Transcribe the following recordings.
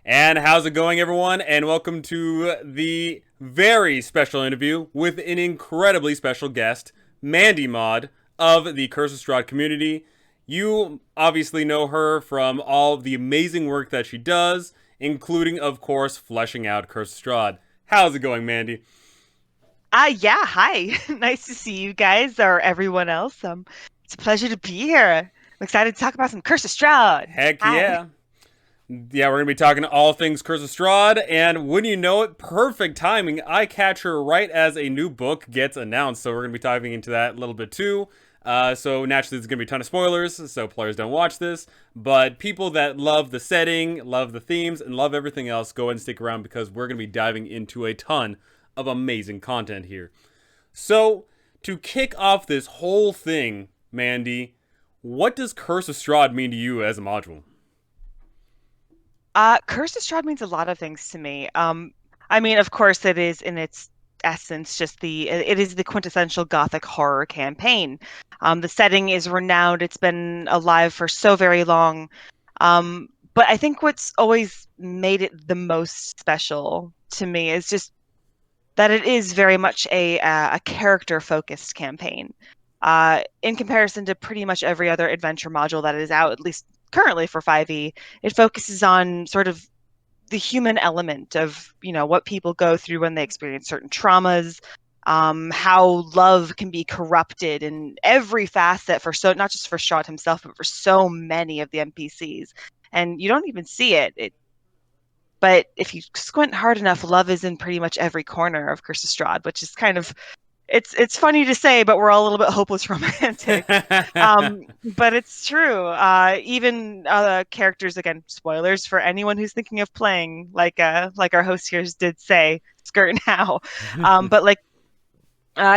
And how's it going, everyone? And welcome to the very special interview with an incredibly special guest, MandyMod of the Curse of Strahd community. You obviously know her from all of the amazing work that she does, including, of course, fleshing out Curse of Strahd. How's it going, Mandy? Yeah, hi. Nice to see you guys or everyone else. It's a pleasure to be here. I'm excited to talk about some Curse of Strahd. Heck Hi. yeah. Yeah, we're going to be talking all things Curse of Strahd, and wouldn't you know it, perfect timing. I catch her right as a new book gets announced, so we're going to be diving into that a little bit too. So naturally, there's going to be a ton of spoilers, so players don't watch this. But people that love the setting, love the themes, and love everything else, go ahead and stick around because we're going to be diving into a ton of amazing content here. So, to kick off this whole thing, Mandy, what does Curse of Strahd mean to you as a module? Curse of Strahd means a lot of things to me. I mean, of course, it is in its essence just it is the quintessential Gothic horror campaign. The setting is renowned. It's been alive for so very long. But I think what's always made it the most special to me is just that it is very much a character focused campaign. In comparison to pretty much every other adventure module that is out, at least currently for 5e, it focuses on sort of the human element of what people go through when they experience certain traumas, how love can be corrupted in every facet for so not just for Strahd himself, but for so many of the NPCs. And you don't even see it. But if you squint hard enough, love is in pretty much every corner of Curse of Strahd, which is kind of it's funny to say, but we're all a little bit hopeless romantics. But it's true. Even characters, again, spoilers for anyone who's thinking of playing, like our host here did say, skirt now. But like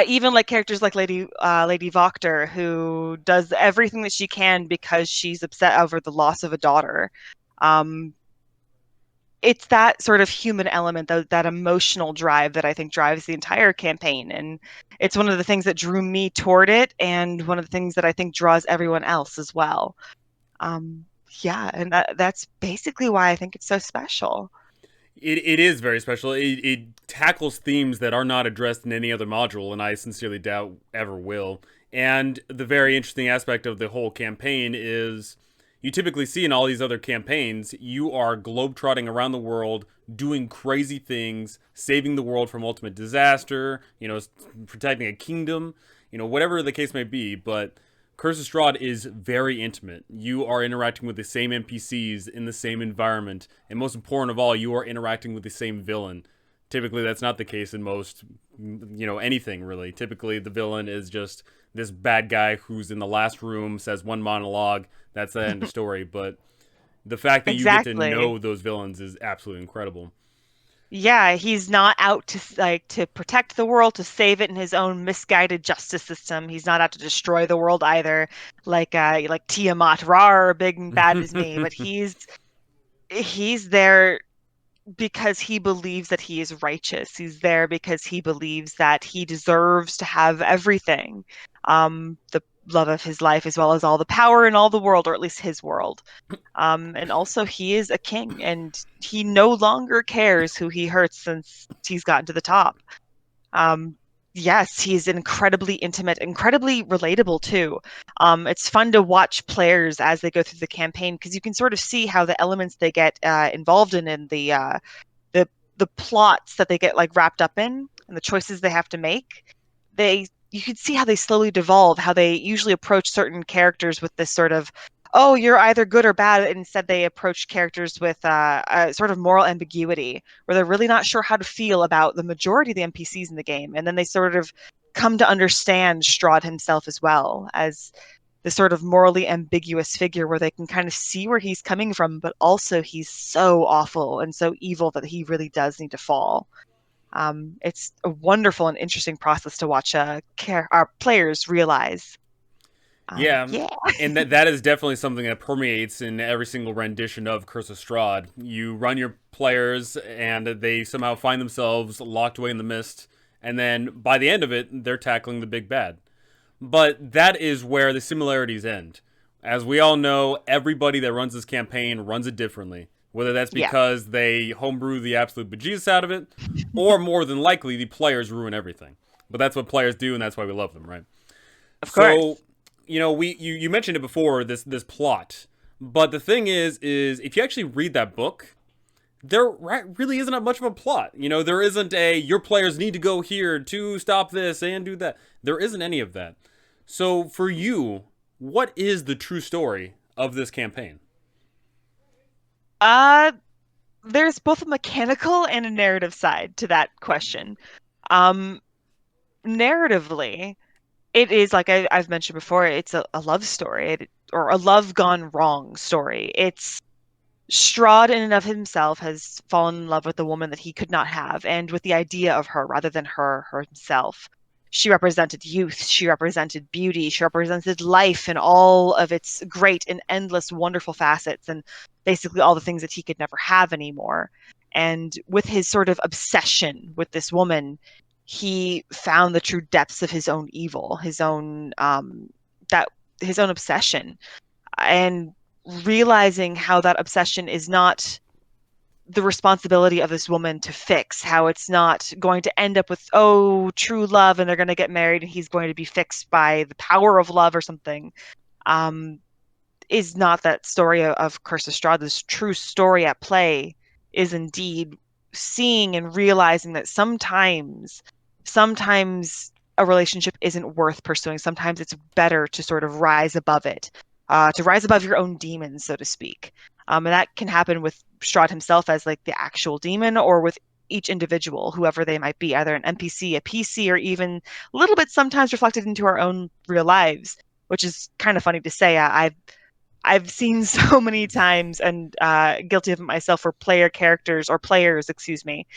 even like characters like Lady Voctor, who does everything that she can because she's upset over the loss of a daughter. Um, it's that sort of human element, that emotional drive that I think drives the entire campaign. And it's one of the things that drew me toward it, and one of the things that I think draws everyone else as well. Um, yeah, and that's basically why I think it's so special. It is very special. It tackles themes that are not addressed in any other module, and I sincerely doubt ever will. And the very interesting aspect of the whole campaign is you typically see in all these other campaigns, you are globetrotting around the world, doing crazy things, saving the world from ultimate disaster, protecting a kingdom, whatever the case may be. But Curse of Strahd is very intimate. You are interacting with the same NPCs in the same environment, and most important of all, you are interacting with the same villain. Typically, that's not the case in most, anything really. Typically, the villain is just this bad guy who's in the last room, says one monologue, that's the end of story. But the fact that you get to Exactly. know those villains is absolutely incredible. Yeah, he's not out to protect the world, to save it in his own misguided justice system. He's not out to destroy the world either, like Tiamat, rar, big and bad is me. But he's there because he believes that he is righteous. He's there because he believes that he deserves to have everything. The love of his life, as well as all the power in all the world, or at least his world. And also, he is a king, and he no longer cares who he hurts since he's gotten to the top. Um, yes, he's incredibly intimate, incredibly relatable too. It's fun to watch players as they go through the campaign because you can sort of see how the elements they get involved in the the plots that they get like wrapped up in, and the choices they have to make. They You can see how they slowly devolve, how they usually approach certain characters with this sort of, oh, you're either good or bad. And instead, they approach characters with a sort of moral ambiguity, where they're really not sure how to feel about the majority of the NPCs in the game. And then they sort of come to understand Strahd himself as well as this sort of morally ambiguous figure, where they can kind of see where he's coming from, but also he's so awful and so evil that he really does need to fall. It's a wonderful and interesting process to watch our players realize. Yeah, Yeah. and that is definitely something that permeates in every single rendition of Curse of Strahd. You run your players, and they somehow find themselves locked away in the mist, and then by the end of it, they're tackling the big bad. But that is where the similarities end. As we all know, everybody that runs this campaign runs it differently. Whether that's Yeah, because they homebrew the absolute bejesus out of it, or more than likely the players ruin everything. But that's what players do, and that's why we love them, right? of So, course. you mentioned it before, this plot. But the thing is if you actually read that book, there really isn't much of a plot. There isn't your players need to go here to stop this and do that. There isn't any of that. So for you, what is the true story of this campaign? Uh, there's both a mechanical and a narrative side to that question. Um, Narratively, it is like I've mentioned before, it's a love story, or a love gone wrong story. It's Strahd in and of himself has fallen in love with the woman that he could not have, and with the idea of her rather than her himself. She represented youth, she represented beauty, she represented life in all of its great and endless, wonderful facets, and basically all the things that he could never have anymore. And with his sort of obsession with this woman, he found the true depths of his own evil, that his own obsession, and realizing how that obsession is not the responsibility of this woman to fix, how it's not going to end up with, oh, true love, and they're going to get married and he's going to be fixed by the power of love or something, um, is not that story of Curse of Strahd. This true story at play is indeed seeing and realizing that sometimes a relationship isn't worth pursuing. Sometimes it's better to sort of rise above it, to rise above your own demons, so to speak. And that can happen with Strahd himself as like the actual demon, or with each individual, whoever they might be, either an NPC, a PC, or even a little bit sometimes reflected into our own real lives, which is kind of funny to say. I've seen so many times, and guilty of it myself, where player characters, or players, excuse me,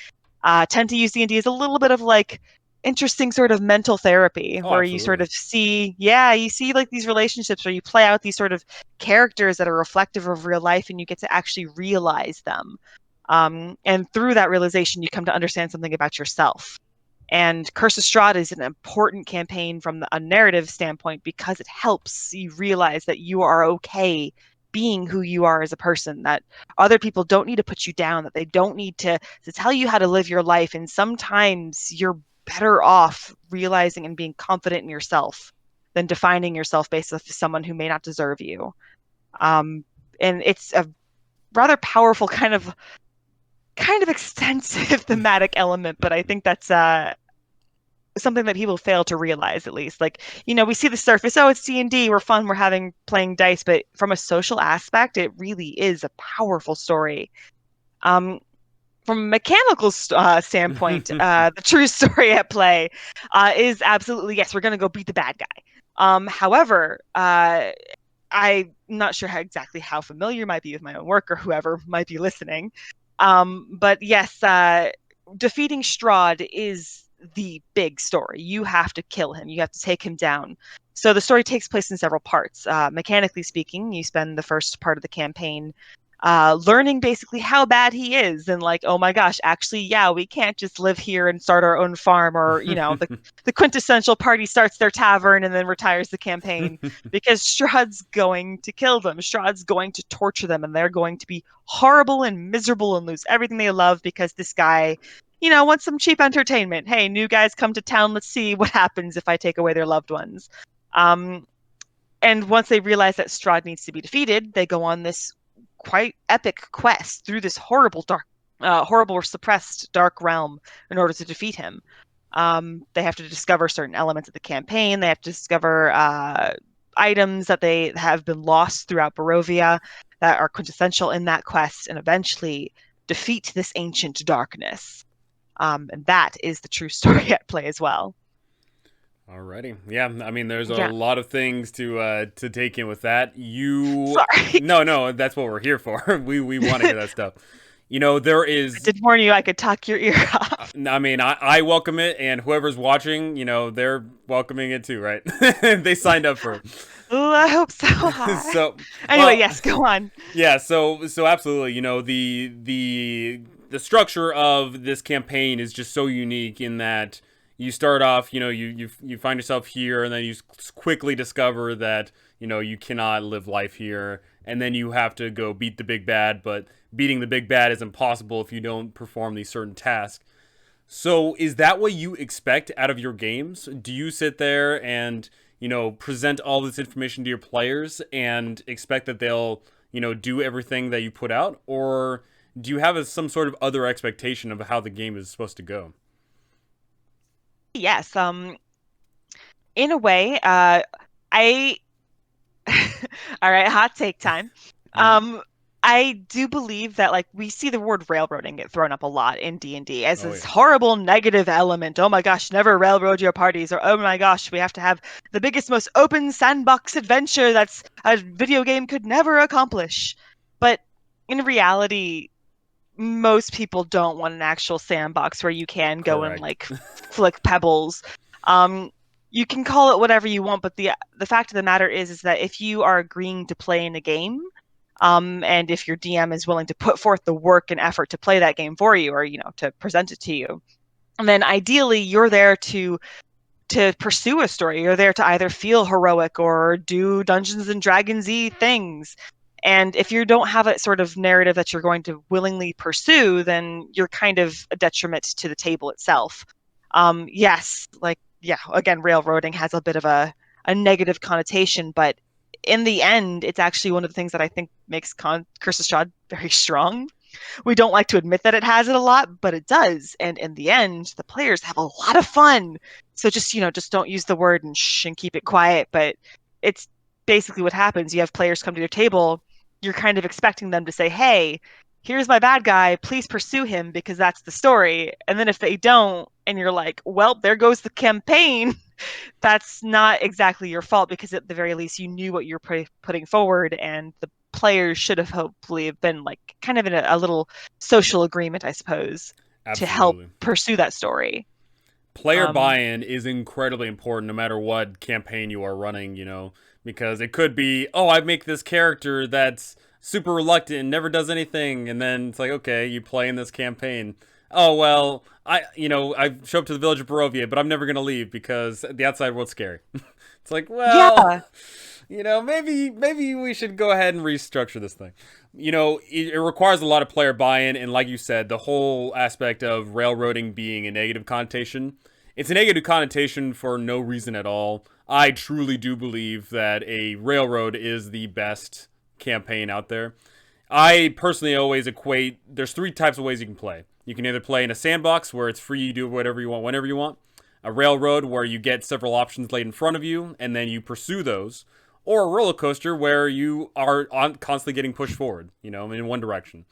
tend to use D&D as a little bit of like interesting sort of mental therapy, Oh, where you sort absolutely. of see, yeah, you see like these relationships where you play out these sort of characters that are reflective of real life, and you get to actually realize them. And through that realization, you come to understand something about yourself. And Curse of Strahd is an important campaign from a narrative standpoint, because it helps you realize that you are okay being who you are as a person, that other people don't need to put you down, that they don't need to tell you how to live your life. And sometimes you're better off realizing and being confident in yourself than defining yourself based off someone who may not deserve you. Um, and it's a rather powerful kind of extensive thematic element, but I think that's something that people fail to realize, at least. Like, we see the surface, oh, it's D&D, we're fun, we're having playing dice, but from a social aspect, it really is a powerful story. Um, from a mechanical standpoint, the true story at play is absolutely, yes, we're going to go beat the bad guy. However, I'm not sure exactly how familiar you might be with my own work, or whoever might be listening. But yes, defeating Strahd is the big story. You have to kill him. You have to take him down. So the story takes place in several parts. Mechanically speaking, you spend the first part of the campaign learning basically how bad he is, and like, oh my gosh, actually, yeah, we can't just live here and start our own farm, or the quintessential party starts their tavern and then retires the campaign, because Strahd's going to kill them. Strahd's going to torture them, and they're going to be horrible and miserable and lose everything they love, because this guy, wants some cheap entertainment. Hey, new guys come to town. Let's see what happens if I take away their loved ones. Um, and once they realize that Strahd needs to be defeated, they go on this quite epic quest through this horrible suppressed dark realm in order to defeat him. They have to discover certain elements of the campaign. They have to discover items that they have been lost throughout Barovia that are quintessential in that quest, and eventually defeat this ancient darkness. And that is the true story at play as well. Alrighty. Yeah, I mean, there's a Yeah, lot of things to take in with that. You, sorry. no, that's what we're here for. We want to hear that stuff. There I is. did warn you I could talk your ear off. I mean, I welcome it, and whoever's watching, they're welcoming it too, right? They signed up for Ooh, I hope so. it. Hi. So, Anyway, well, yes, go on. yeah. So absolutely. The structure of this campaign is just so unique in that you start off, you find yourself here, and then you quickly discover that you cannot live life here, and then you have to go beat the big bad, but beating the big bad is impossible if you don't perform these certain tasks. So is that what you expect out of your games? Do you sit there and, present all this information to your players and expect that they'll, do everything that you put out? Or do you have some sort of other expectation of how the game is supposed to go? Yes, in a way, I all right, hot take time. Mm-hmm. Um, I do believe that like we see the word railroading get thrown up a lot in D&D as Oh, this yeah. horrible negative element. Oh my gosh, never railroad your parties, or oh my gosh, we have to have the biggest, most open sandbox adventure that's a video game could never accomplish. But in reality, most people don't want an actual sandbox where you can go and Correct. like flick pebbles. Um, you can call it whatever you want, but the fact of the matter is that if you are agreeing to play in a game, and if your DM is willing to put forth the work and effort to play that game for you, or to present it to you, and then ideally you're there to pursue a story. You're there to either feel heroic or do Dungeons and Dragons-y things. And if you don't have a sort of narrative that you're going to willingly pursue, then you're kind of a detriment to the table itself. Yes, like, yeah, again, railroading has a bit of a negative connotation, but in the end, it's actually one of the things that I think makes Curse of Strahd very strong. We don't like to admit that it has it a lot, but it does. And in the end, the players have a lot of fun. So just don't use the word and shh and keep it quiet. But it's basically what happens. You have players come to your table. You're kind of expecting them to say, "Hey, here's my bad guy. Please pursue him because that's the story." And then if they don't, and you're like, "Well, there goes the campaign." That's not exactly your fault because at the very least you knew what you're putting forward, and the players should have hopefully been like kind of in a little social agreement, I suppose, to help Absolutely. pursue that story. Player Um, buy-in is incredibly important no matter what campaign you are running, because it could be, oh, I make this character that's super reluctant and never does anything, and then it's like, okay, you play in this campaign. Oh well, I show up to the village of Barovia, but I'm never gonna leave because the outside world's scary. It's like, well, yeah, maybe we should go ahead and restructure this thing. It requires a lot of player buy-in, and like you said, the whole aspect of railroading being a negative connotation. It's a negative connotation for no reason at all. I truly do believe that a railroad is the best campaign out there. I personally always equate there's three types of ways you can play. You can either play in a sandbox where it's free, you do whatever you want whenever you want. A railroad where you get several options laid in front of you and then you pursue those, or a roller coaster where you are constantly getting pushed forward, in one direction.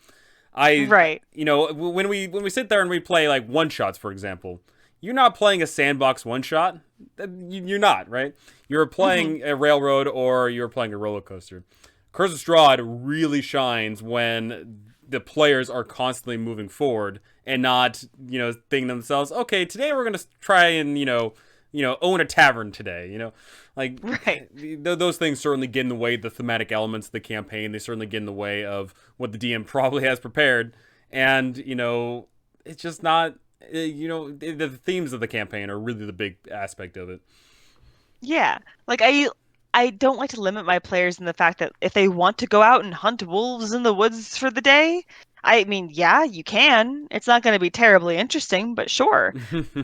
I, right. when we sit there and we play like one shots, for example, you're not playing a sandbox one shot. You're not, right? You're Hmm. playing a railroad or you're playing a roller coaster. Curse of Strahd really shines when the players are constantly moving forward and not, thinking to themselves, okay, today we're gonna try and own a tavern today. Like Right. those things certainly get in the way of the thematic elements of the campaign. They certainly get in the way of what the DM probably has prepared, and it's just not. The themes of the campaign are really the big aspect of it. Yeah. Like I don't like to limit my players in the fact that if they want to go out and hunt wolves in the woods for the day, I mean, yeah, you can. It's not going to be terribly interesting, but sure.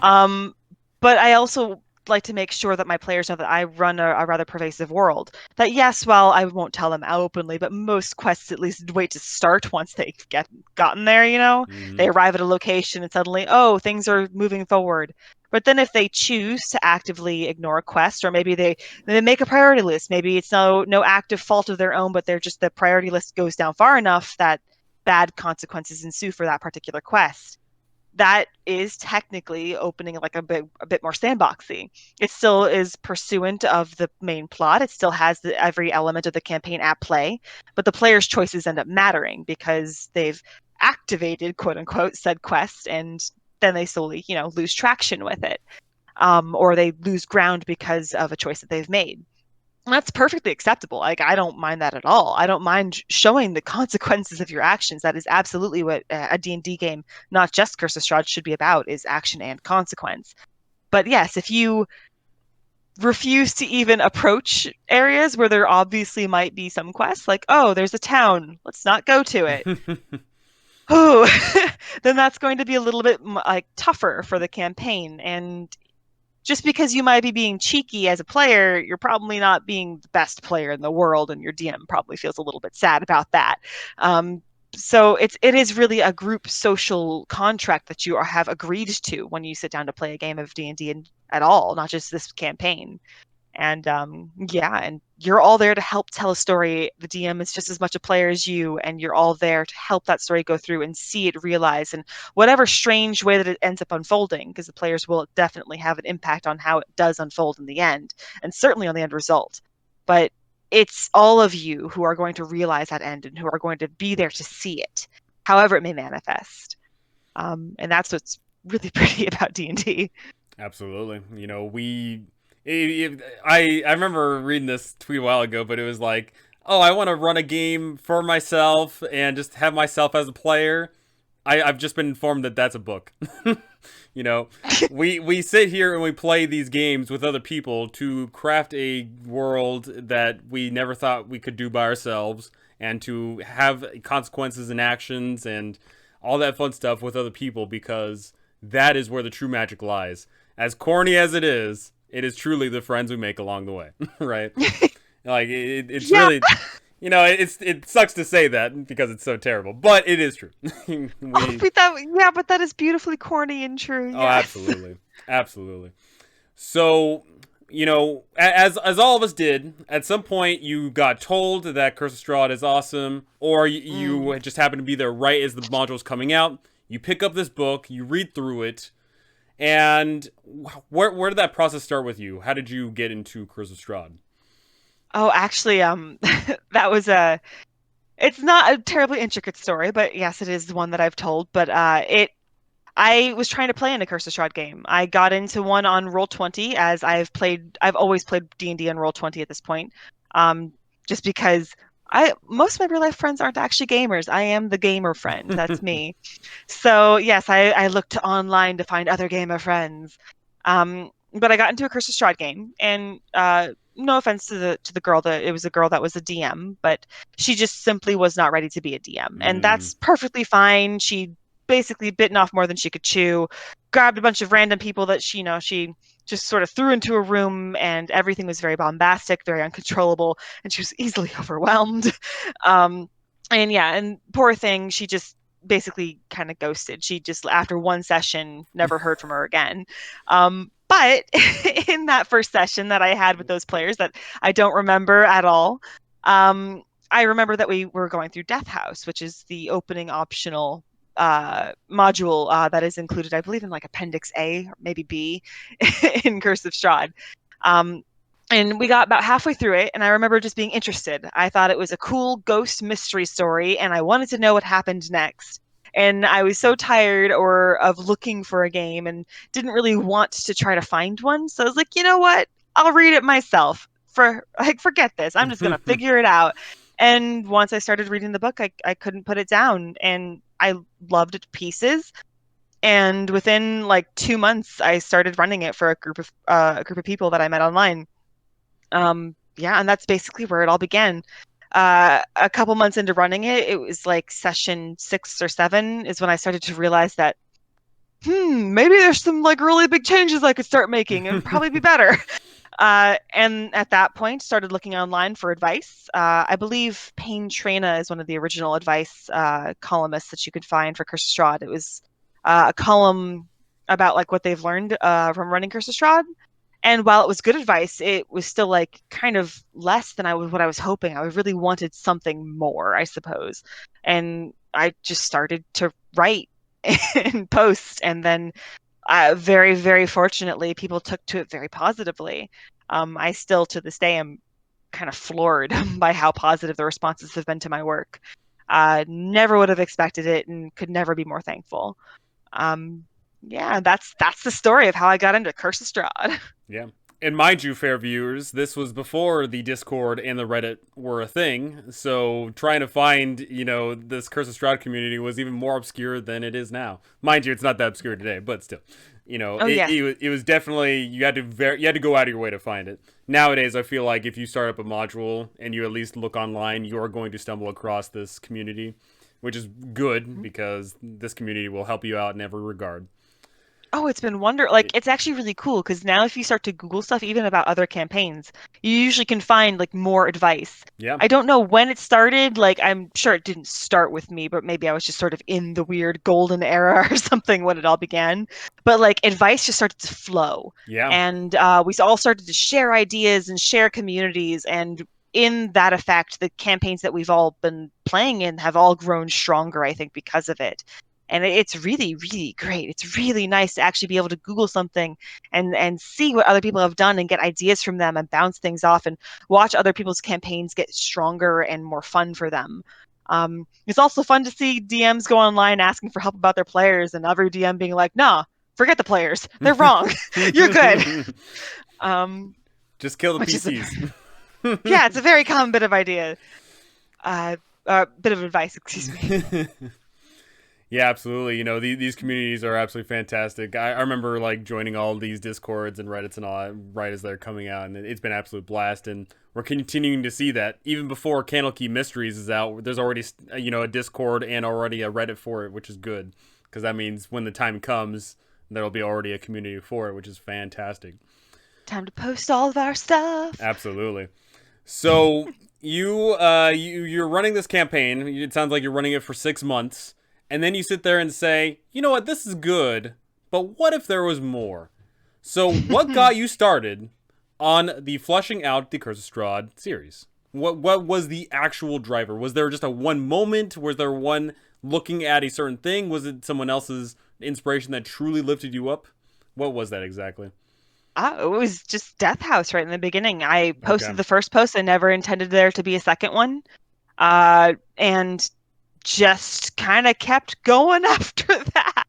Um, but I also like to make sure that my players know that I run a rather pervasive world. That yes, well, I won't tell them openly, but most quests at least wait to start once they get gotten there. Mm-hmm. They arrive at a location and suddenly, oh, things are moving forward. But then if they choose to actively ignore a quest, or maybe they make a priority list, maybe it's no active fault of their own, but they're just the priority list goes down far enough that bad consequences ensue for that particular quest. That is technically opening like a bit more sandboxy. It still is pursuant of the main plot. It still has every element of the campaign at play, but the player's choices end up mattering because they've activated quote unquote said quest, and then they slowly lose traction with it, or they lose ground because of a choice that they've made. And that's perfectly acceptable. Like I don't mind that at all. I don't mind showing the consequences of your actions. That is absolutely what a D&D game, not just Curse of Strahd, should be about, is action and consequence. But yes, if you refuse to even approach areas where there obviously might be some quests, like, oh, there's a town, let's not go to it. Oh, then that's going to be a little bit like tougher for the campaign. And just because you might be being cheeky as a player, you're probably not being the best player in the world, and your DM probably feels a little bit sad about that. Um, so it is really a group social contract that you have agreed to when you sit down to play a game of D&D at all, not just this campaign. And yeah, and you're all there to help tell a story. The DM is just as much a player as you, and you're all there to help that story go through and see it realize in whatever strange way that it ends up unfolding, because the players will definitely have an impact on how it does unfold in the end, and certainly on the end result. But it's all of you who are going to realize that end and who are going to be there to see it, however it may manifest. And that's what's really pretty about D&D. Absolutely. I remember reading this tweet a while ago, but it was like, oh, I want to run a game for myself and just have myself as a player. I've just been informed that that's a book. you know, we sit here and we play these games with other people to craft a world that we never thought we could do by ourselves, and to have consequences and actions and all that fun stuff with other people, because that is where the true magic lies. As corny as it is truly the friends we make along the way, right? Like it's Yeah. really, it sucks to say that because it's so terrible, but it is true. Oh, we but that is beautifully corny and true. Oh, Yes. absolutely, absolutely. So, as all of us did, at some point you got told that Curse of Strahd is awesome, or Mm. you just happened to be there right as the module's coming out. You pick up this book, you read through it, and where did that process start with you? How did you get into Curse of Strahd? Oh, actually, that was a. It's not a terribly intricate story, but yes, it is one that I've told. But I was trying to play in a Curse of Strahd game. I got into one on Roll20, as I've always played D&D on Roll20 at this point. Um, just because most of my real life friends aren't actually gamers. I am the gamer friend. That's me. So yes, I looked online to find other gamer friends. But I got into a Curse of Strahd game, and no offense to the girl, that it was a girl that was a DM, but she just simply was not ready to be a DM, and Mm. that's perfectly fine. She basically bitten off more than she could chew, grabbed a bunch of random people that she just sort of threw into a room, and everything was very bombastic, very uncontrollable, and she was easily overwhelmed. Um, and yeah, and poor thing, she just basically kind of ghosted. She just, after one session, never heard from her again. But in that first session that I had with those players that I don't remember at all, I remember that we were going through Death House, which is the opening optional module that is included, I believe, in like Appendix A or maybe B in Curse of Strahd. Um, and we got about halfway through it, and I remember just being interested. I thought it was a cool ghost mystery story, and I wanted to know what happened next. And I was so tired or of looking for a game and didn't really want to try to find one. So I was like, you know what? I'll read it myself. Forget this. I'm just gonna figure it out. And once I started reading the book, I couldn't put it down, and I loved it to pieces. And within like 2 months, I started running it for a group of people that I met online. Yeah, and that's basically where it all began. A couple months into running it, it was like session 6 or 7 is when I started to realize that, maybe there's some like really big changes I could start making and probably be better. And at that point, started looking online for advice. I believe Payne Trina is one of the original advice columnists that you could find for Curse of Strahd. It was a column about like what they've learned from running Curse of Strahd. And while it was good advice, it was still like kind of less than what I was hoping. I really wanted something more, I suppose. And I just started to write and post, and then very, very fortunately, people took to it very positively. I still, to this day, am kind of floored by how positive the responses have been to my work. Never would have expected it, and could never be more thankful. Um, yeah, that's the story of how I got into Curse of Strahd. Yeah. And mind you, fair viewers, this was before the Discord and the Reddit were a thing. So trying to find, this Curse of Strahd community was even more obscure than it is now. Mind you, it's not that obscure today, but still, Oh yeah. it was definitely you had to go out of your way to find it. Nowadays, I feel like if you start up a module and you at least look online, you are going to stumble across this community, which is good because this community will help you out in every regard. Oh, it's been like it's actually really cool because now if you start to Google stuff even about other campaigns, you usually can find like more advice. Yeah, I don't know when it started, like I'm sure it didn't start with me, but maybe I was just sort of in the weird golden era or something when it all began. But like advice just started to flow. yeah, And we all started to share ideas and share communities. And in that effect, the campaigns that we've all been playing in have all grown stronger, I think, because of it. And it's really, really great. It's really nice to actually be able to Google something and see what other people have done and get ideas from them and bounce things off and watch other people's campaigns get stronger and more fun for them. It's also fun to see DMs go online asking for help about their players and every DM being like, "Nah, forget the players. They're wrong. You're good." Um, just kill the which is, PCs. yeah, it's a very common bit of idea. Bit of advice, excuse me. Yeah, absolutely. These communities are absolutely fantastic. I remember like joining all these Discords and Reddits and all that right as they're coming out, and it's been an absolute blast. And we're continuing to see that even before Candlekeep Mysteries is out. There's already a Discord and already a Reddit for it, which is good because that means when the time comes, there'll be already a community for it, which is fantastic. Time to post all of our stuff. Absolutely. So you're running this campaign. It sounds like you're running it for 6 months. And then you sit there and say, you know what, this is good, but what if there was more? So what got you started on the Flushing Out the Curse of Strahd series? What was the actual driver? Was there just a one moment? Was there one looking at a certain thing? Was it someone else's inspiration that truly lifted you up? What was that exactly? It was just Death House right in the beginning. I Okay. posted the first post. I never intended there to be a second one. And just kind of kept going after that.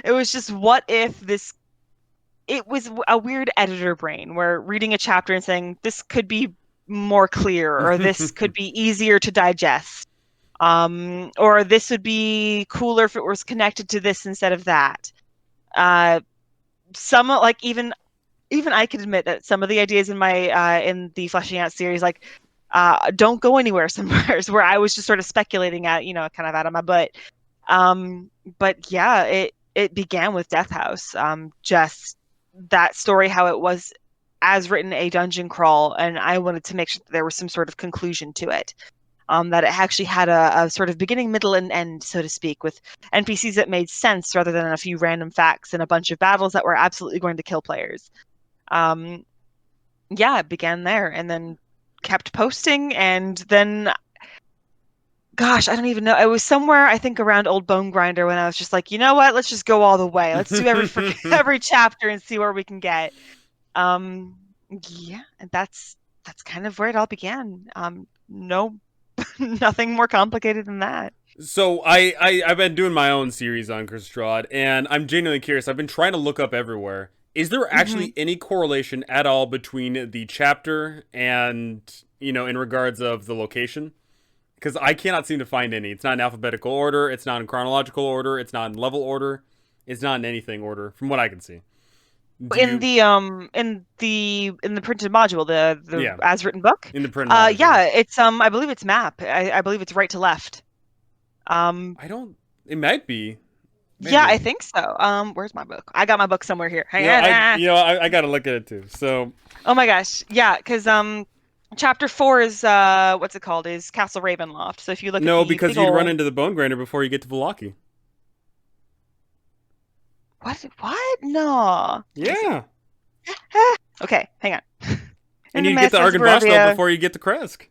It was just, what if this. It was a weird editor brain where reading a chapter and saying, this could be more clear, or this could be easier to digest. Or this would be cooler if it was connected to this instead of that. Some like even I could admit that some of the ideas in the Fleshing Out series, like don't go anywhere somewhere, where I was just sort of speculating at, kind of out of my butt. But yeah, it began with Death House. Just that story, how it was as written a dungeon crawl, and I wanted to make sure that there was some sort of conclusion to it. That it actually had a sort of beginning, middle, and end, so to speak, with NPCs that made sense rather than a few random facts and a bunch of battles that were absolutely going to kill players. Um, yeah, it began there and then kept posting. And then, gosh, I don't even know. It was somewhere, I think, around Old Bone Grinder when I was just like, you know what? Let's just go all the way. Let's do every chapter and see where we can get. Um, yeah, and that's kind of where it all began. No, nothing more complicated than that. So I've been doing my own series on Curse of Strahd, and I'm genuinely curious. I've been trying to look up everywhere. Is there Hmm. actually any correlation at all between the chapter and in regards of the location? Because I cannot seem to find any. It's not in alphabetical order. It's not in chronological order. It's not in level order. It's not in anything order, from what I can see. Do In you? the printed module, the Yeah, as written book, in the print module. Yeah. yeah, it's I believe it's map. I believe it's right to left. Um, I don't. It might be. yeah, Maybe. I think so. Where's my book? I got my book somewhere here. Hang You know, on. I you know I gotta look at it too. So Oh my gosh, yeah, because chapter 4 is what's it called? Is Castle Ravenloft. So if you look at no, the because big you'd run old into the bone grinder before you get to Velaki. what? No. Let me see. Yeah. Okay, hang on. And And the you get the Masters of Argon Voshlo Barovia. before you get to Kresk.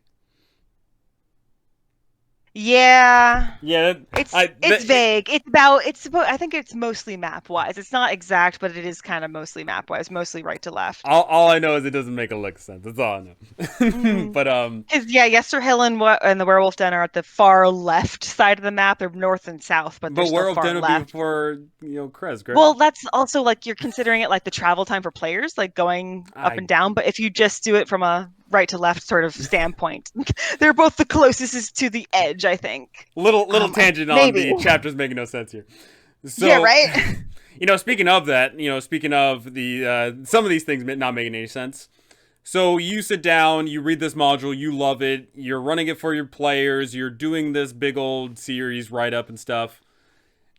Yeah. Yeah, It's vague. It's about it's supposed I think it's mostly map wise. It's not exact, but it is kind of mostly map wise, mostly right to left. all I know is it doesn't make a lick of sense. That's all I know. Mm. But Cause yeah, Yester Hill and the Werewolf Den are at the far left side of the map. They're north and south, but they're still Werewolf far Den would be left. before Krez, correct? Well, that's also like you're considering it like the travel time for players, like going up I and down. But if you just do it from a right to left sort of standpoint, they're both the closest to the edge, I think. little tangent on Maybe. the chapters making no sense here. Yeah, So, right? speaking of that, speaking of the some of these things not making any sense. So you sit down, you read this module, you love it, you're running it for your players, you're doing this big old series write up and stuff.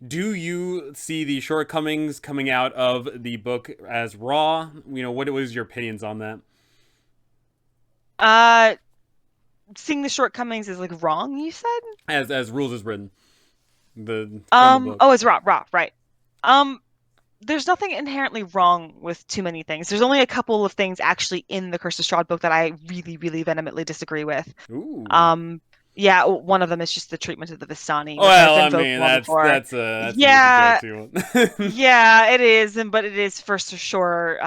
Do you see the shortcomings coming out of the book as raw? What was your opinions on that? Uh, Seeing the shortcomings is like wrong, you said? As rules is written, from the book. Oh, it's raw, right. Um, there's nothing inherently wrong with too many things. There's only a couple of things actually in the Curse of Strahd book that I really, really vehemently disagree with. Ooh. Um, yeah, one of them is just the treatment of the Vistani, which I've Well, been I vocal mean on that's before. that's that's an easy Yeah, go-to one. yeah, it is, but it is for sure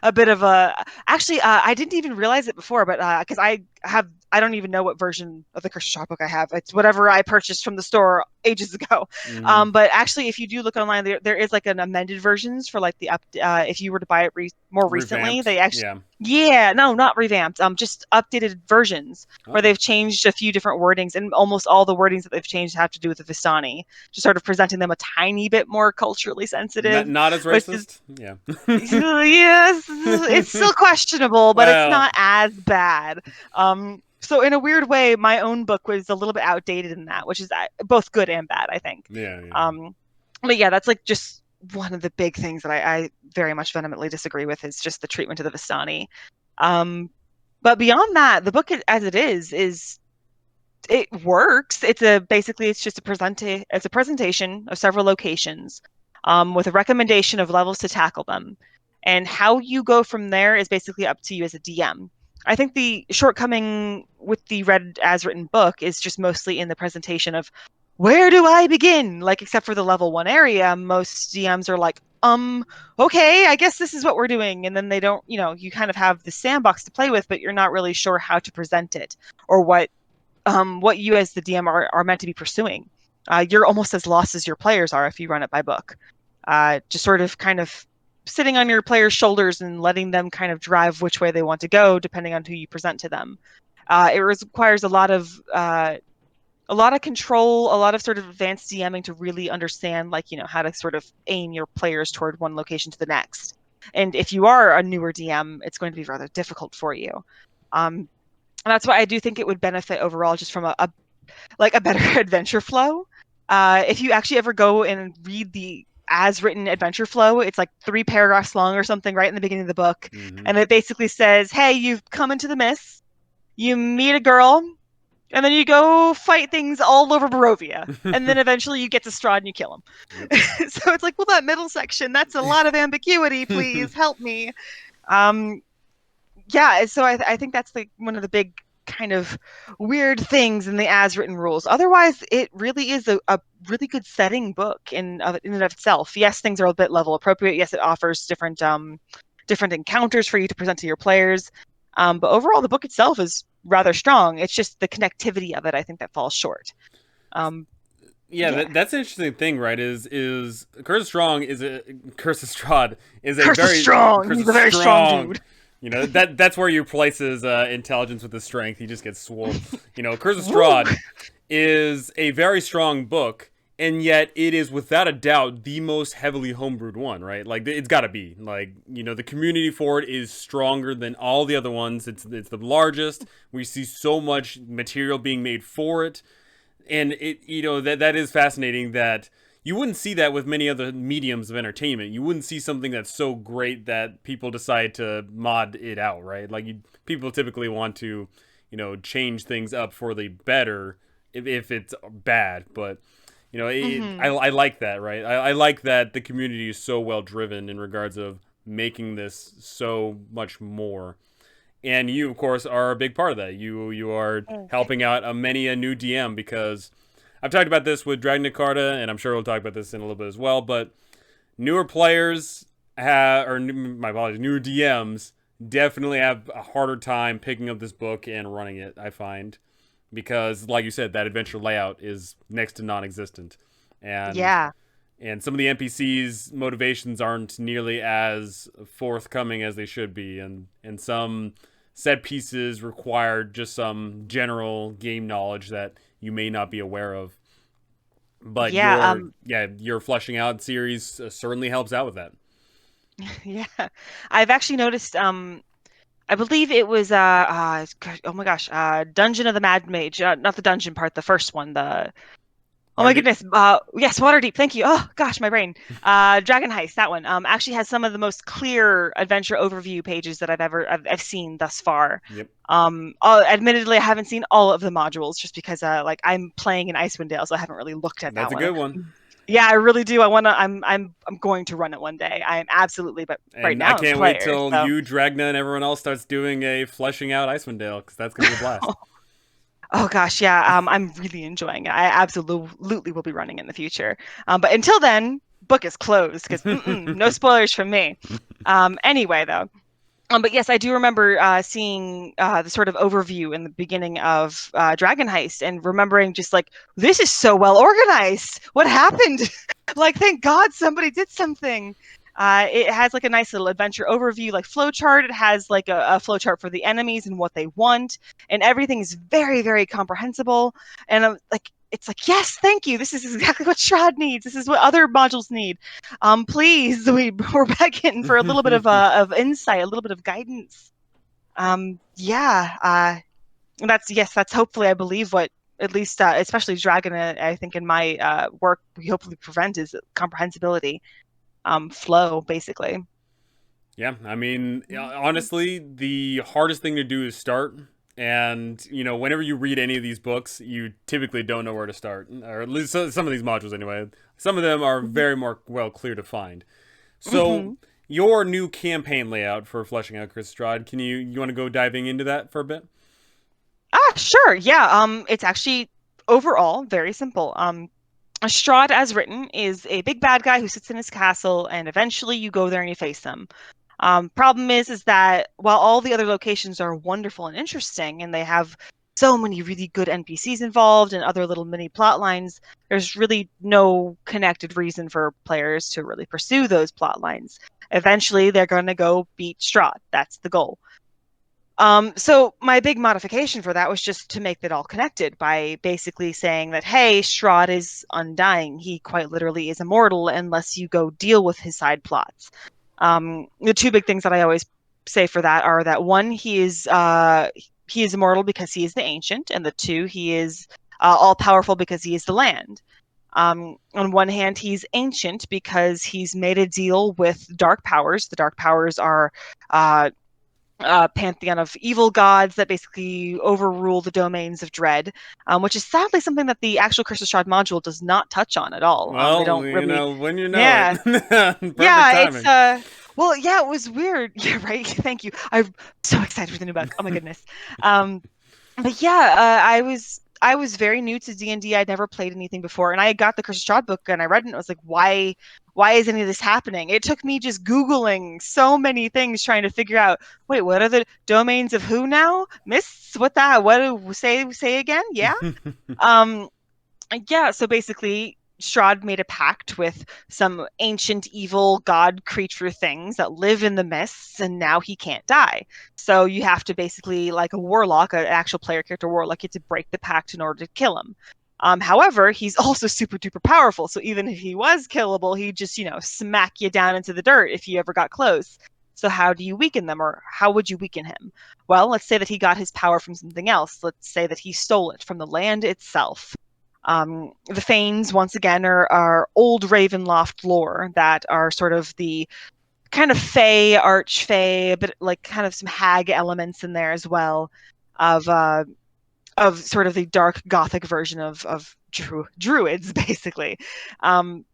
a bit of a. Actually, I didn't even realize it before, but because I don't even know what version of the Curse of Strahd book I have. It's whatever I purchased from the store ages ago. Hmm. But actually, if you do look online, there is like an amended versions for like the up. If you were to buy it more recently, Revamped. they actually. Yeah. Yeah, no, not revamped. Just updated versions where Oh. they've changed a few different wordings, and almost all the wordings that they've changed have to do with the Vistani, just sort of presenting them a tiny bit more culturally Not sensitive, not as which is racist. Yeah. yes, it's still questionable, but it's Well. not as bad. So in a weird way, my own book was a little bit outdated in that, which is both good and bad, I think. Yeah. Yeah. Um, but yeah, that's like just one of the big things that I very much vehemently disagree with is just the treatment of the Vistani. Um, but beyond that, the book as it is it works. It's just a presentation of several locations, with a recommendation of levels to tackle them, and how you go from there is basically up to you as a DM. I think the shortcoming with the read as written book is just mostly in the presentation of where do I begin? Like, except for the level one area, most DMs are like, okay, I guess this is what we're doing. And then they don't, you kind of have the sandbox to play with, but you're not really sure how to present it or what you as the DM are meant to be pursuing. You're almost as lost as your players are if you run it by book. Just sort of kind of sitting on your players' shoulders and letting them kind of drive which way they want to go, depending on who you present to them. It requires a lot of control, a lot of sort of advanced DMing to really understand, like, how to sort of aim your players toward one location to the next. And if you are a newer DM, it's going to be rather difficult for you. Um, and that's why I do think it would benefit overall just from a better adventure flow. If you actually ever go and read the as written adventure flow, it's like 3 paragraphs long or something right in the beginning of the book. Hmm. And it basically says, hey, you've come into the mist, you meet a girl, and then you go fight things all over Barovia. And then eventually you get to Strahd and you kill Yep. him. So it's like, well, that middle section, that's a lot of ambiguity. Please help me. Um, yeah, so I think that's like one of the big kind of weird things in the as written rules. Otherwise, it really is a really good setting book in and of itself. Yes, things are a bit level appropriate. Yes, it offers different encounters for you to present to your players. But overall, the book itself is rather strong. It's just the connectivity of it, I think, that falls short. Um, Yeah, yeah, that's an interesting thing, right? Is Curse of Strahd is a Curse is very strong. Curse He's of a very strong strong. dude. That's where you place his intelligence with his strength. He just gets swole. Curse of Strahd is a very strong book, and yet it is without a doubt the most heavily homebrewed one, right? Like it's got to be. Like the community for it is stronger than all the other ones. It's the largest. We see so much material being made for it, and that is fascinating that you wouldn't see that with many other mediums of entertainment. You wouldn't see something that's so great that people decide to mod it out, right? Like people typically want to change things up for the better if it's bad. But Hmm. I like that, right? I like that the community is so well driven in regards of making this so much more. And you, of course, are a big part of that. You are helping out many a new DM because I've talked about this with Dragna Carta, and I'm sure we'll talk about this in a little bit as well. But newer players have, or my apologies, newer DMs definitely have a harder time picking up this book and running it. I find because, like you said, that adventure layout is next to non-existent, and Yeah. some of the NPCs motivations aren't nearly as forthcoming as they should be, and some set pieces require just some general game knowledge that you may not be aware of. But Yeah, your fleshing out series certainly helps out with that. yeah. I've actually noticed I believe it was oh my gosh, Dungeon of the Mad Mage, not the dungeon part, the first one, the oh my Waterdeep. goodness. Yes, Waterdeep. Thank you. Oh gosh, my brain. Dragon Heist. That one. Actually has some of the most clear adventure overview pages that I've seen thus far. Yep, Admittedly, I haven't seen all of the modules just because like I'm playing in Icewind Dale, so I haven't really looked at that that's a one. good one. Yeah, I really do. I wanna. I'm going to run it one day. I am absolutely. But right And I now I'm a can't wait player. till So. you, Dragna, and everyone else starts doing a fleshing out Icewind Dale because that's gonna be a blast. Oh gosh, yeah. I'm really enjoying it. I absolutely will be running in the future. But until then, book is closed because no spoilers from me. Anyway, though. But yes, I do remember seeing the sort of overview in the beginning of Dragon Heist and remembering just like, this is so well organized. What happened? Like, thank God somebody did something. It has like a nice little adventure overview, like flowchart. It has like a flowchart for the enemies and what they want, and everything is very, very comprehensible. And like, it's like, yes, thank you. This is exactly what Strahd needs. This is what other modules need. Please, we're begging for a little bit of insight, a little bit of guidance. Yeah, that's yes, that's hopefully I believe what at least especially Dragon, I think in my work we hopefully prevent is comprehensibility, flow basically. Yeah, I mean, honestly, the hardest thing to do is start. And, whenever you read any of these books, you typically don't know where to start. Or at least some of these modules, anyway. Some of them are very more well clear to find. So, Mm-hmm. your new campaign layout for fleshing out Curse of Strahd, you want to go diving into that for a bit? Sure. Yeah. It's actually overall very simple. Strahd, as written, is a big bad guy who sits in his castle, and eventually you go there and you face him. Problem is that while all the other locations are wonderful and interesting, and they have so many really good NPCs involved and other little mini plot lines, there's really no connected reason for players to really pursue those plot lines. Eventually, they're going to go beat Strahd. That's the goal. So my big modification for that was just to make that all connected by basically saying that, hey, Strahd is undying. He quite literally is immortal unless you go deal with his side plots. The two big things that I always say for that are that one, he is immortal because he is the ancient, and the two, he is all powerful because he is the land. On one hand, he's ancient because he's made a deal with dark powers. The dark powers are uh, pantheon of evil gods that basically overrule the domains of dread, which is sadly something that the actual Curse of Strahd module does not touch on at all. They Well, don't really. when you know it. Yeah, Perfect yeah, it's timing. well, yeah, it was weird. Yeah, right. Thank you. I'm so excited for the new book. Oh my goodness. Um, but yeah, I was very new to D&D. I'd never played anything before, and I got the Curse of Strahd book and I read it and I was like, why is any of this happening? It took me just Googling so many things trying to figure out, wait, what are the domains of who now? Mists? What that? What do say again? Yeah. Um yeah, so basically, Strahd made a pact with some ancient evil god creature things that live in the mists, and now he can't die. So you have to basically, like a warlock, an actual player character warlock, you have to break the pact in order to kill him. However, he's also super duper powerful. So even if he was killable, he'd just, smack you down into the dirt if you ever got close. So how do you weaken them, or how would you weaken him? Well, let's say that he got his power from something else. Let's say that he stole it from the land itself. The Fanes, once again, are old Ravenloft lore that are sort of the kind of Fey, Arch-Fey, but like kind of some hag elements in there as well, of sort of the dark Gothic version of druids, basically. Um,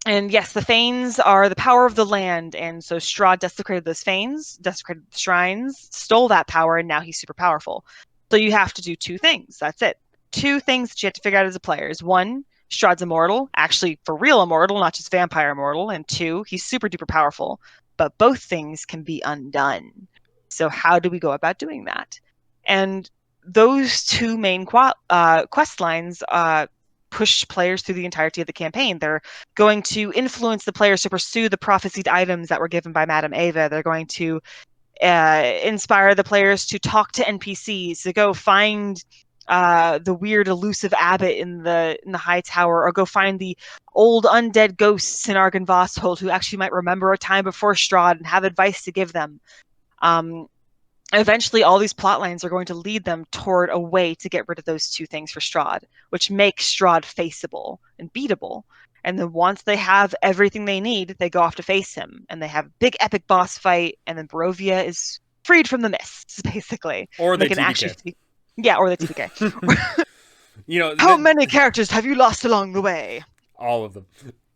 And yes, the Fanes are the power of the land, and so Strahd desecrated those Fanes, desecrated the shrines, stole that power, and now he's super powerful. So you have to do two things. That's it. Two things that you have to figure out as a player is one, Strahd's immortal, actually for real immortal, not just vampire immortal, and two, he's super duper powerful. But both things can be undone. So how do we go about doing that? And those two main quest lines push players through the entirety of the campaign. They're going to influence the players to pursue the prophesied items that were given by Madame Ava. They're going to inspire the players to talk to NPCs, to go find the weird elusive abbot in the high tower, or go find the old undead ghosts in Argynvostholt who actually might remember a time before Strahd and have advice to give them. Eventually all these plot lines are going to lead them toward a way to get rid of those two things for Strahd, which makes Strahd faceable and beatable. And then once they have everything they need, they go off to face him, and they have a big epic boss fight, and then Barovia is freed from the mists, basically. Or And they the can actually TPK. see, yeah, or the TPK. How That many characters have you lost along the way? all of them.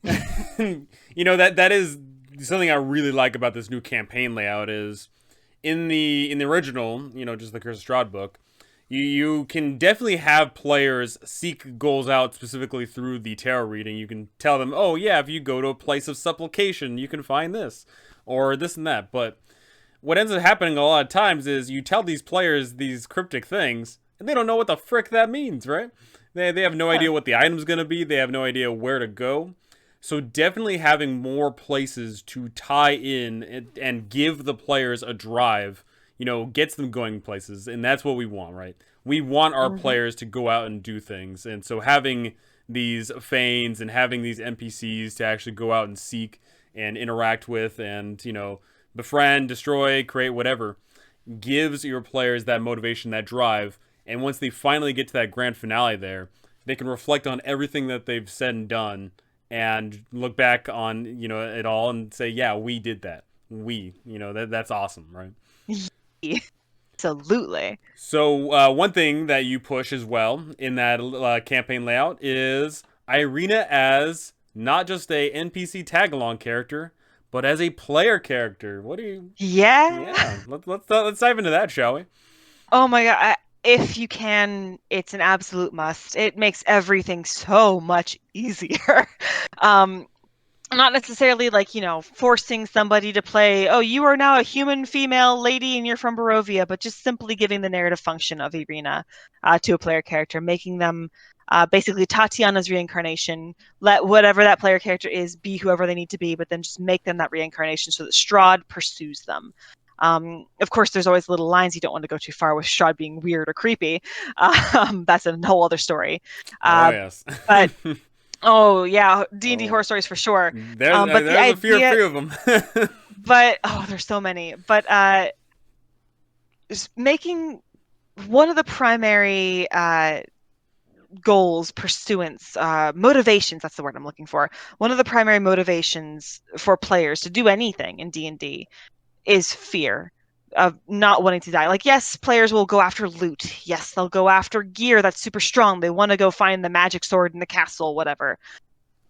That is something I really like about this new campaign layout is in the original, just the Curse of Strahd book, you can definitely have players seek goals out specifically through the tarot reading. You can tell them, oh yeah, if you go to a place of supplication, you can find this, or this and that. But what ends up happening a lot of times is you tell these players these cryptic things, and they don't know what the frick that means, right? They have no Yeah. idea what the item's going to be. They have no idea where to go. So definitely having more places to tie in and give the players a drive, gets them going places, and that's what we want, right? We want our Mm-hmm. players to go out and do things, and so having these Fanes and having these NPCs to actually go out and seek and interact with and, befriend, destroy, create, whatever, gives your players that motivation, that drive, and once they finally get to that grand finale there, they can reflect on everything that they've said and done and look back on it all and say, yeah, we did that. That's awesome, right? Absolutely. So one thing that you push as well in that campaign layout is Ireena as not just a NPC tag along character, but as a player character. What do you? Yeah. Yeah, let's dive into that, shall we? Oh my God. If you can, it's an absolute must. It makes everything so much easier. Um, Not necessarily like, forcing somebody to play, oh, you are now a human female lady and you're from Barovia, but just simply giving the narrative function of Ireena to a player character, making them basically Tatiana's reincarnation. Let whatever that player character is be whoever they need to be, but then just make them that reincarnation so that Strahd pursues them. Of course, there's always little lines you don't want to go too far with Strahd being weird or creepy. That's a whole other story. Oh Uh, yes. but Oh yeah, D&D horror Oh, stories for sure. But the there's a idea, few of them. but oh, there's so many. But making one of the primary goals, pursuance, motivations, that's the word I'm looking for. One of the primary motivations for players to do anything in D&D is fear of not wanting to die. Like, yes, players will go after loot. Yes, they'll go after gear that's super strong. They want to go find the magic sword in the castle, whatever.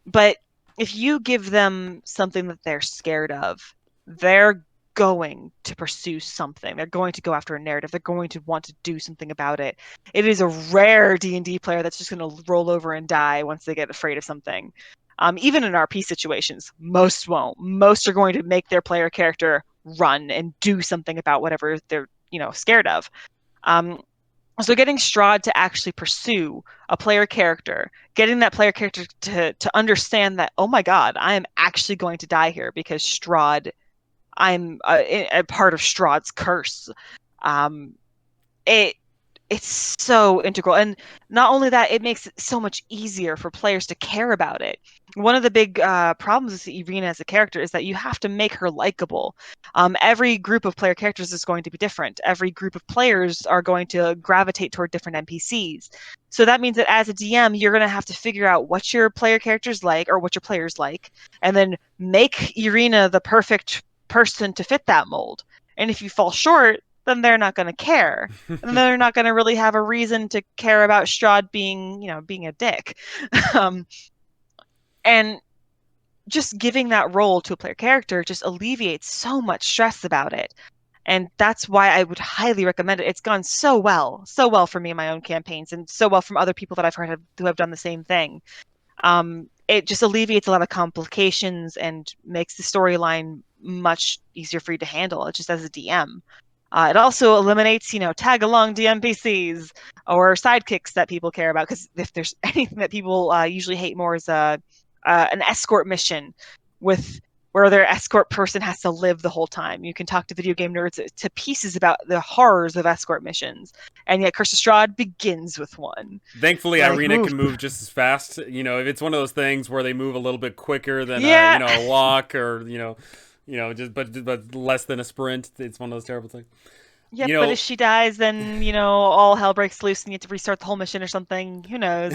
But if you give them something that they're scared of, they're going to pursue something. They're going to go after a narrative. They're going to want to do something about it. It is a rare D&D player that's just going to roll over and die once they get afraid of something. Even in RP situations, most won't. Most are going to make their player character run and do something about whatever they're, scared of. Um, so getting Strahd to actually pursue a player character, getting that player character to understand that, oh my God, I am actually going to die here because Strahd, I'm a part of Strahd's curse. Um, it it's so integral, and not only that, it makes it so much easier for players to care about it. One of the big problems with Ireena as a character is that you have to make her likable. Every group of player characters is going to be different. Every group of players are going to gravitate toward different NPCs. So that means that as a DM, you're going to have to figure out what your player characters like or what your players like, and then make Ireena the perfect person to fit that mold. And if you fall short, then they're not going to care, and they're not going to really have a reason to care about Strahd being, being a dick. um, and just giving that role to a player character just alleviates so much stress about it. And that's why I would highly recommend it. It's gone so well for me in my own campaigns, and so well from other people that I've heard who have done the same thing. It just alleviates a lot of complications and makes the storyline much easier for you to handle, just as a DM. It also eliminates, tag along DMPCs or sidekicks that people care about. Because if there's anything that people usually hate more is an escort mission with where their escort person has to live the whole time. You can talk to video game nerds to pieces about the horrors of escort missions, and yet Curse of Strahd begins with one. Thankfully, Like, Ireena oof. can move just as fast. If it's one of those things where they move a little bit quicker than Yeah. a walk, or just but less than a sprint, it's one of those terrible things. Yep, You but if know, she dies, then, all hell breaks loose and you have to restart the whole mission or something. Who knows?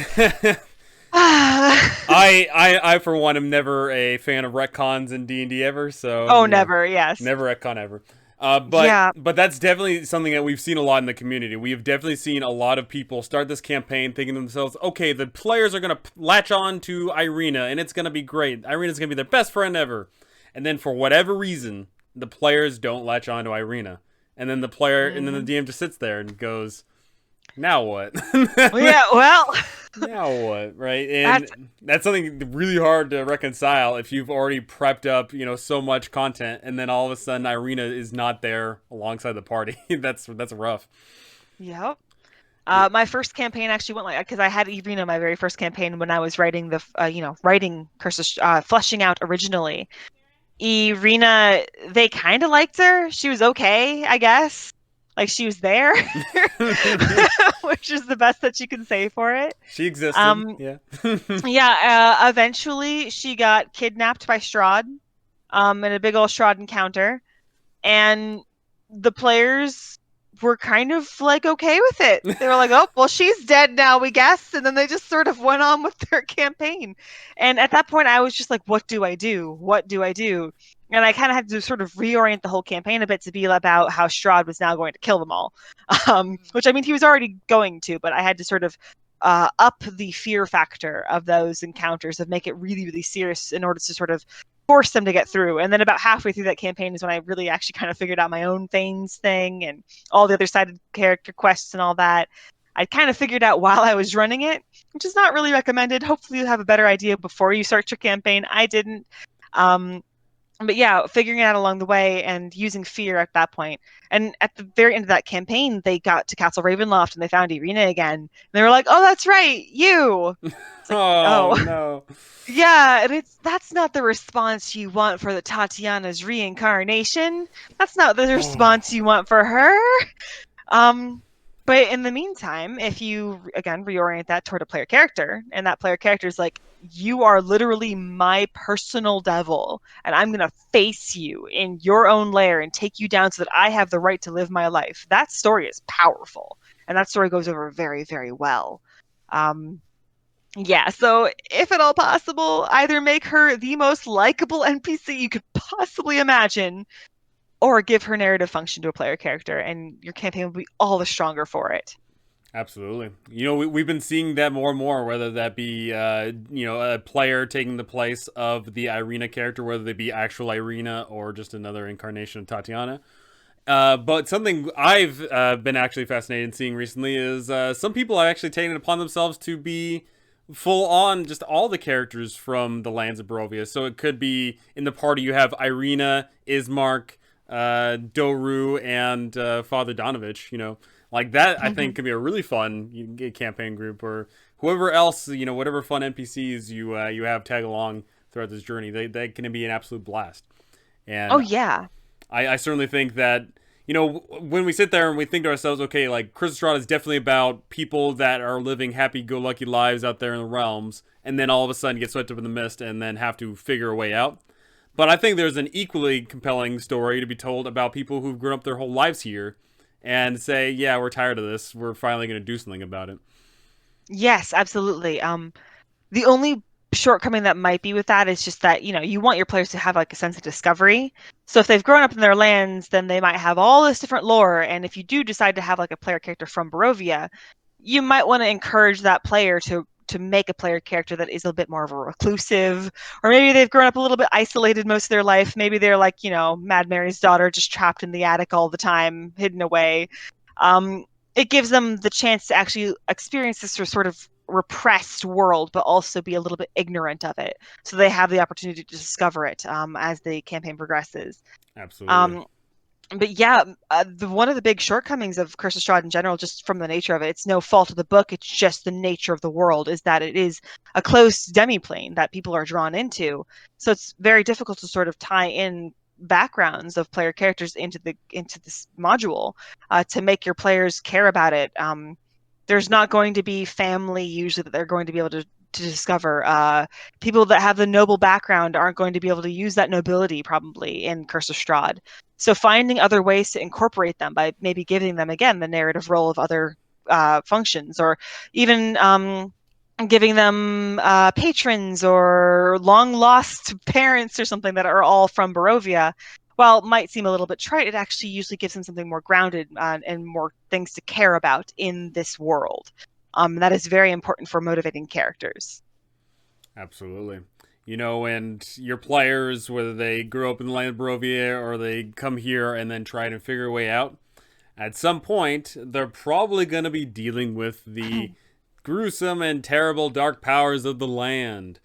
I for one am never a fan of retcons in D&D ever, so Oh, never, yes. never retcon ever. Yeah. But that's definitely something that we've seen a lot in the community. We have definitely seen a lot of people start this campaign thinking to themselves, okay, the players are gonna latch on to Ireena and it's gonna be great. Ireena's gonna be their best friend ever, and then for whatever reason, the players don't latch on to Ireena, and then the Hmm. DM just sits there and goes, now what? Well, yeah, well, Now what, right? that's And that's something really hard to reconcile if you've already prepped up, so much content, and then all of a sudden Ireena is not there alongside the party. That's rough. yep. My first campaign actually went like because I had Ireena my very first campaign when I was writing writing Curses, fleshing out originally. Ireena, they kind of liked her. She was okay, I guess. Like she was there, which is the best that you can say for it. She existed, Um, yeah. yeah. Eventually, she got kidnapped by Strahd, in a big old Strahd encounter, and the players were kind of like okay with it. They were like, "Oh, well, she's dead now, we guess," and then they just sort of went on with their campaign. And at that point, I was just like, "What do I do? What do I do?" And I kind of had to sort of reorient the whole campaign a bit to be about how Strahd was now going to kill them all, which I mean he was already going to, but I had to sort of up the fear factor of those encounters, of make it really, really serious in order to sort of force them to get through. And then about halfway through that campaign is when I really actually kind of figured out my own Thanes thing and all the other sided character quests and all that. I kind of figured out while I was running it, which is not really recommended. Hopefully, you have a better idea before you start your campaign. I didn't. Um, but yeah, figuring it out along the way and using fear at that point. And at the very end of that campaign, they got to Castle Ravenloft and they found Ireena again. And they were like, "Oh, that's right, you." It's like, Oh "Oh, no. yeah." And that's not the response you want for the Tatiana's reincarnation. That's not the response you want for her. Um, but in the meantime, if you again reorient that toward a player character, and that player character is like, "You are literally my personal devil, and I'm gonna face you in your own lair and take you down so that I have the right to live my life." That story is powerful, and that story goes over very, very well. Um, yeah, so if at all possible, either make her the most likable NPC you could possibly imagine, or give her narrative function to a player character, and your campaign will be all the stronger for it. Absolutely. We've been seeing that more and more, whether that be, a player taking the place of the Ireena character, whether they be actual Ireena or just another incarnation of Tatiana. But something I've been actually fascinated in seeing recently is some people have actually taken it upon themselves to be full on just all the characters from the lands of Barovia. So it could be in the party you have Ireena, Ismark, Doru, and Father Donovich, like that. I think Mhm. could be a really fun campaign group, or whoever else, whatever fun NPCs you have tag along throughout this journey. They can be an absolute blast. Oh And yeah. I certainly think that, when we sit there and we think to ourselves, okay, like Curse of Strahd is definitely about people that are living happy-go-lucky lives out there in the realms, and then all of a sudden get swept up in the mist and then have to figure a way out. But I think there's an equally compelling story to be told about people who've grown up their whole lives here and say, yeah, we're tired of this. We're finally going to do something about it. Yes, absolutely. The only shortcoming that might be with that is just that, you want your players to have like a sense of discovery. So if they've grown up in their lands, then they might have all this different lore. And if you do decide to have like a player character from Barovia, you might want to encourage that player to make a player character that is a bit more of a reclusive, or maybe they've grown up a little bit isolated most of their life. Maybe they're like, Mad Mary's daughter, just trapped in the attic all the time, hidden away. It gives them the chance to actually experience this sort of repressed world, but also be a little bit ignorant of it. So they have the opportunity to discover it as the campaign progresses. Absolutely. Um, but yeah, one of the big shortcomings of Curse of Strahd in general, just from the nature of it, it's no fault of the book. It's just the nature of the world, is that it is a closed demiplane that people are drawn into. So it's very difficult to sort of tie in backgrounds of player characters into this module to make your players care about it. There's not going to be family usually that they're going to be able to discover. People that have the noble background aren't going to be able to use that nobility probably in Curse of Strahd. So finding other ways to incorporate them by maybe giving them again the narrative role of other functions, or even giving them patrons or long lost parents or something that are all from Barovia. While it might seem a little bit trite, it actually usually gives them something more grounded and more things to care about in this world. That is very important for motivating characters. Absolutely. And your players, whether they grew up in the land of Barovia or they come here and then try to figure a way out, at some point, they're probably going to be dealing with the gruesome and terrible dark powers of the land.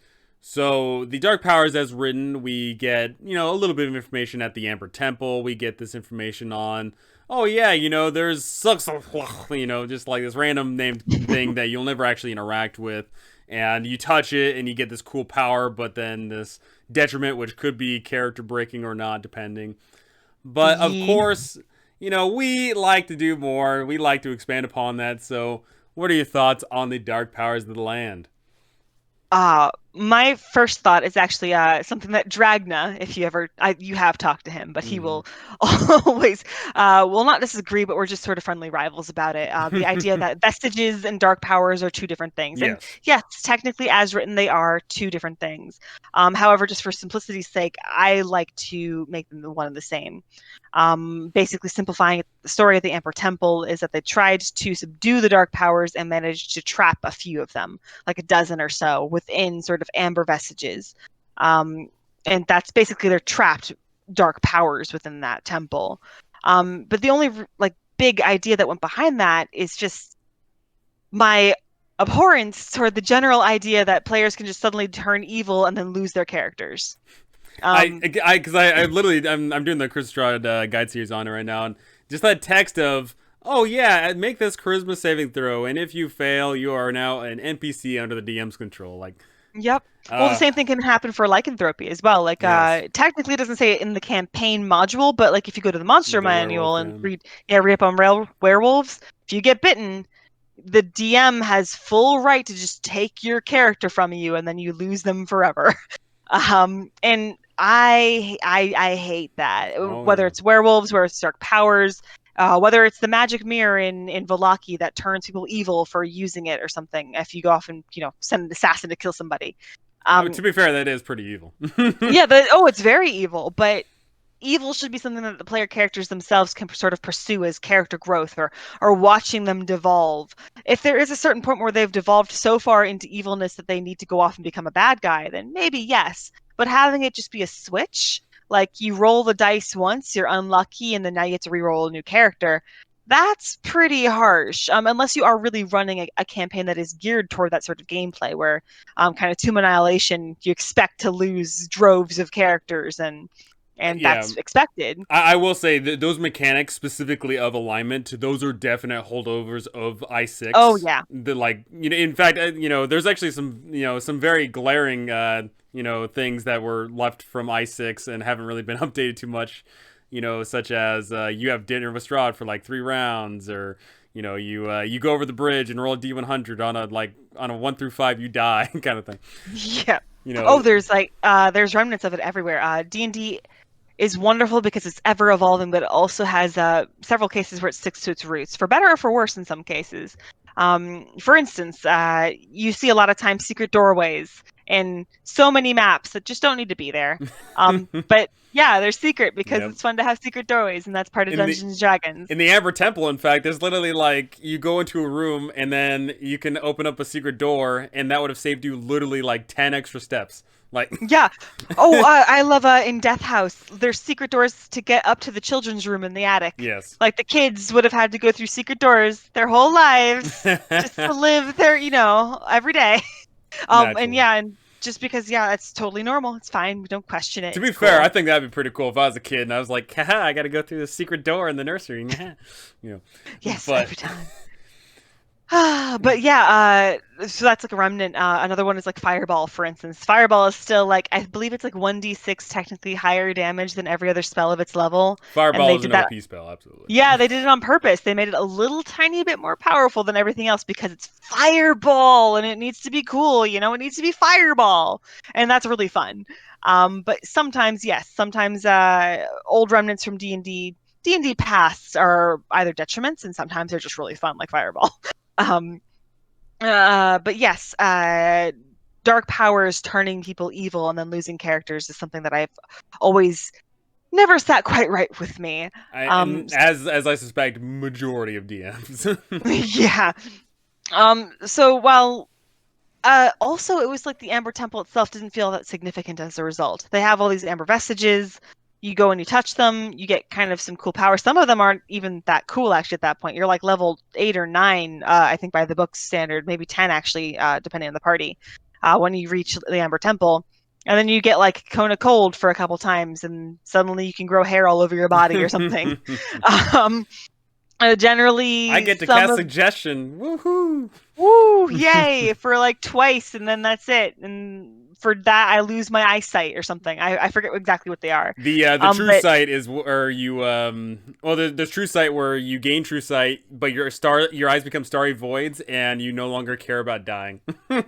So, the dark powers, as written, we get, a little bit of information at the Amber Temple. We get this information on, oh, yeah, there's, just like this random named thing that you'll never actually interact with. And you touch it and you get this cool power, but then this detriment, which could be character breaking or not, depending. But of Ye course, we like to do more. We like to expand upon that. So, what are your thoughts on the dark powers of the land? My first thought is actually something that Dragna, if you have talked to him, but he Mm-hmm. will always, will not disagree, but we're just sort of friendly rivals about it. The idea that vestiges and dark powers are two different things. And Yes. yes, technically, as written, they are two different things. However, just for simplicity's sake, I like to make them the one and the same. Basically, simplifying it, the story of the Amber Temple is that they tried to subdue the dark powers and managed to trap a few of them, like a dozen or so, within sort of amber vestiges. Um, and that's basically their trapped dark powers within that temple. But the only like big idea that went behind that is just my abhorrence toward the general idea that players can just suddenly turn evil and then lose their characters. Um, Because I literally, I'm doing the Curse of Strahd guide series on it right now, and just that text of, oh yeah, make this charisma saving throw, and if you fail, you are now an NPC under the DM's control. Like, Yep. Well, the uh, same thing can happen for lycanthropy as well. Like, yes, technically, it doesn't say it in the campaign module, but like if you go to the monster the manual werewolf, and yeah. read up on werewolves, if you get bitten, the DM has full right to just take your character from you, and then you lose them forever. And I hate that. Oh Whether yeah. it's werewolves, whether it's dark powers, whether it's the magic mirror in Volaki that turns people evil for using it or something. If you go off and send an assassin to kill somebody. To Um, be fair, that is pretty evil. yeah, it's very evil, but evil should be something that the player characters themselves can sort of pursue as character growth, or watching them devolve. If there is a certain point where they've devolved so far into evilness that they need to go off and become a bad guy, then maybe yes. But having it just be a switch, like you roll the dice once, you're unlucky, and then now you get to re-roll a new character. That's pretty harsh. Unless you are really running a campaign that is geared toward that sort of gameplay, where kind of Tomb Annihilation, you expect to lose droves of characters, and Yeah, that's expected. I will say that those mechanics specifically of alignment, those are definite holdovers of Oh I6. yeah. The like, in fact, there's actually some very glaring, things that were left from I6 and haven't really been updated too much. Such as you have dinner with Strahd for like 3 rounds, or you go over the bridge and roll a D100 on a 1 through 5, you die kind of thing. Yeah. You Oh, know, there's remnants of it everywhere. D&D is wonderful because it's ever evolving, but it also has several cases where it sticks to its roots, for better or for worse in some cases. For instance, you see a lot of times secret doorways in so many maps that just don't need to be there. But yeah, they're secret because Yep. it's fun to have secret doorways, and that's part of In the Dungeons and Dragons. in the Amber Temple, in fact, there's literally like you go into a room and then you can open up a secret door, and that would have saved you literally like 10 extra steps. Like, Yeah. Oh, I love in Death House. There's secret doors to get up to the children's room in the attic. yes, Like the kids would have had to go through secret doors their whole lives just to live there, every day. And naturally. yeah, and just because, yeah, it's totally normal. It's fine. We don't question it. To It's be fair, I cool. think that'd be pretty cool if I was a kid and I was like, haha, I gotta go through the secret door in the nursery. you Yes, but every time. But yeah, so that's like a remnant. Another one is like Fireball, for instance. Fireball is still like, I believe it's like 1d6 technically higher damage than every other spell of its level. And Fireball they is an did that. OP spell, absolutely. Yeah, they did it on purpose. They made it a little tiny bit more powerful than everything else because it's Fireball and it needs to be cool, it needs to be Fireball. And that's really fun. But sometimes, yes, sometimes old remnants from D&D pasts are either detriments and sometimes they're just really fun, like Fireball. Um, but yes, dark powers turning people evil and then losing characters is something that I've always never sat quite right with me. And as I suspect, majority of DMs. Yeah. So while also it was like the Amber Temple itself didn't feel that significant as a result. They have all these Amber vestiges. You go and you touch them, you get kind of some cool power. Some of them aren't even that cool actually at that point. You're like level 8 or 9, I think by the book standard, maybe 10 actually, depending on the party, when you reach the Amber Temple. And then you get like Kona Cold for a couple times, and suddenly you can grow hair all over your body or something. Um, I Generally, get to some cast of suggestion. Woohoo! woo, yay, for like twice, and then that's it. And for that, I lose my eyesight or something. I forget exactly what they are. The true But sight is where you well there's true sight where you gain true sight, but your eyes become starry voids and you no longer care about dying. oh,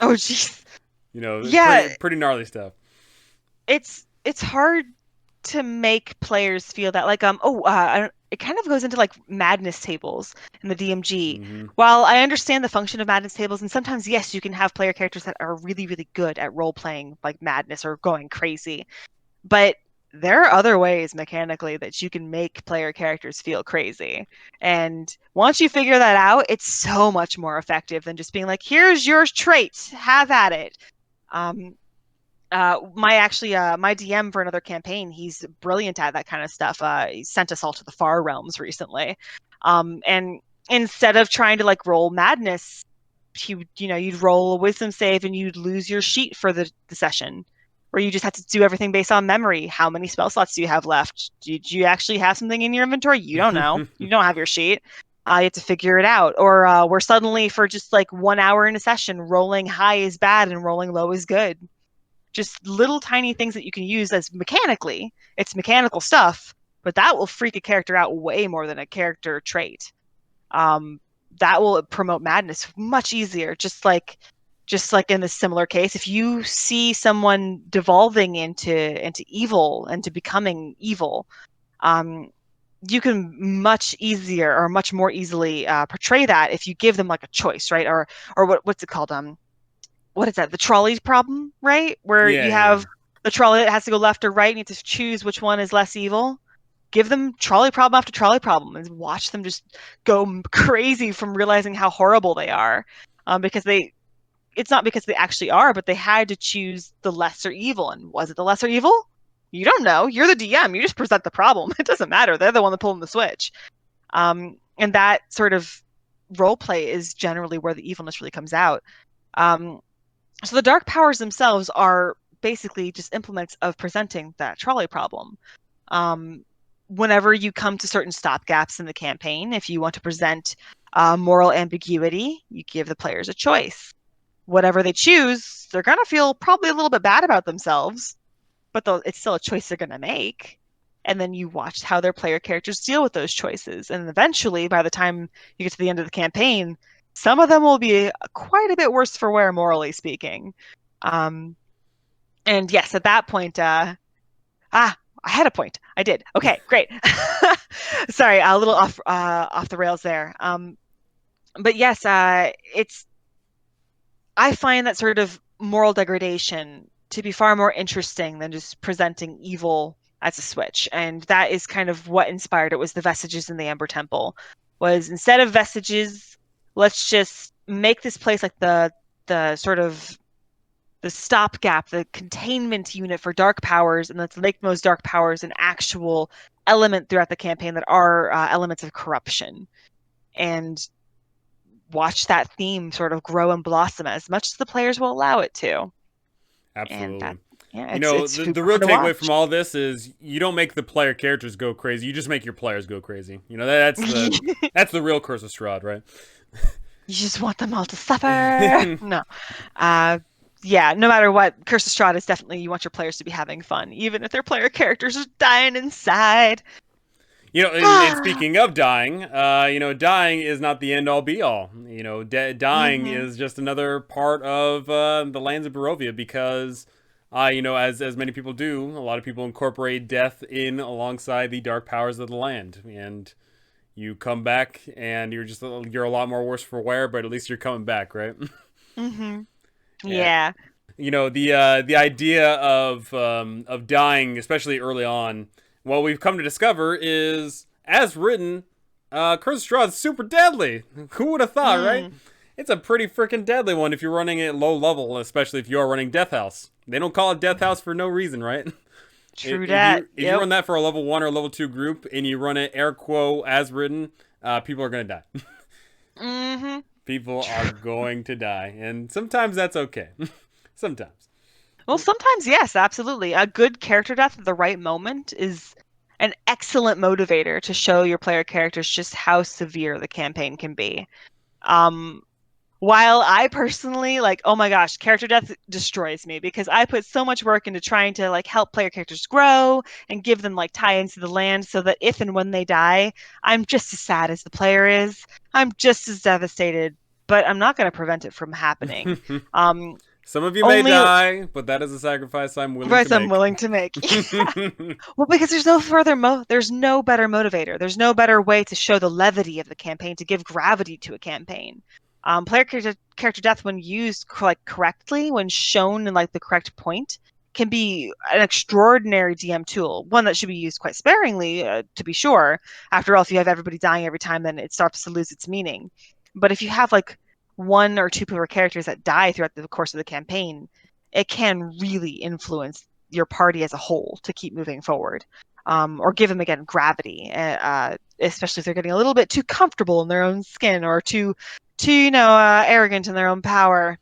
jeez, Pretty yeah, pretty gnarly stuff. it's hard to make players feel that like it kind of goes into like madness tables in the DMG. Hmm. While I understand the function of madness tables, and sometimes yes, you can have player characters that are really really good at role playing like madness or going crazy. But there are other ways mechanically that you can make player characters feel crazy. And once you figure that out, it's so much more effective than just being like, here's your trait, have at it. Um, my DM for another campaign, he's brilliant at that kind of stuff. He sent us all to the far realms recently. And instead of trying to like roll madness, you'd roll a wisdom save and you'd lose your sheet for the session, where you just have to do everything based on memory. How many spell slots do you have left? Did you actually have something in your inventory? You don't know. You don't have your sheet. You have to figure it out. Or we're suddenly for just like 1 hour in a session, rolling high is bad and rolling low is good. Just little tiny things that you can use as mechanically. It's mechanical stuff, but that will freak a character out way more than a character trait. Um, that will promote madness much easier. Just like in this similar case, if you see someone devolving into evil and to becoming evil, um, you can much easier or much more easily portray that if you give them like a choice, right? Or what's it called? What is that? The trolley problem, right? Where Yeah, you yeah. have the trolley that has to go left or right, and you have to choose which one is less evil. Give them trolley problem after trolley problem and watch them just go crazy from realizing how horrible they are. Because it's not because they actually are, but they had to choose the lesser evil. And was it the lesser evil? You don't know. You're the DM. You just present the problem. It doesn't matter. They're the one that pulling the switch. And that sort of role play is generally where the evilness really comes out. Um, so the dark powers themselves are basically just implements of presenting that trolley problem. Um, Whenever you come to certain stop gaps in the campaign, if you want to present moral ambiguity, you give the players a choice. Whatever they choose, they're going to feel probably a little bit bad about themselves, but it's still a choice they're going to make. And then you watch how their player characters deal with those choices. And eventually, by the time you get to the end of the campaign, some of them will be quite a bit worse for wear, morally speaking. Um, and yes, at that point, I had a point. I did. Okay, great. Sorry, a little off the rails there. But yes, it's I find that sort of moral degradation to be far more interesting than just presenting evil as a switch. And that is kind of what inspired it was the vestiges in the Amber Temple. Was instead of vestiges, let's just make this place like the sort of the stopgap, the containment unit for dark powers, and let's make those dark powers an actual element throughout the campaign that are elements of corruption. And watch that theme sort of grow and blossom as much as the players will allow it to. And that, Absolutely. yeah, You know, it's the super real fun to takeaway watch. from all this is you don't make the player characters go crazy. You just make your players go crazy. You know, that's the real Curse of Strahd, right? You just want them all to suffer. No. Uh, yeah, no matter what, Curse of Strahd is definitely you want your players to be having fun, even if their player characters are dying inside. You know, and speaking of dying, dying is not the end all be all. You know, dying hmm is just another part of the lands of Barovia because, as many people do, a lot of people incorporate death in alongside the dark powers of the land, and you come back and you're a lot more worse for wear, but at least you're coming back, right? hmm Yeah. Yeah. The idea of dying, especially early on, what we've come to discover is, as written, Curse of Strahd is super deadly. Who would have thought, right? Mm, It's a pretty freaking deadly one if you're running it low level, especially if you are running Death House. They don't call it Death House for no reason, right? true If that. you Yep. run that for a level 1 or level 2 group and you run it air quo as written, people are gonna die. hmm People are going to die, and sometimes that's okay. Sometimes. Well, sometimes, yes, absolutely. A good character death at the right moment is an excellent motivator to show your player characters just how severe the campaign can be. Um, while I personally like, oh my gosh, character death destroys me because I put so much work into trying to like help player characters grow and give them like tie-ins to the land so that if and when they die, I'm just as sad as the player is. I'm just as devastated, but I'm not going to prevent it from happening. Um, Some of you may only die, but that is a sacrifice I'm willing to price I'm make. willing to make. Well, because there's no better motivator. There's no better way to show the levity of the campaign, to give gravity to a campaign. Player character death, when used like correctly, when shown in like the correct point, can be an extraordinary DM tool. One that should be used quite sparingly, to be sure. After all, if you have everybody dying every time, then it starts to lose its meaning. But if you have like one or two player characters that die throughout the course of the campaign, it can really influence your party as a whole to keep moving forward, or give them again gravity, especially if they're getting a little bit too comfortable in their own skin or too arrogant in their own power.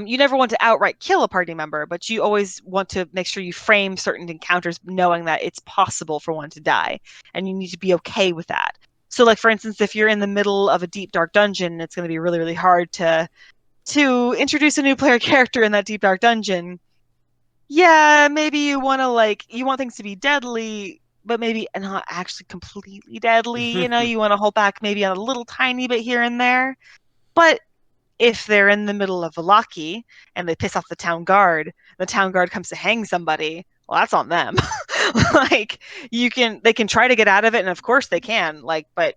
You never want to outright kill a party member, but you always want to make sure you frame certain encounters knowing that it's possible for one to die, and you need to be okay with that. So, like for instance, if you're in the middle of a deep dark dungeon, it's going to be really, really hard to introduce a new player character in that deep dark dungeon. Yeah, maybe you want things to be deadly, but maybe not actually completely deadly. You want to hold back maybe a little tiny bit here and there. But if they're in the middle of Valaki and they piss off the town guard comes to hang somebody, well, that's on them. Like they can try to get out of it, and of course they can. But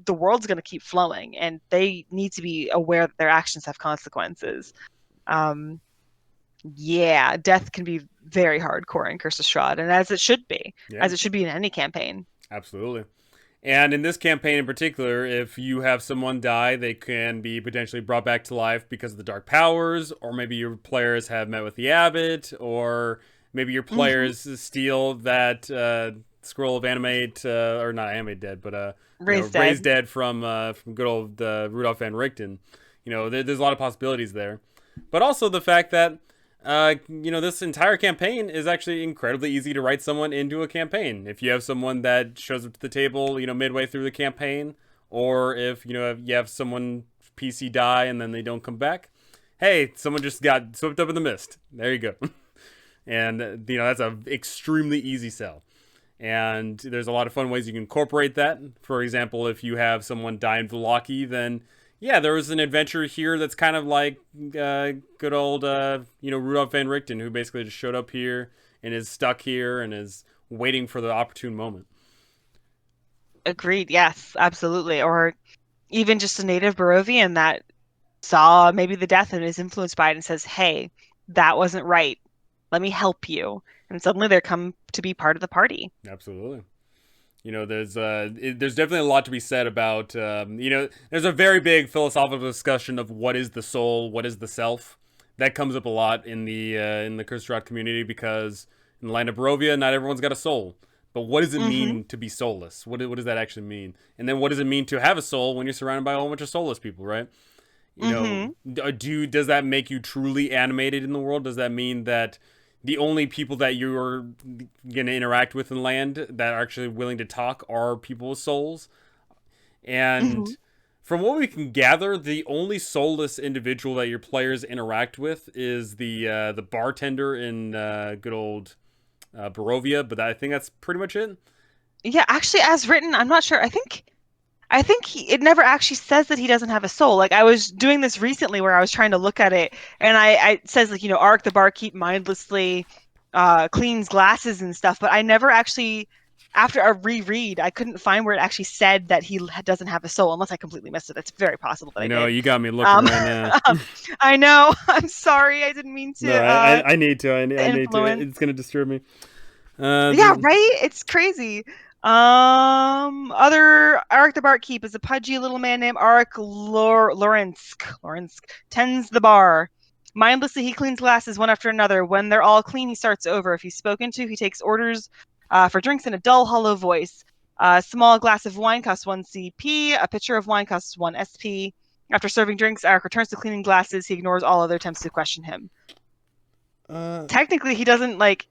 the world's going to keep flowing, and they need to be aware that their actions have consequences. Um, yeah, death can be very hardcore in Curse of Strahd, and Yeah, as it should be in any campaign. absolutely. And in this campaign in particular, if you have someone die, they can be potentially brought back to life because of the dark powers, or maybe your players have met with the abbot, or maybe your hmm players steal that scroll of animate, or not animate dead, but Raised raised dead. dead from good old Rudolph van Richten. There's a lot of possibilities there, but also the fact that this entire campaign is actually incredibly easy to write someone into a campaign. If you have someone that shows up to the table, midway through the campaign, or if you have someone PC die and then they don't come back, hey, someone just got swept up in the mist. There you go. And that's a extremely easy sell. And there's a lot of fun ways you can incorporate that. For example, if you have someone die in Vallaki, then yeah, there was an adventure here that's kind of like good old Rudolph van Richten, who basically just showed up here and is stuck here and is waiting for the opportune moment. Agreed. Yes, absolutely. Or even just a native Barovian that saw maybe the death and is influenced by it and says, "Hey, that wasn't right. Let me help you." And suddenly they come to be part of the party. Absolutely. There's definitely a lot to be said about there's a very big philosophical discussion of what is the soul, what is the self. That comes up a lot in the Curse of Strahd community because in the land of Barovia, not everyone's got a soul. But what does it Mm-hmm. mean to be soulless? What does that actually mean? And then what does it mean to have a soul when you're surrounded by a whole bunch of soulless people, right? Mm-hmm. Does that make you truly animated in the world? Does that mean that the only people that you're gonna interact with in land that are actually willing to talk are people with souls? Mm-hmm. And from what we can gather, the only soulless individual that your players interact with is the bartender in good old Barovia, but I think that's pretty much it. Yeah, actually, as written, I'm not sure. It never actually says that he doesn't have a soul. Like I was doing this recently where I was trying to look at it, and I it says like Arik the barkeep mindlessly cleans glasses and stuff, but I never actually after a reread I couldn't find where it actually said that he doesn't have a soul unless I completely missed it. It's very possible that I did. You got me looking Um, right now. I know. I'm sorry. I didn't mean No, I need to. to I need to. influence. It's gonna disturb me. Yeah, The right? It's crazy. Other Arik the Barkeep is a pudgy little man named Arik Lorensk. Lorensk tends the bar. Mindlessly, he cleans glasses one after another. When they're all clean, he starts over. If he's spoken to, he takes orders for drinks in a dull, hollow voice. A small glass of wine costs 1 CP. A pitcher of wine costs 1 SP. After serving drinks, Arik returns to cleaning glasses. He ignores all other attempts to question him. uh, Technically, he doesn't like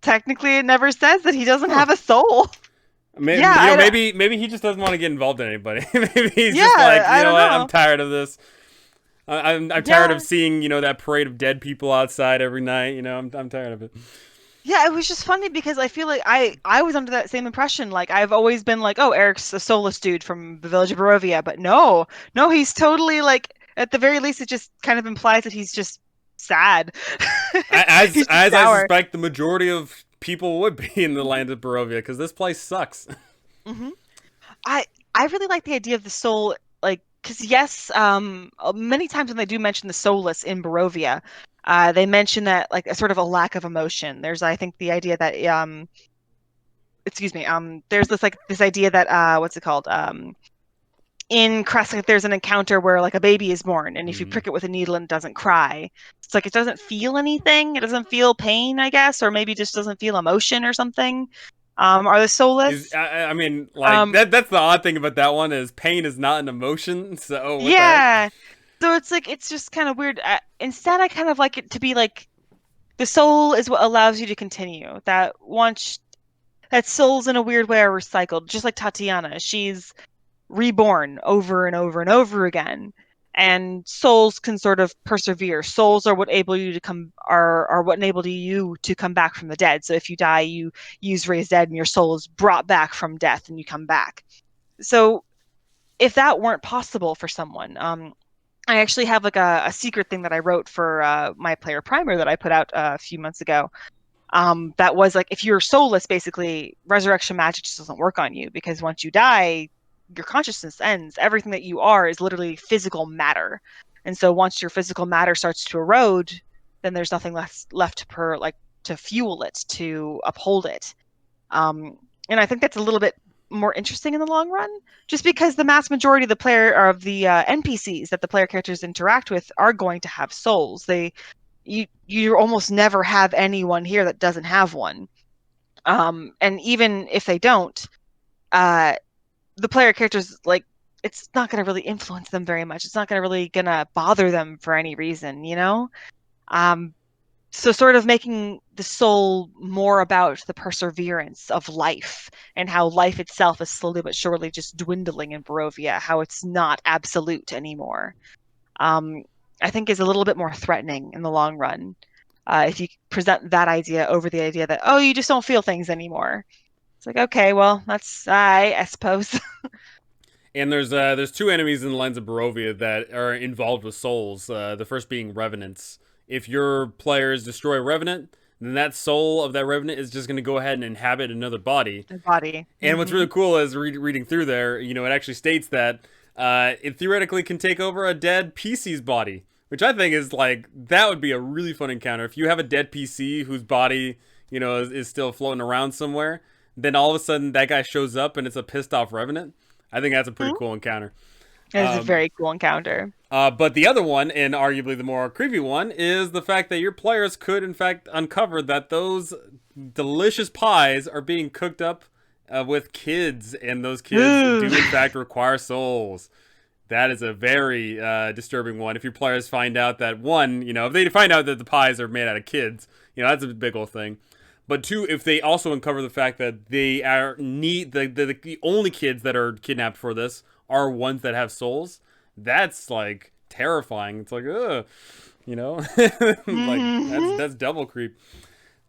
technically it never says that he doesn't huh? have a soul. Yeah, Maybe he just doesn't want to get involved in anybody. Maybe he's just yeah, like, you I know don't what, I'm know. tired of this. I'm tired of Yeah. seeing that parade of dead people outside every night. I'm tired of it. Yeah, it was just funny because I feel like I was under that same impression. Like I've always been like, oh, Eric's a soulless dude from the village of Barovia, but no, no, he's totally like at the very least it just kind of implies that he's just sad. He's just As I sour. suspect the majority of people would be in the land of Barovia because this place sucks. hmm I I really like the idea of the soul, like because yes, many times when they do mention the soulless in Barovia, they mention that like a sort of a lack of emotion. There's I think the idea that excuse me, there's this idea that what's it called? In Crescent, there's an encounter where like a baby is born, and if you Mm-hmm. prick it with a needle and it doesn't cry, it's like it doesn't feel anything. It doesn't feel pain, I guess, or maybe just doesn't feel emotion or something. Are the soulless? I mean, like Um, that's the odd thing about that one is pain is not an emotion. So what the heck? yeah. So it's like it's just kind of weird. Instead, I kind of like it to be like the soul is what allows you to continue. That souls in a weird way are recycled, just like Tatiana. She's reborn over and over and over again. And souls can sort of persevere. Souls are what able you to come are what enable you to come back from the dead. So if you die, you use raised dead, and your soul is brought back from death, and you come back. So if that weren't possible for someone, I actually have like a secret thing that I wrote for my player primer that I put out a few months ago. That was like if you're soulless, basically resurrection magic just doesn't work on you because once you die, your consciousness ends. Everything that you are is literally physical matter, and so once your physical matter starts to erode, then there's nothing left to fuel it, to uphold it. And I think that's a little bit more interesting in the long run, just because the mass majority of the NPCs that the player characters interact with are going to have souls. You almost never have anyone here that doesn't have one. And even if they don't, uh, the player characters like it's not going to really influence them very much. It's not going to really gonna bother them for any reason, you know. Um, so sort of making the soul more about the perseverance of life and how life itself is slowly but surely just dwindling in Barovia, how it's not absolute anymore. Um, I think is a little bit more threatening in the long run. If you present that idea over the idea that, oh, you just don't feel things anymore. It's like, okay, well, that's I suppose. And there's two enemies in the lands of Barovia that are involved with souls. The first being revenants. If your players destroy a revenant, then that soul of that revenant is just going to go ahead and inhabit another body. The body. And what's really Hmm cool is reading through there, it actually states that it theoretically can take over a dead PC's body, which I think is like that would be a really fun encounter. If you have a dead PC whose body, is still floating around somewhere, then all of a sudden that guy shows up and it's a pissed off revenant. I think that's a pretty Mhm. cool encounter. It is a very cool encounter. But the other one, and arguably the more creepy one, is the fact that your players could, in fact, uncover that those delicious pies are being cooked up with kids, and those kids do, Ooh. in fact, require souls. That is a very disturbing one. If your players find out that, one, if they find out that the pies are made out of kids, that's a big old thing. But two, if they also uncover the fact that they are the only kids that are kidnapped for this are ones that have souls, that's like terrifying. It's like, ugh, like Mhm. that's double creep.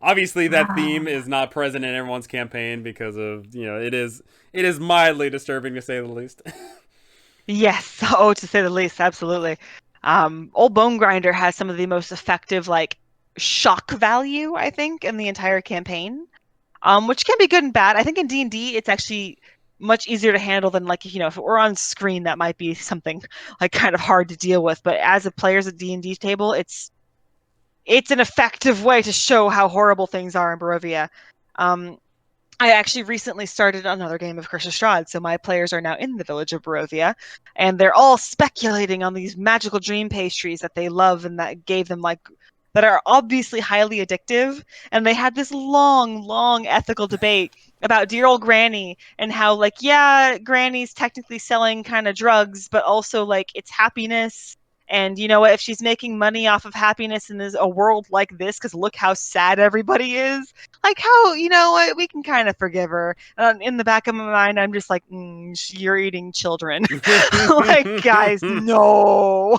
Obviously, that theme Ah. is not present in everyone's campaign because of it is mildly disturbing to say the least. Yes. Oh, to say the least, absolutely. Old Bone Grinder has some of the most effective, like, shock value, I think, in the entire campaign. Which can be good and bad. I think in D&D, it's actually much easier to handle than, like, if it were on screen, that might be something like kind of hard to deal with. But as a players at D&D table, it's an effective way to show how horrible things are in Barovia. Um, I actually recently started another game of Curse of Strahd, so my players are now in the village of Barovia, and they're all speculating on these magical dream pastries that they love and that gave them, like, that are obviously highly addictive. And they had this long, long ethical debate about dear old Granny and how, like, yeah, Granny's technically selling kind of drugs, but also, like, it's happiness. And you know what? If she's making money off of happiness in a world like this, because look how sad everybody is, like, how, what, we can kind of forgive her. In the back of my mind, I'm just like, you're eating children. Like, guys, no.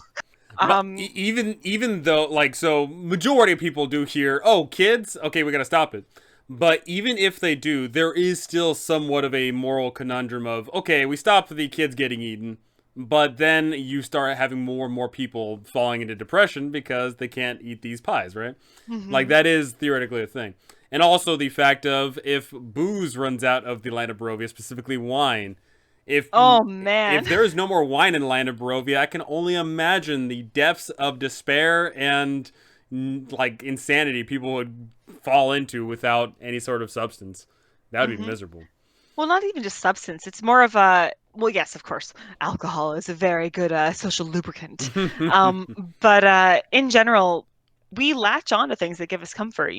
But um even though, like, so majority of people do hear, oh, kids, okay, we gotta stop it. But even if they do, there is still somewhat of a moral conundrum of, okay, we stop the kids getting eaten, but then you start having more and more people falling into depression because they can't eat these pies, right? Like, mhm. that is theoretically a thing. And also the fact of, if booze runs out of the land of Barovia, specifically wine, if Oh man. if there is no more wine in the land of Barovia, I can only imagine the depths of despair and like insanity people would fall into without any sort of substance. That would be Mhm. miserable. Well, not even just substance. It's more of a, well, yes, of course, alcohol is a very good social lubricant. Um, but in general, we latch on to things that give us comfort,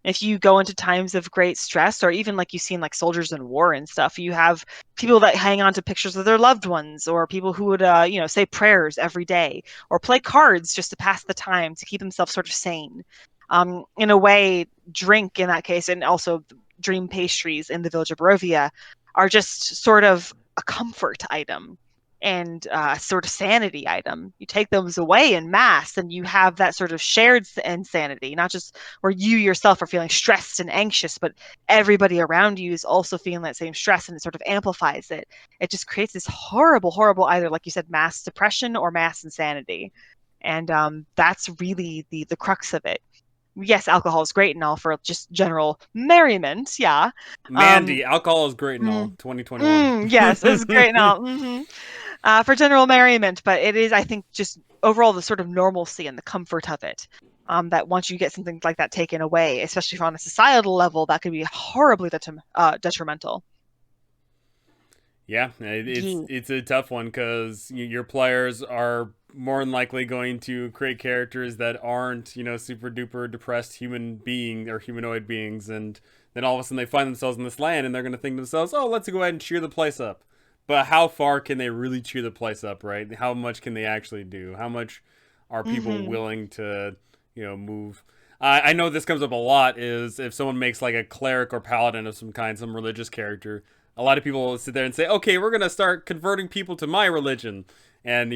if you go into times of great stress, or even like you see in like soldiers in war and stuff, you have people that hang on to pictures of their loved ones, or people who would, say prayers every day, or play cards just to pass the time to keep themselves sort of sane. In a way, drink in that case, and also dream pastries in the village of Barovia, are just sort of a comfort item and a sort of sanity item. You take those away in mass, and you have that sort of shared insanity, not just where you yourself are feeling stressed and anxious, but everybody around you is also feeling that same stress, and it sort of amplifies it. It just creates this horrible, horrible, either, like you said, mass depression or mass insanity. And that's really the crux of it. Yes, alcohol is great and all for just general merriment. Yeah. Um, Mandy, alcohol is great and all. mm, 2021. yes, it's great and all. For general merriment, but it is, I think, just overall the sort of normalcy and the comfort of it. That once you get something like that taken away, especially on a societal level, that could be horribly detrimental. Yeah, Yeah. it's a tough one because your players are more than likely going to create characters that aren't, super duper depressed human being or humanoid beings, and then all of a sudden they find themselves in this land and they're going to think to themselves, oh, let's go ahead and cheer the place up. But how far can they really cheer the place up, right? How much can they actually do? How much are people Hmm. willing to, move? I know this comes up a lot is if someone makes like a cleric or paladin of some kind, some religious character, a lot of people will sit there and say, okay, we're going to start converting people to my religion. And,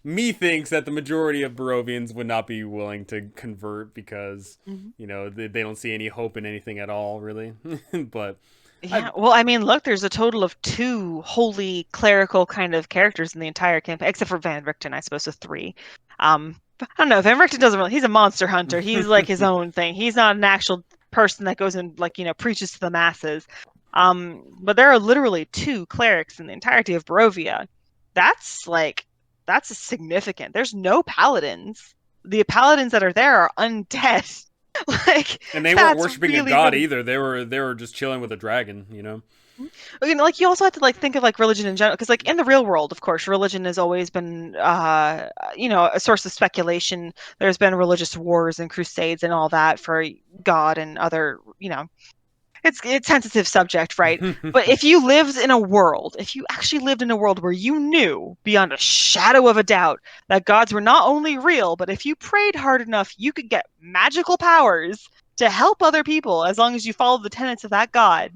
me thinks that the majority of Barovians would not be willing to convert because, Hmm. they don't see any hope in anything at all, really. But I, Yeah, well, I mean, look, there's a total of two wholly clerical kind of characters in the entire campaign, except for Van Richten, I suppose, so three. But I don't know. Van Richten doesn't really. He's a monster hunter. He's like his own thing. He's not an actual person that goes and, like, preaches to the masses. But there are literally two clerics in the entirety of Barovia that's that's significant. There's no paladins. The paladins that are there are undead. Like And they weren't that's worshiping a really, god really. either. They were just chilling with a dragon, you know. Like you also have to like think of like religion in general, because like in the real world, of course, religion has always been a source of speculation. There's been religious wars and crusades and all that for God and other, it's sensitive subject, right? But if you actually lived in a world where you knew beyond a shadow of a doubt that gods were not only real, but if you prayed hard enough, you could get magical powers to help other people as long as you followed the tenets of that god.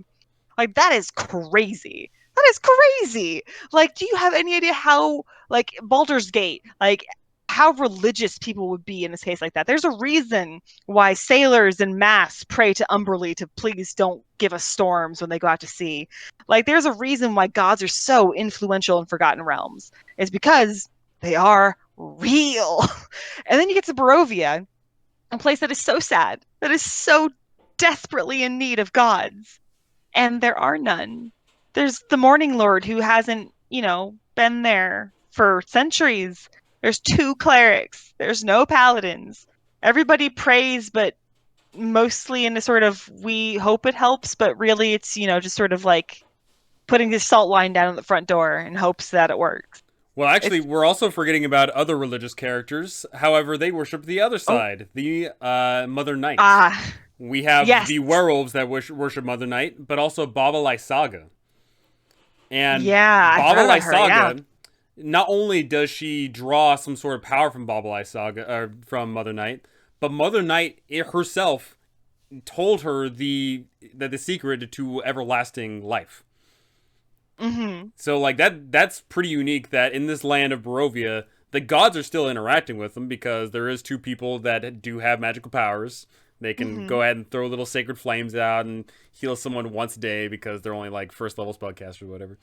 Like that is crazy. That is crazy. Like, do you have any idea how like Baldur's Gate, like how religious people would be in this case like that? There's a reason why sailors in mass pray to Umberlee to please don't give us storms when they go out to sea. Like, there's a reason why gods are so influential in Forgotten Realms. It's because they are real. And then you get to Barovia, a place that is so sad, that is so desperately in need of gods, and there are none. There's the Morning Lord who hasn't, been there for centuries. There's two clerics. There's no paladins. Everybody prays, but mostly in a sort of we hope it helps, but really it's, just sort of like putting this salt line down at the front door in hopes that it works. Well, actually, It's we're also forgetting about other religious characters. However, they worship the other oh side, the Mother Night. ah We have yes. the werewolves that worship Mother Night, but also Baba Lysaga. And Yeah, I Baba forgot about her. Yeah. Lysaga, not only does she draw some sort of power from Baba Lysaga, or from Mother Night, but Mother Night herself told her the secret to everlasting life. Mhm. So like that's pretty unique that in this land of Barovia, the gods are still interacting with them because there is two people that do have magical powers. They can go Mhm. ahead and throw little sacred flames out and heal someone once a day because they're only like first level spellcasters or whatever.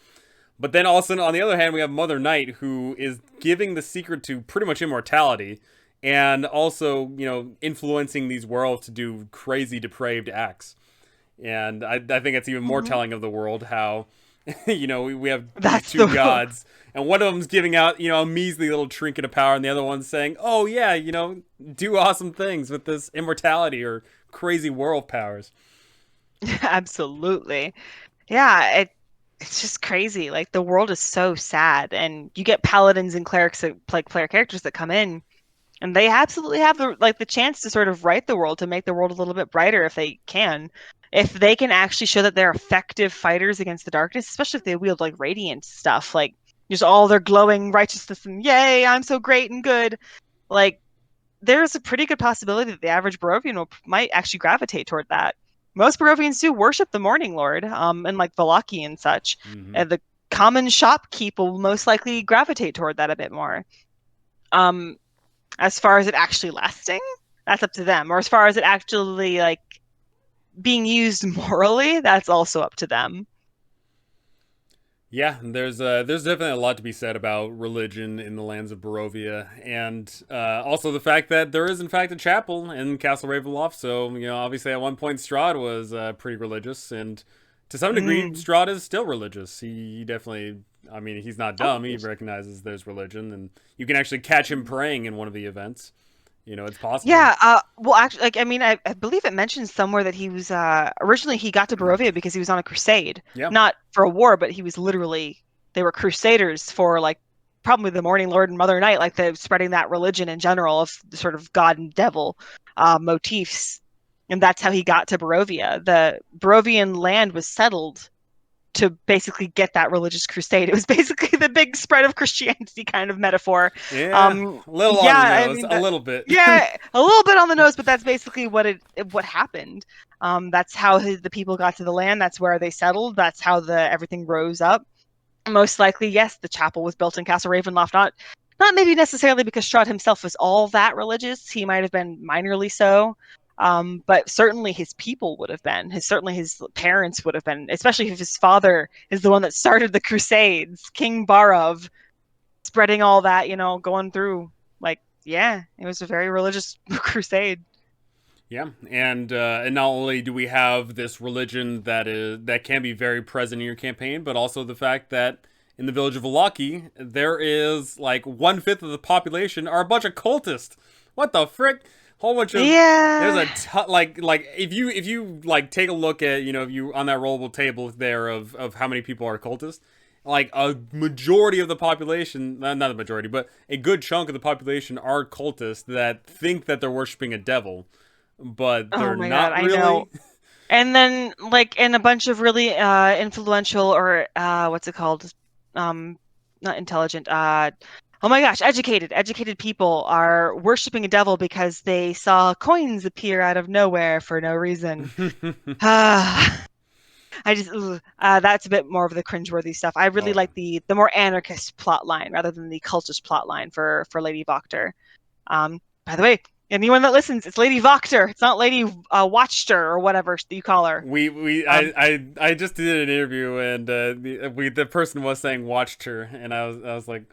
But then also on the other hand, we have Mother Night who is giving the secret to pretty much immortality and also, influencing these worlds to do crazy depraved acts. And I think it's even more Mhm. telling of the world how we have these That's two the gods, and one of them's giving out, a measly little trinket of power, and the other one's saying, "Oh yeah, do awesome things with this immortality or crazy world powers." absolutely. Yeah, it's just crazy. Like the world is so sad, and you get paladins and clerics that play player characters that come in, and they absolutely have the chance to sort of right the world, to make the world a little bit brighter if they can. If they can actually show that they're effective fighters against the darkness, especially if they wield like radiant stuff, like just all their glowing righteousness and yay, I'm so great and good. Like there's a pretty good possibility that the average Barovian might actually gravitate toward that. Most Barovians do worship the Morning Lord, and like Valaki and such. Mm-hmm. And the common shopkeep will most likely gravitate toward that a bit more. Um, as far as it actually lasting, that's up to them. Or as far as it actually like being used morally, that's also up to them. Yeah, there's definitely a lot to be said about religion in the lands of Barovia, and also the fact that there is in fact a chapel in Castle Ravenloft. So obviously at one point Strahd was pretty religious, and to some degree Mm. Strahd is still religious. He definitely, I mean, he's not Oh, dumb. He recognizes there's religion, and you can actually catch him praying in one of the events. It's possible. yeah. Well, actually, like, I mean, I believe it mentions somewhere that he was originally he got to Barovia because he was on a crusade, Yeah. not for a war, but he was literally they were crusaders for like probably the Morning Lord and Mother Night, like the spreading that religion in general of the sort of God and devil motifs, and that's how he got to Barovia. The Barovian land was settled to basically get that religious crusade. It was basically the big spread of Christianity kind of metaphor. Yeah, a little on Yeah, the I nose, mean a that. little bit. Yeah, a little bit on the nose, but that's basically what happened. That's how the people got to the land. That's where they settled. That's how the everything rose up. Most likely, yes, the chapel was built in Castle Ravenloft. Not maybe necessarily because Strahd himself was all that religious. He might have been minorly so. But certainly his people would have been. Certainly his parents would have been, especially if his father is the one that started the Crusades, King Barov, spreading all that, going through. Like, yeah, it was a very religious crusade. Yeah, and not only do we have this religion that can be very present in your campaign, but also the fact that in the village of Valaki, there is like 1/5 of the population are a bunch of cultists. What the frick? Whole bunch of there's Yeah. like if you like take a look at if you on that rollable table there of how many people are cultists, like a majority of the population, not the majority, but a good chunk of the population are cultists that think that they're worshiping a devil, but Oh they're my God, not I know. really. And then like in a bunch of really influential or what's it called? Um not intelligent, oh my gosh, educated people are worshiping a devil because they saw coins appear out of nowhere for no reason. Ah, I just ugh, that's a bit more of the cringeworthy stuff. I really Oh yeah. like the more anarchist plot line rather than the cultist plot line for Lady Voctor. By the way, anyone that listens, it's Lady Voctor. It's not Lady Watchter or whatever you call her. We Um, I just did an interview and the person was saying watched her and I was like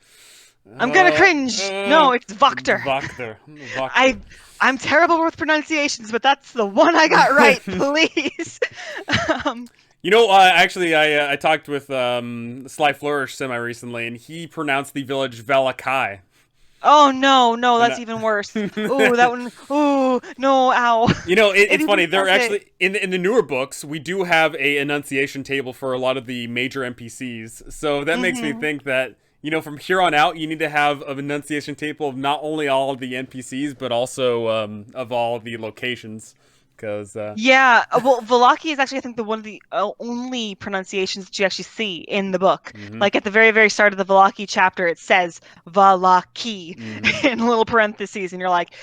I'm gonna cringe. No, it's Voctor. Vakter I Vakter. I'm terrible with pronunciations, but that's the one I got right. Please. um, Actually, I talked with Sly Flourish semi recently, and he pronounced the village Valakai. oh no, no, And that's even worse. Oh, that one. Oh no, ow. It it's even funny. They're says it. actually in the newer books. We do have a enunciation table for a lot of the major NPCs, so that makes me Hmm. think that from here on out, you need to have an enunciation table of not only all of the NPCs but also of all the locations, because Yeah, well, Valaki is actually, I think, the one of the only pronunciations that you actually see in the book. hmm Like at the very, very start of the Valaki chapter, it says Valaki hmm in little parentheses, and you're like,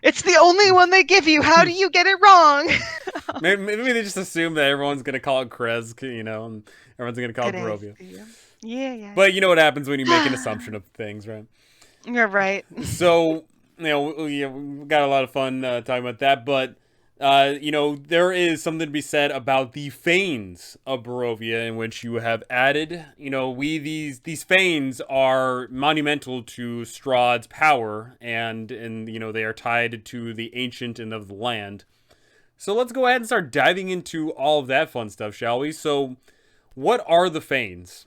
it's the only one they give you. How do you get it wrong? maybe they just assume that everyone's gonna call it Krezk, and everyone's gonna call it Correct. Barovia. Yeah, yeah. But you know what happens when you make an assumption of things, right? You're right. So we got a lot of fun talking about that, but there is something to be said about the Fanes of Barovia, in which you have added. These Fanes are monumental to Strahd's power, and they are tied to the ancient and of the land. So let's go ahead and start diving into all of that fun stuff, shall we? So, what are the Fanes?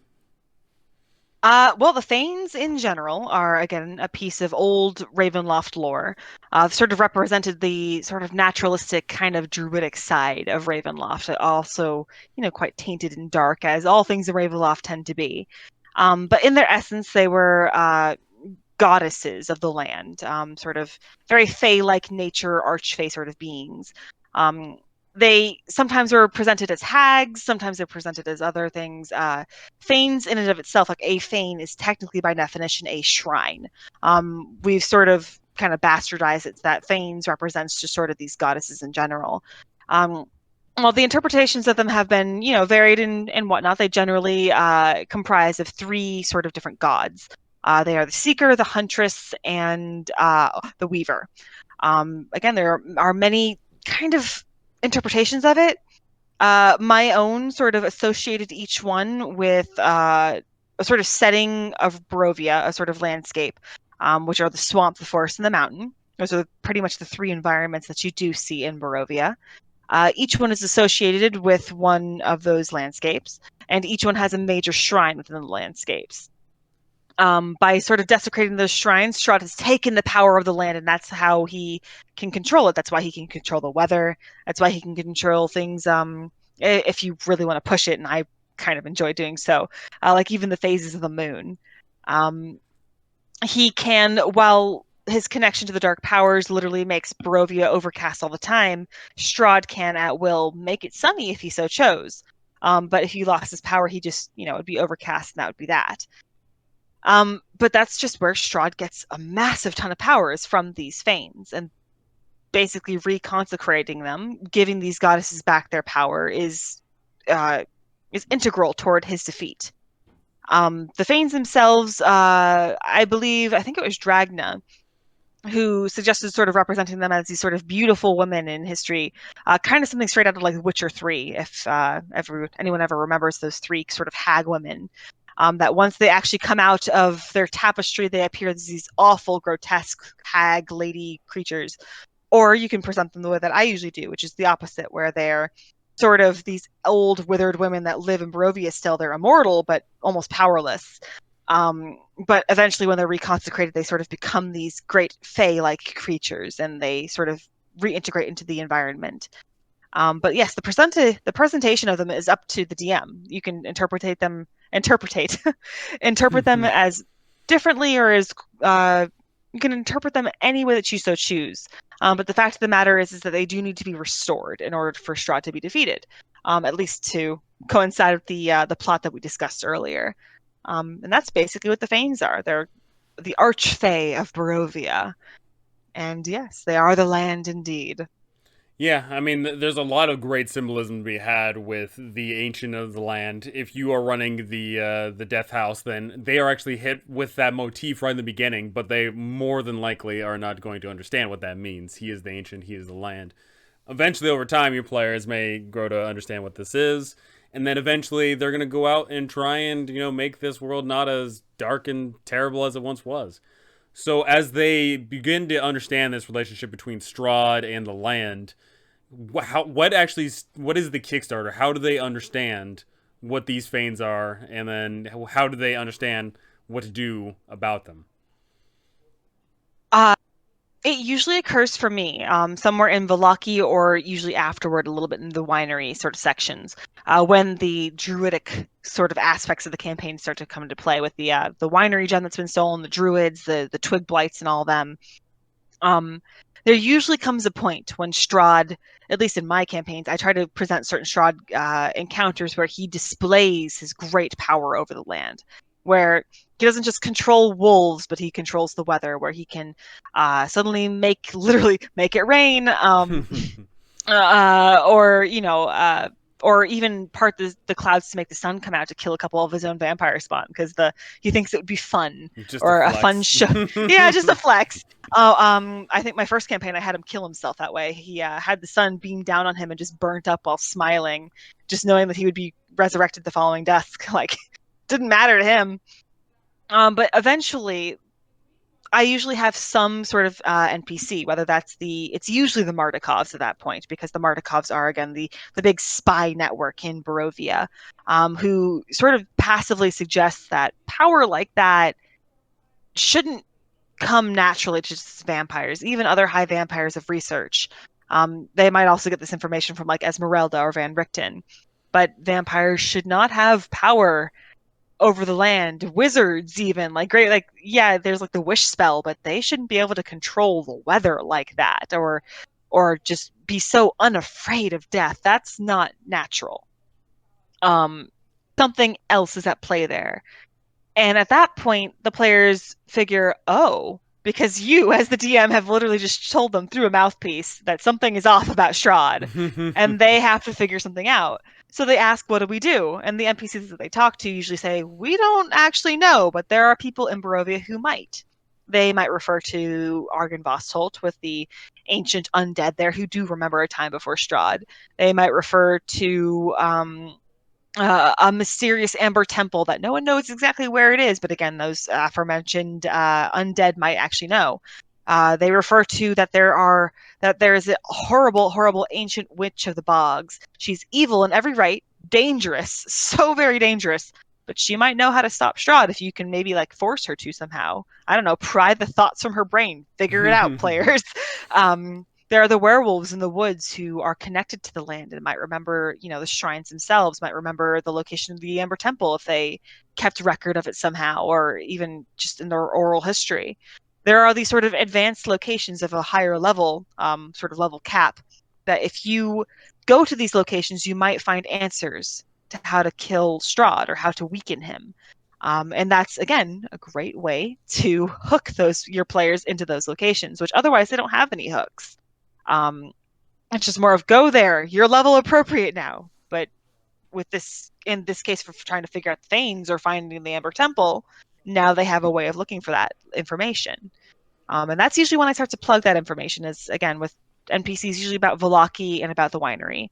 Well, the Fanes in general are, again, a piece of old Ravenloft lore. Sort of represented the sort of naturalistic kind of druidic side of Ravenloft, also, quite tainted and dark, as all things in Ravenloft tend to be. But in their essence, they were goddesses of the land, sort of very fae-like nature, archfey sort of beings. Um, they sometimes are presented as hags, sometimes they're presented as other things. Fanes, in and of itself, like a fane, is technically by definition a shrine. We've sort of kind of bastardized it that fanes represents just sort of these goddesses in general. Um, well, the interpretations of them have been, varied and whatnot. They generally comprise of three sort of different gods. They are the Seeker, the Huntress, and the Weaver. Again, there are many kind of interpretations of it. My own sort of associated each one with a sort of setting of Barovia, a sort of landscape, which are the swamp, the forest, and the mountain. Those are pretty much the three environments that you do see in Barovia. Each one is associated with one of those landscapes, and each one has a major shrine within the landscapes. By sort of desecrating those shrines, Strahd has taken the power of the land, and that's how he can control it. That's why he can control the weather. That's why he can control things. If you really want to push it, and I kind of enjoy doing so, like even the phases of the moon. Um, he can, while his connection to the dark powers literally makes Barovia overcast all the time, Strahd can at will make it sunny if he so chose. But if he lost his power, he just, it would be overcast, and that would be that. But that's just where Strahd gets a massive ton of powers from these Fanes, and basically reconsecrating them, giving these goddesses back their power uh, is integral toward his defeat. The Fanes themselves, I think it was Dragna who suggested sort of representing them as these sort of beautiful women in history, kind of something straight out of like Witcher 3, if anyone ever remembers those three sort of hag women. That once they actually come out of their tapestry, they appear as these awful, grotesque hag lady creatures. Or you can present them the way that I usually do, which is the opposite, where they're sort of these old withered women that live in Barovia still. They're immortal, but almost powerless. But eventually, when they're reconsecrated, they sort of become these great fae-like creatures, and they sort of reintegrate into the environment. But yes, the presentation of them is up to the DM. You can interpret interpret them as differently, or as you can interpret them any way that you so choose. But the fact of the matter is that they do need to be restored in order for Strahd to be defeated, at least to coincide with the plot that we discussed earlier. And that's basically what the Fanes are. They're the archfey of Barovia, and yes, they are the land indeed. Yeah, I mean, there's a lot of great symbolism to be had with the ancient of the land. If you are running the Death House, then they are actually hit with that motif right in the beginning, but they more than likely are not going to understand what that means. He is the ancient, he is the land. Eventually, over time, your players may grow to understand what this is, and then eventually they're going to go out and try and make this world not as dark and terrible as it once was. So as they begin to understand this relationship between Strahd and the land, what is the Kickstarter? How do they understand what these Fanes are, and then how do they understand what to do about them? Uh, it usually occurs for me somewhere in Vallaki, or usually afterward, a little bit in the winery sort of sections, when the druidic sort of aspects of the campaign start to come into play with the winery gem that's been stolen, the druids, the twig blights, and all of them. Um, there usually comes a point when Strahd, at least in my campaigns, I try to present certain Strahd encounters where he displays his great power over the land, where he doesn't just control wolves, but he controls the weather, where he can suddenly literally make it rain, or or even part the clouds to make the sun come out to kill a couple of his own vampire spawn, because he thinks it would be fun, Just a or a fun flex. show. Yeah, just a flex. Oh, I think my first campaign I had him kill himself that way. He had the sun beam down on him and just burnt up while smiling, just knowing that he would be resurrected the following dusk. Like, didn't matter to him. But eventually, I usually have some sort of NPC, whether it's usually the Mardikovs at that point, because the Mardikovs are, again, the big spy network in Barovia, who sort of passively suggests that power like that shouldn't come naturally to just vampires, even other high vampires of research. They might also get this information from like Esmeralda or Van Richten, but vampires should not have power over the land. Wizards, even, like, great, like, yeah, there's like the wish spell, but they shouldn't be able to control the weather like that, or just be so unafraid of death. That's not natural. Um, Something else is at play there. And at that point, the players figure, oh, because you, as the DM, have literally just told them through a mouthpiece that something is off about Strahd, and they have to figure something out. So they ask, what do we do? And the NPCs that they talk to usually say, we don't actually know, but there are people in Barovia who might. They might refer to Argynvostolt with the ancient undead there who do remember a time before Strahd. They might refer to a mysterious amber temple that no one knows exactly where it is, but again, those aforementioned undead might actually know. They refer to that there is a horrible, horrible ancient witch of the bogs. She's evil in every right, dangerous, so very dangerous. But she might know how to stop Strahd if you can maybe like force her to somehow. I don't know, pry the thoughts from her brain. Figure it out, players. There are the werewolves in the woods who are connected to the land and might remember, the shrines themselves, might remember the location of the Amber Temple if they kept record of it somehow, or even just in their oral history. There are these sort of advanced locations of a higher level, sort of level cap, that if you go to these locations, you might find answers to how to kill Strahd or how to weaken him. And that's, again, a great way to hook your players into those locations, which otherwise they don't have any hooks. Um, it's just more of, go there, you're level appropriate now. But in this case, for trying to figure out the Thanes or finding the Amber Temple, now they have a way of looking for that information. And that's usually when I start to plug that information, is again with NPCs, usually about Vallaki and about the winery.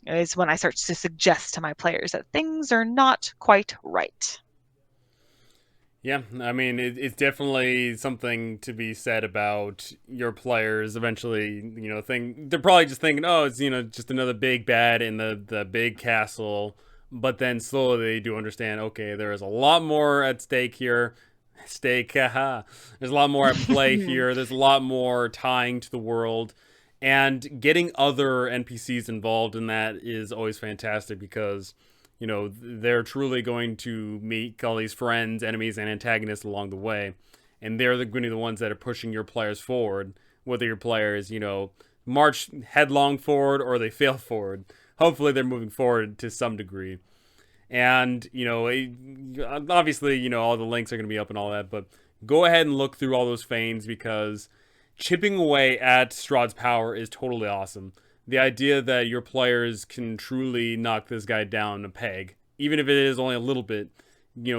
Is when I start to suggest to my players that things are not quite right. Yeah, I mean, it's definitely something to be said about your players eventually, think they're probably just thinking, oh, it's, just another big bad in the big castle. But then slowly they do understand, okay, there is a lot more at stake here. Stake, haha. There's a lot more at play here. There's a lot more tying to the world. And getting other NPCs involved in that is always fantastic because they're truly going to meet all these friends, enemies, and antagonists along the way, and they're going to be the ones that are pushing your players forward. Whether your players, march headlong forward or they fail forward, hopefully they're moving forward to some degree. And obviously, all the links are going to be up and all that, but go ahead and look through all those feigns because chipping away at Strahd's power is totally awesome. The idea that your players can truly knock this guy down a peg, even if it is only a little bit,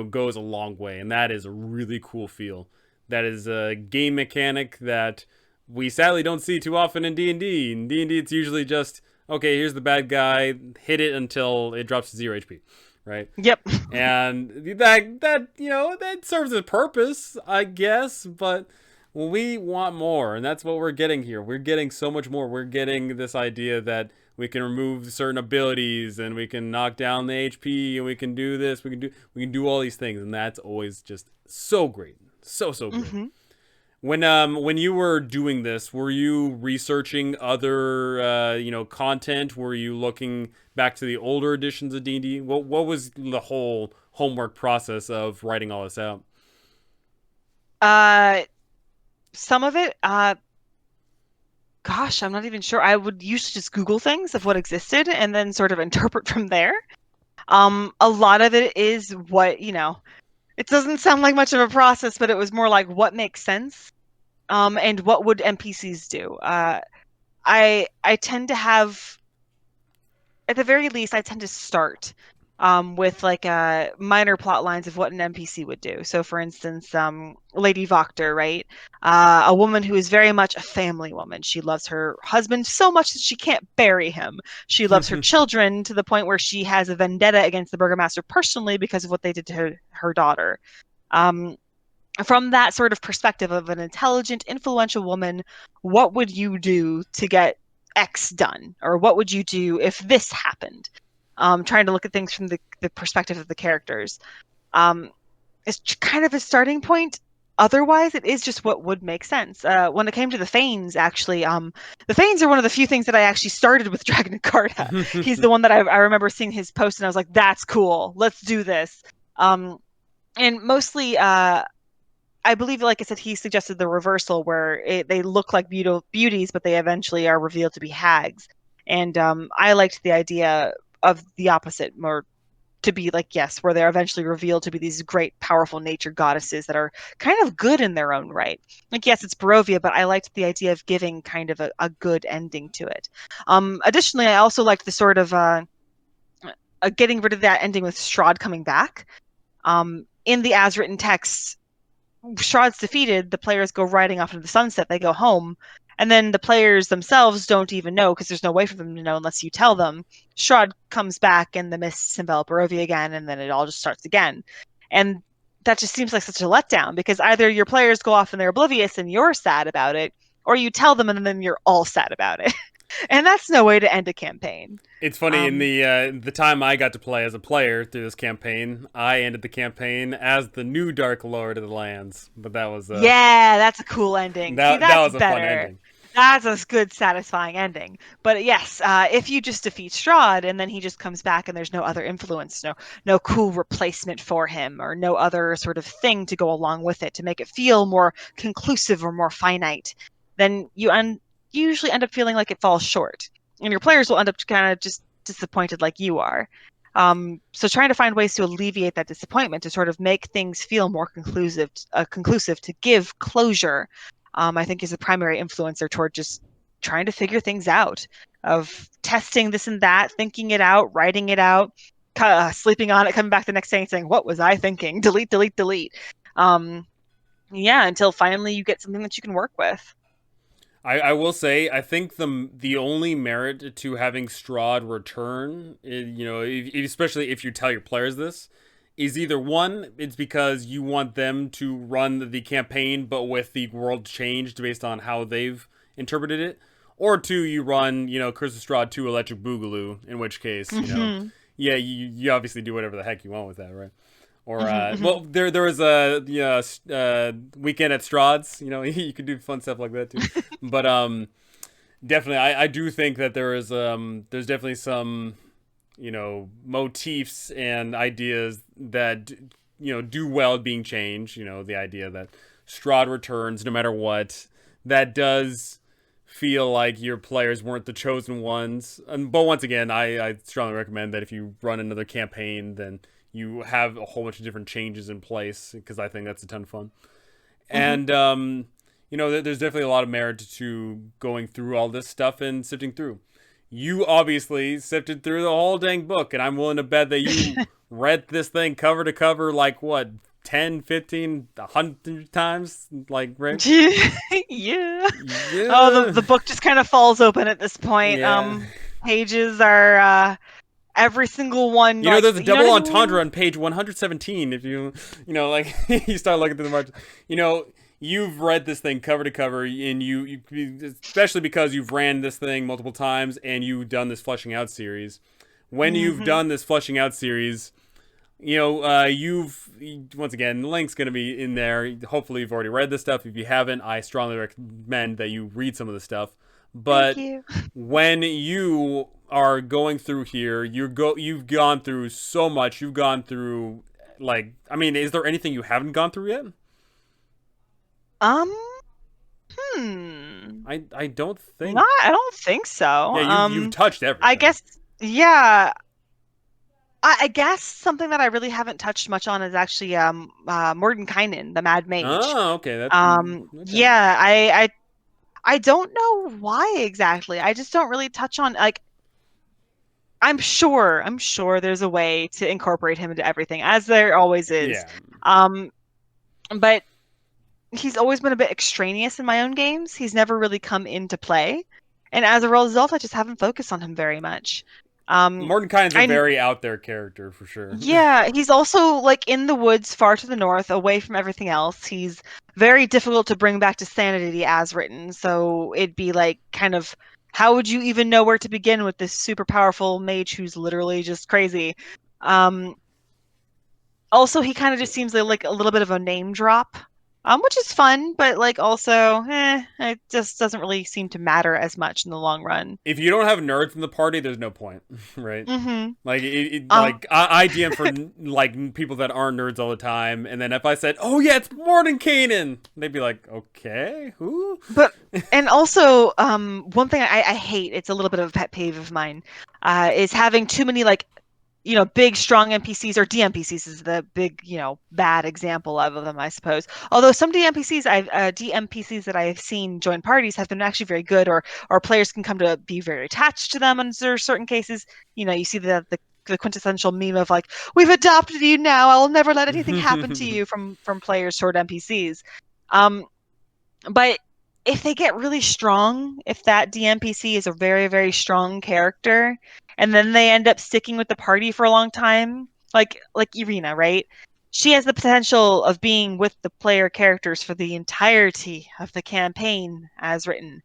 goes a long way, and that is a really cool feel. That is a game mechanic that we sadly don't see too often in D&D. In D&D, it's usually just, okay, here's the bad guy, hit it until it drops to 0 HP, right? Yep. And that serves a purpose, I guess, but we want more, and that's what we're getting here. We're getting so much more. We're getting this idea that we can remove certain abilities and we can knock down the HP and we can do this, we can do all these things, and that's always just so great. So great. Hmm. When you were doing this, were you researching other content? Were you looking back to the older editions of D&D? What was the whole homework process of writing all this out? Uh, some of it, gosh, I'm not even sure. I would usually just Google things of what existed and then sort of interpret from there. A lot of it is what, it doesn't sound like much of a process, but it was more like what makes sense, and what would NPCs do. I tend to have, at the very least, I tend to start with like minor plot lines of what an NPC would do. So, for instance, Lady Voctor, right? A woman who is very much a family woman. She loves her husband so much that she can't bury him. She loves her children to the point where she has a vendetta against the burgomaster personally because of what they did to her daughter. Um, from that sort of perspective of an intelligent, influential woman, what would you do to get X done? Or what would you do if this happened? Trying to look at things from the perspective of the characters. Um, is kind of a starting point. Otherwise, it is just what would make sense. When it came to the Fanes, actually, the Fanes are one of the few things that I actually started with Dragon Carta. He's the one that I remember seeing his post, and I was like, "That's cool. Let's do this." And mostly, I believe, like I said, he suggested the reversal where they look like beauties, but they eventually are revealed to be hags. And I liked the idea of the opposite, more to be like, yes, where they're eventually revealed to be these great, powerful nature goddesses that are kind of good in their own right. Like, yes, it's Barovia, but I liked the idea of giving kind of a good ending to it. Additionally, I also liked the sort of getting rid of that ending with Strahd coming back. In the as written text, Strahd's defeated, the players go riding off into the sunset. They go home. And then the players themselves don't even know because there's no way for them to know unless you tell them. Strahd comes back and the mists envelop Barovia again, and then it all just starts again. And that just seems like such a letdown because either your players go off and they're oblivious and you're sad about it, or you tell them and then you're all sad about it. And that's no way to end a campaign. It's funny in Um, the time I got to play as a player through this campaign, I ended the campaign as the new Dark Lord of the Lands. But that was yeah, that's a cool ending. See, that that's was a fun better. ending. That's a good, satisfying ending. But yes, if you just defeat Strahd and then he just comes back and there's no other influence, no cool replacement for him, or no other sort of thing to go along with it to make it feel more conclusive or more finite, then you usually end up feeling like it falls short, and your players will end up kind of just disappointed like you are. So trying to find ways to alleviate that disappointment to sort of make things feel more conclusive to give closure, I think is a primary influencer toward just trying to figure things out, of testing this and that, thinking it out, writing it out, sleeping on it, coming back the next day and saying, "What was I thinking?" Delete, delete, delete. Um, yeah, until finally you get something that you can work with. I will say I think the only merit to having Strahd return, especially if you tell your players this, is either one, it's because you want them to run the campaign, but with the world changed based on how they've interpreted it, or two, you run, Curse of Strahd 2 Electric Boogaloo, in which case, Hmm. yeah, you obviously do whatever the heck you want with that, right? Or Hmm. Hmm. well, there was a weekend at Strahd's. You could do fun stuff like that too. But definitely, I do think that there's definitely some motifs and ideas that do well being changed. The idea that Strahd returns no matter what. That does feel like your players weren't the chosen ones. But once again, I strongly recommend that if you run another campaign, then you have a whole bunch of different changes in place because I think that's a ton of fun. Hmm. And there's definitely a lot of merit to going through all this stuff and sifting through. You obviously sifted through the whole dang book, and I'm willing to bet that you read this thing cover to cover like what 10, 15, 100 times, like, right? Yeah. Oh, the Yeah. the book just kind of falls open at this point. Yeah. Pages are every single one like There's a you know double what I entendre mean? on page 117 if like you start looking through the margin. You've read this thing cover to cover, and especially because you've ran this thing multiple times and you've done this fleshing out series. When you've Hmm. done this fleshing out series, you've once again the link's going to be in there. Hopefully, you've already read this stuff. If you haven't, I strongly recommend that you read some of the stuff. Thank But you. when you are going through here, you've gone through so much. You've gone through I mean, is there anything you haven't gone through yet? Um, hmm. I don't think. Not, I don't think so. Yeah, you've touched I everything. guess, yeah. I guess something that I really haven't touched much on is actually Mordenkainen, the Mad Mage. Oh, okay. Okay. Yeah, I don't know why exactly. I just don't really touch on like I'm sure there's a way to incorporate him into everything, as there always is. Yeah. Um, but he's always been a bit extraneous in my own games. He's never really come into play, and as a result, I just haven't focused on him very much. Um, Mordenkainen's a I very out there character for sure. Yeah, he's also like in the woods far to the north, away from everything else. He's very difficult to bring back to sanity as written. So it'd be like kind of how would you even know where to begin with this super powerful mage who's literally just crazy? Um, Also, he kind of just seems like a little bit of a name drop, which is fun, but like also, it just doesn't really seem to matter as much in the long run. If you don't have nerds in the party, there's no point, right? Mm-hmm. Um, Like I DM for like people that aren't nerds all the time, and then if I said, "Oh yeah, it's Mordenkainen," they'd be like, "Okay, who?" But and also, one thing I hate, it's a little bit of a pet peeve of mine, is having too many like, big strong NPCs or DMPCs is the big, bad example of them, I suppose. Although some DMPCs that I've seen join parties have been actually very good, or players can come to be very attached to them under certain cases. You see the quintessential meme of like, "We've adopted you now. I will never let anything happen to you," from players toward NPCs. Um, but if they get really strong, if that DMPC is a very, very strong character, and then they end up sticking with the party for a long time, like Ireena, right? She has the potential of being with the player characters for the entirety of the campaign as written.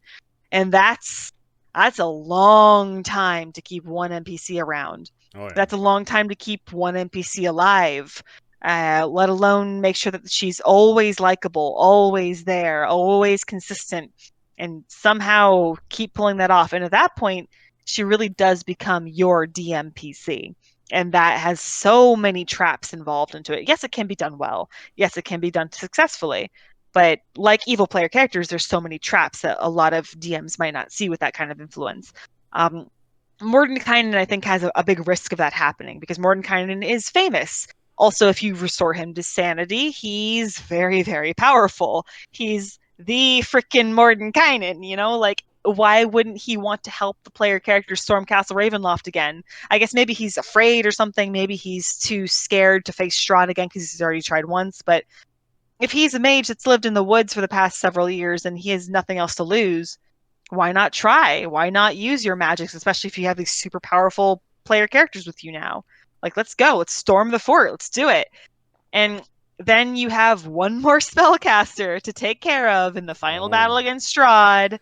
And that's a long time to keep one NPC around. Oh yeah. That's a long time to keep one NPC alive. Let alone make sure that she's always likable, always there, always consistent, and somehow keep pulling that off. And at that point, she really does become your DMPC. And that has so many traps involved into it. Yes, it can be done well. Yes, it can be done successfully. But like evil player characters, there's so many traps that a lot of DMs might not see with that kind of influence. Um, Mordenkainen, I think, has a big risk of that happening because Mordenkainen is famous. Also, if you restore him to sanity, he's very, very powerful. He's the freaking Mordenkainen, Like, why wouldn't he want to help the player character storm Castle Ravenloft again? I guess maybe he's afraid or something. Maybe he's too scared to face Strahd again because he's already tried once. But if he's a mage that's lived in the woods for the past several years and he has nothing else to lose, why not try? Why not use your magics, especially if you have these super powerful player characters with you now? Like, let's go. Let's storm the fort. Let's do it. And then you have one more spellcaster to take care of in the final Oh. battle against Strahd,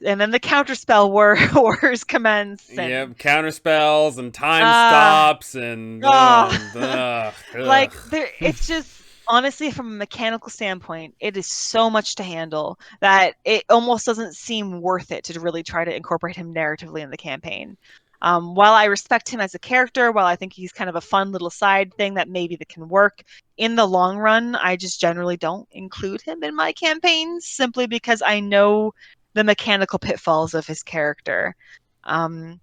and then the counterspell wars commence, and Yep, counter spells and time uh stops and oh ugh. like there it's just honestly from a mechanical standpoint it is so much to handle that it almost doesn't seem worth it to really try to incorporate him narratively in the campaign. While I respect him as a character, while I think he's kind of a fun little side thing that can work in the long run, I just generally don't include him in my campaigns simply because I know the mechanical pitfalls of his character. Um,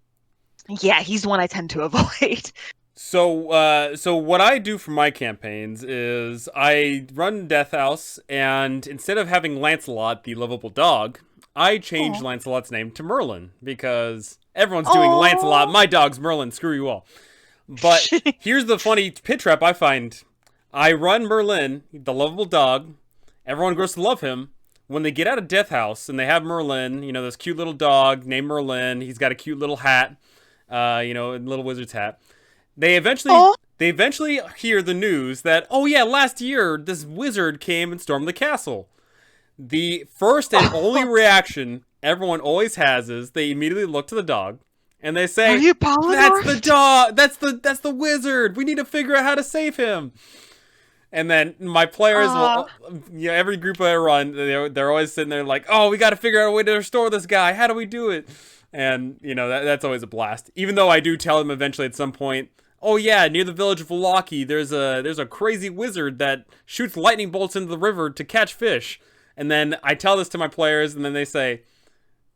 yeah, he's one I tend to avoid. So what I do for my campaigns is I run Death House, and instead of having Lancelot, the lovable dog, I change Oh. Lancelot's name to Merlin because everyone's doing Lancelot. Oh. My dog's Merlin. Screw you all. But here's the funny pit trap I find. I run Merlin, the lovable dog. Everyone grows to love him. When they get out of Death House and they have Merlin, this cute little dog named Merlin. He's got a cute little hat, a little wizard's hat. They eventually Oh. they eventually hear the news that, oh yeah, last year this wizard came and stormed the castle. The first and only reaction everyone always has is they immediately look to the dog and they Are say, you "That's the polymorphed? dog. That's the wizard. We need to figure out how to save him." And then my players will, every group I run, they're always sitting there like, "Oh, we got to figure out a way to restore this guy. How do we do it?" And that's always a blast. Even though I do tell them eventually at some point, "Oh yeah, near the village of Valaki, there's a crazy wizard that shoots lightning bolts into the river to catch fish." And then I tell this to my players, and then they say,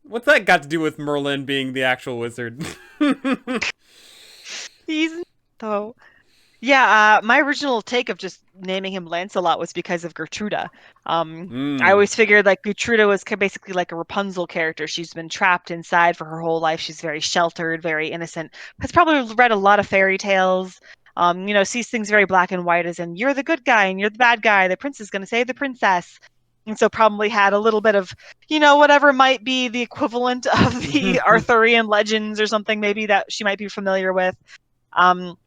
"What's that got to do with Merlin being the actual wizard?" He's though. Yeah, my original take of just naming him Lancelot was because of Gertruda. I Mm. always figured like Gertruda was basically like a Rapunzel character. She's been trapped inside for her whole life. She's very sheltered, very innocent. Has probably read a lot of fairy tales. Sees things very black and white as in you're the good guy and you're the bad guy. The prince is going to save the princess. And so probably had a little bit of, whatever might be the equivalent of the Arthurian legends or something maybe that she might be familiar with. Um,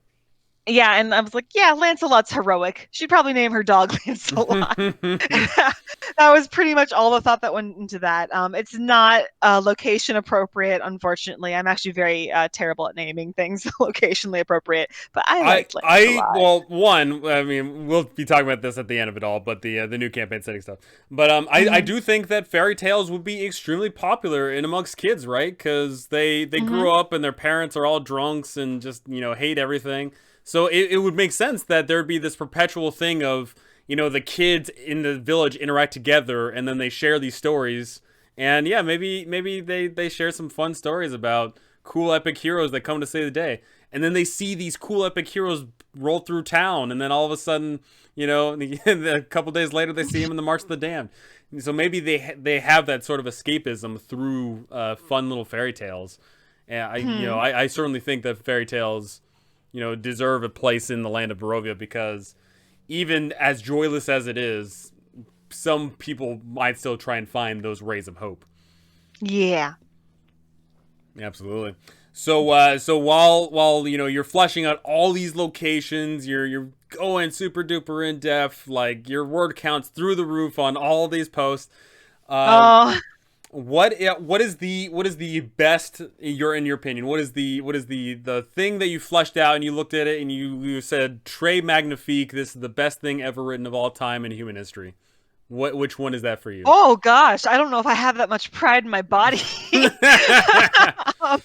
yeah, and I was like, yeah, Lancelot's heroic. She'd probably name her dog Lancelot. That was pretty much all the thought that went into that. It's not location appropriate, unfortunately. I'm actually very terrible at naming things locationally appropriate, but I liked Lancelot. well, one, I mean, we'll be talking about this at the end of it all, but the new campaign setting stuff. But I Hmm. do think that fairy tales would be extremely popular in amongst kids, right? Because they Hmm. grew up and their parents are all drunks and just hate everything. So it would make sense that there'd be this perpetual thing of the kids in the village interact together and then they share these stories. And yeah, maybe they share some fun stories about cool epic heroes that come to save the day. And then they see these cool epic heroes roll through town, and then all of a sudden, a couple days later, they see him in the March of the Damned. And so maybe they have that sort of escapism through fun little fairy tales. And Hmm. I certainly think that fairy tales, deserve a place in the land of Barovia because even as joyless as it is, some people might still try and find those rays of hope. Yeah. Absolutely. So while you're fleshing out all these locations, you're going super duper in depth, like your word counts through the roof on all these posts. Uh, Oh. what is the best in your opinion? What is the thing that you fleshed out and you looked at it and you said Très magnifique? This is the best thing ever written of all time in human history. Which one is that for you? Oh gosh, I don't know if I have that much pride in my body. um,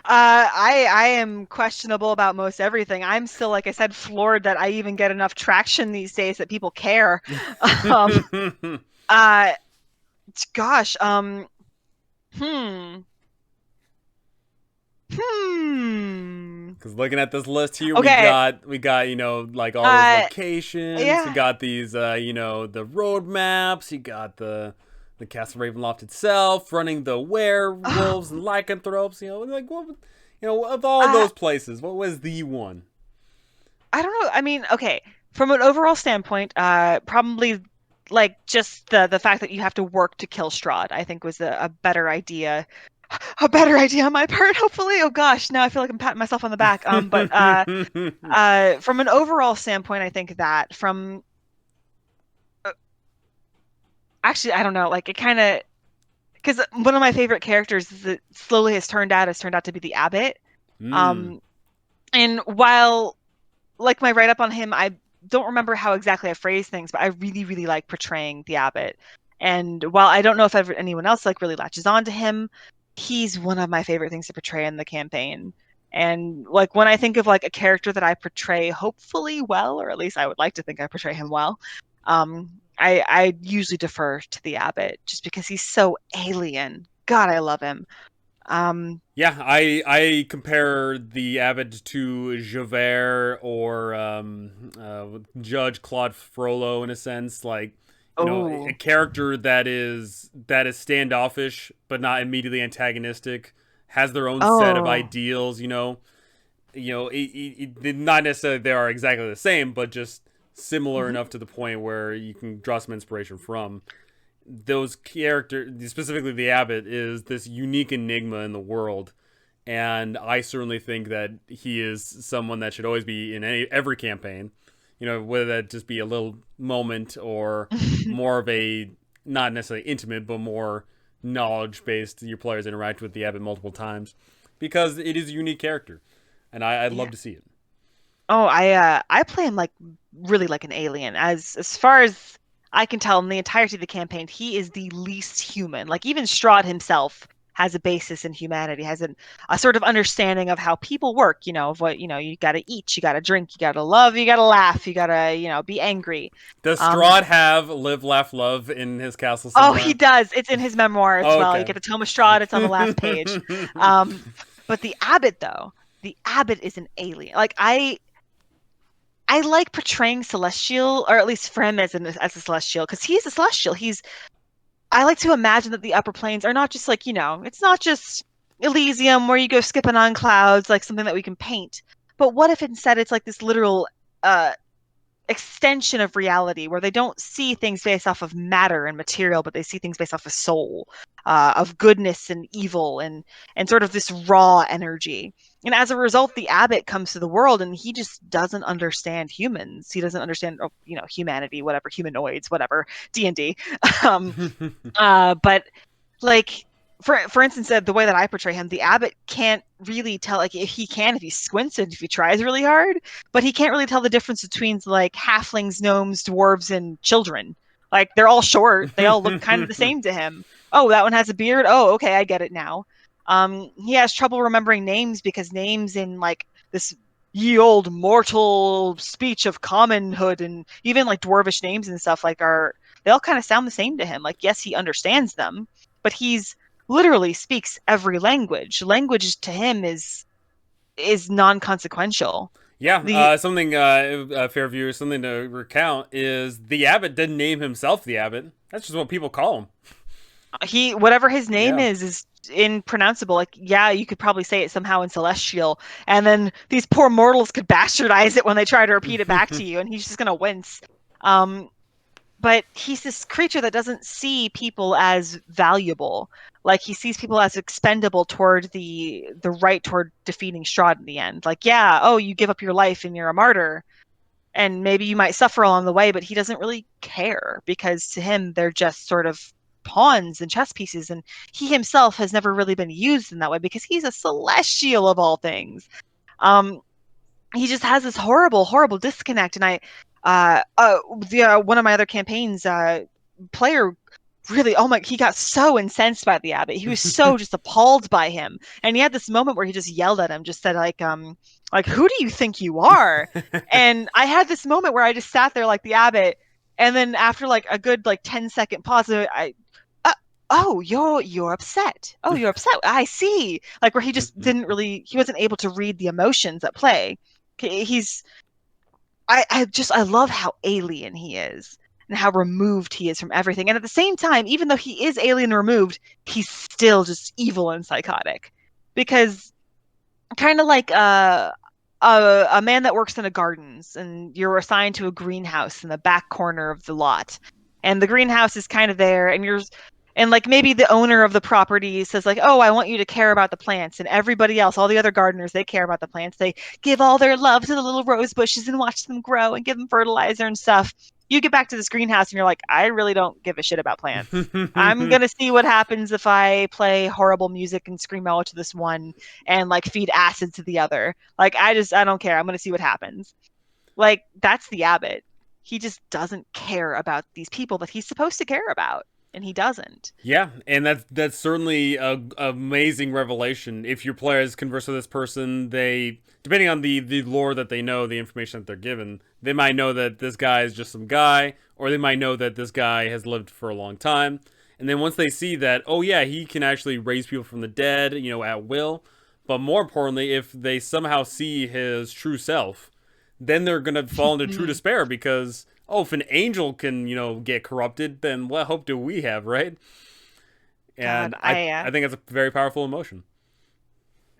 I am questionable about most everything. I'm still, like I said, floored that I even get enough traction these days that people care. Um, uh, gosh, hmm, hmm. Because looking at this list here, we Okay, got we got like all those uh, locations. We yeah. got these the road maps. You got the Castle Ravenloft itself, running the werewolves and lycanthropes. Like what? Of all Uh, those places, what was the one? I don't know. I mean, okay, from an overall standpoint, probably like just the fact that you have to work to kill Strahd, I think was a better idea. a better idea on my part, hopefully. Oh gosh, now I feel like I'm patting myself on the back. But from an overall standpoint, I think that from uh, actually, I don't know, like it kind of because one of my favorite characters is that slowly has turned out to be the abbot. Hmm. Um, and while like my write up on him, I don't remember how exactly I phrased things, but I really, really like portraying the abbot. And while I don't know if ever anyone else like really latches on to him, he's one of my favorite things to portray in the campaign. And like when I think of like a character that I portray hopefully well, or at least I would like to think I portray him well, I usually defer to the abbot just because he's so alien. God, I love him. Um, Yeah, I compare the abbot to Javert or Judge Claude Frollo in a sense, like a oh, character that is standoffish but not immediately antagonistic, has their own set of oh. ideals. Not necessarily they are exactly the same, but just similar Mhm. enough to the point where you can draw some inspiration from those characters, specifically the abbot, is this unique enigma in the world, and I certainly think that he is someone that should always be in every campaign. Whether that just be a little moment or more of a not necessarily intimate, but more knowledge based. Your players interact with the abbot multiple times because it is a unique character, and I'd Yeah. love to see it. Oh, I play him like really like an alien. As far as I can tell in the entirety of the campaign, he is the least human. Like even Strahd himself has a basis in humanity, has a sort of understanding of how people work, of what, you got to eat, you got to drink, you got to love, you got to laugh, you got to, be angry. Does Um, Strahd have live, laugh, love in his castle oh, he somewhere? does. It's in his memoir as Oh, well. You okay. get the Tome of Strahd, it's on the last page. Um, but the abbot though, the abbot is an alien. Like I like portraying Celestial, or at least for him as a Celestial, because he's a Celestial. I like to imagine that the upper planes are not just like, it's not just Elysium where you go skipping on clouds, like something that we can paint. But what if instead it's like this literal uh extension of reality where they don't see things based off of matter and material, but they see things based off of soul, of goodness and evil and sort of this raw energy. And as a result, the abbot comes to the world and he just doesn't understand humans. He doesn't understand, humanity, whatever, humanoids, whatever, D&D. Um, but like for instance, the way that I portray him, the abbot can't really tell. Like if he can, if he squints and if he tries really hard, but he can't really tell the difference between like halflings, gnomes, dwarves, and children. Like they're all short, they all look kind of the same to him. Oh, that one has a beard. Oh, okay, I get it now. He has trouble remembering names because names in like this ye old mortal speech of commonhood and even like dwarvish names and stuff like are they all kind of sound the same to him. Like yes, he understands them, but he's literally speaks every language. Language to him is non-consequential. Yeah, The something Fairview, something to recount is the abbot didn't name himself the abbot. That's just what people call him. he whatever his name Yeah. is impronounceable. Like yeah, you could probably say it somehow in celestial, and then these poor mortals could bastardize it when they try to repeat it back to you, and he's just gonna wince. Um, but he's this creature that doesn't see people as valuable. Like he sees people as expendable toward the right toward defeating Strahd in the end. Like, yeah, oh, you give up your life and you're a martyr, and maybe you might suffer along the way, but he doesn't really care because to him they're just sort of pawns and chess pieces, and he himself has never really been used in that way because he's a celestial of all things. Um, he just has this horrible, horrible disconnect. And one of my other campaigns, player really, oh my, he got so incensed by the abbot. He was so just appalled by him. And he had this moment where he just yelled at him, just said like, who do you think you are? And I had this moment where I just sat there like the abbot. And then after like a good like 10-second pause, uh, oh, you're upset. Oh, you're upset. I see. Like where he just didn't really, he wasn't able to read the emotions at play. He's I love how alien he is and how removed he is from everything. And at the same time, even though he is alien removed, he's still just evil and psychotic. Because kind of like a man that works in a gardens and you're assigned to a greenhouse in the back corner of the lot. And the greenhouse is kind of there and And like maybe the owner of the property says like, "Oh, I want you to care about the plants." And everybody else, all the other gardeners, they care about the plants. They give all their love to the little rose bushes and watch them grow and give them fertilizer and stuff. You get back to this greenhouse and you're like, "I really don't give a shit about plants. I'm gonna see what happens if I play horrible music and scream out to this one and like feed acid to the other. Like I don't care. I'm gonna see what happens." Like that's the abbot. He just doesn't care about these people that he's supposed to care about, and he doesn't. Yeah, and that's certainly a amazing revelation. If your players converse with this person, they, depending on the lore that they know, the information that they're given, they might know that this guy is just some guy, or they might know that this guy has lived for a long time. And then once they see that, oh yeah, he can actually raise people from the dead, at will. But more importantly, if they somehow see his true self, then they're gonna fall into true despair because, oh, if an angel can, get corrupted, then what hope do we have, right? God, And I think it's a very powerful emotion.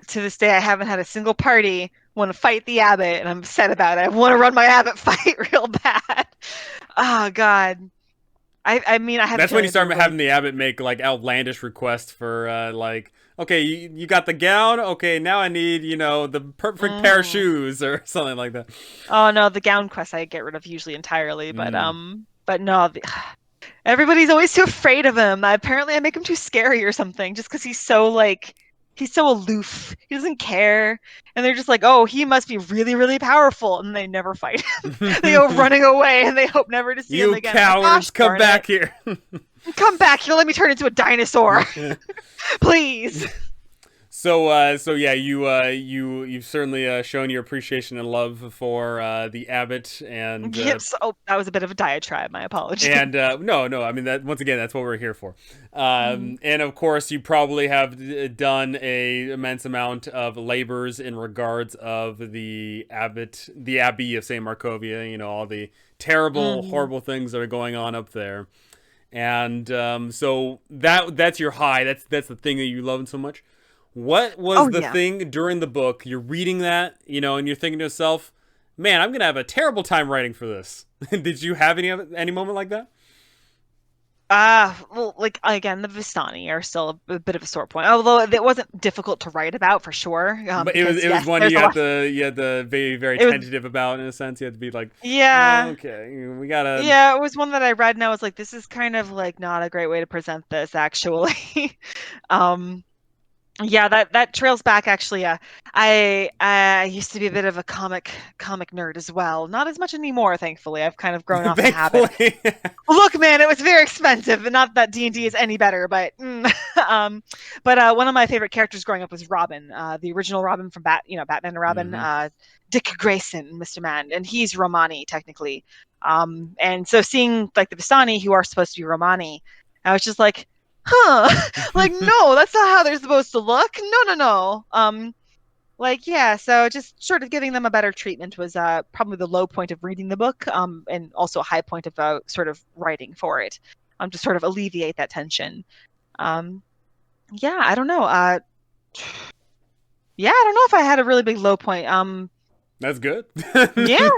to this day I haven't had a single party want to fight the abbot, and I'm upset about it. I want to run my abbot fight real bad. Oh God. I mean I have a That's when feeling you it'd be start really having the abbot make like outlandish requests for like, okay, you got the gown, okay, now I need the perfect pair of mm. shoes or something like that. Oh no, the gown quest I get rid of usually entirely, Mm. but no, everybody's always too afraid of him. Apparently, I make him too scary or something, just because he's so like he's so aloof. He doesn't care, and they're just like, "Oh, he must be really, really powerful," and they never fight him. They go running away, and they hope never to see him You again. I'm like, cowards, "Gosh come darn it! back here. Come back here! Let me turn into a dinosaur, please." So yeah, you've certainly shown your appreciation and love for the abbot, and Yep. So that was a bit of a diatribe. My apologies. no, I mean that once again, that's what we're here for. Mhm. And of course, you probably have done a immense amount of labors in regards of the abbey of Saint Markovia. All the terrible, Mhm. horrible things that are going on up there, and so that's your high. That's the thing that you love so much. What was Oh the yeah. thing during the book? You're reading that, and you're thinking to yourself, "Man, I'm gonna have a terrible time writing for this." Did you have any moment like that? Well, like again, the Vistani are still a bit of a sore point. Although it wasn't difficult to write about for sure, But it was because it was yes, one there's a lot. you had to be very It was tentative about, in a sense. You had to be like, yeah, okay, we gotta. yeah. It was one that I read, and I was like, this is kind of like not a great way to present this, actually. um, Yeah, that trails back actually. I used to be a bit of a comic nerd as well. Not as much anymore, thankfully. I've kind of grown off the habit. Thankfully. Look, man, it was very expensive, and not that D&D is any better, but um, one of my favorite characters growing up was Robin, the original Robin from Batman and Robin, Hmm. Dick Grayson, Mr. Man, and he's Romani technically. And so seeing like the Vistani, who are supposed to be Romani, I was just like, huh, like no, that's not how they're supposed to look. No, no, no. Like yeah, so just sort of giving them a better treatment was probably the low point of reading the book, and also a high point of sort of writing for it, to sort of alleviate that tension. Um, yeah, I don't know. Yeah, I don't know if I had a really big low point. That's good. Yeah.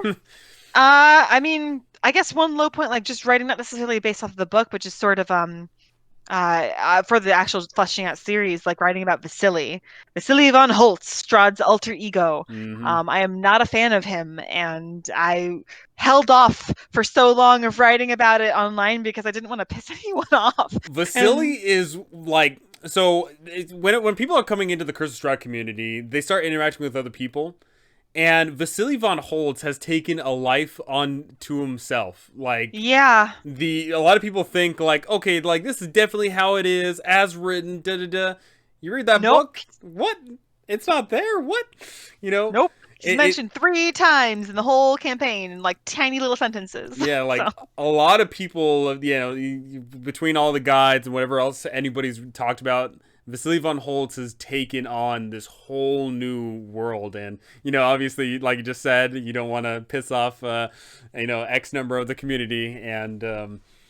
I mean, I guess one low point, like just writing, not necessarily based off of the book, but just sort of for the actual fleshing out series, like writing about Vasily von Holtz, Strahd's alter ego. Hmm. I am not a fan of him, and I held off for so long of writing about it online because I didn't want to piss anyone off. Vasily And is like, so when people are coming into the Curse of Strahd community, they start interacting with other people. And Vasily von Holtz has taken a life onto himself. Like, yeah, a lot of people think like, okay, like this is definitely how it is as written. Da da da. You read that nope, book? What? It's not there. What? You know? nope. He's It mentioned 3 times in the whole campaign in like tiny little sentences. Yeah, So like a lot of people, between all the guides and whatever else anybody's talked about, Vasily von Holtz has taken on this whole new world, and obviously, like you just said, you don't want to piss off, X number of the community, and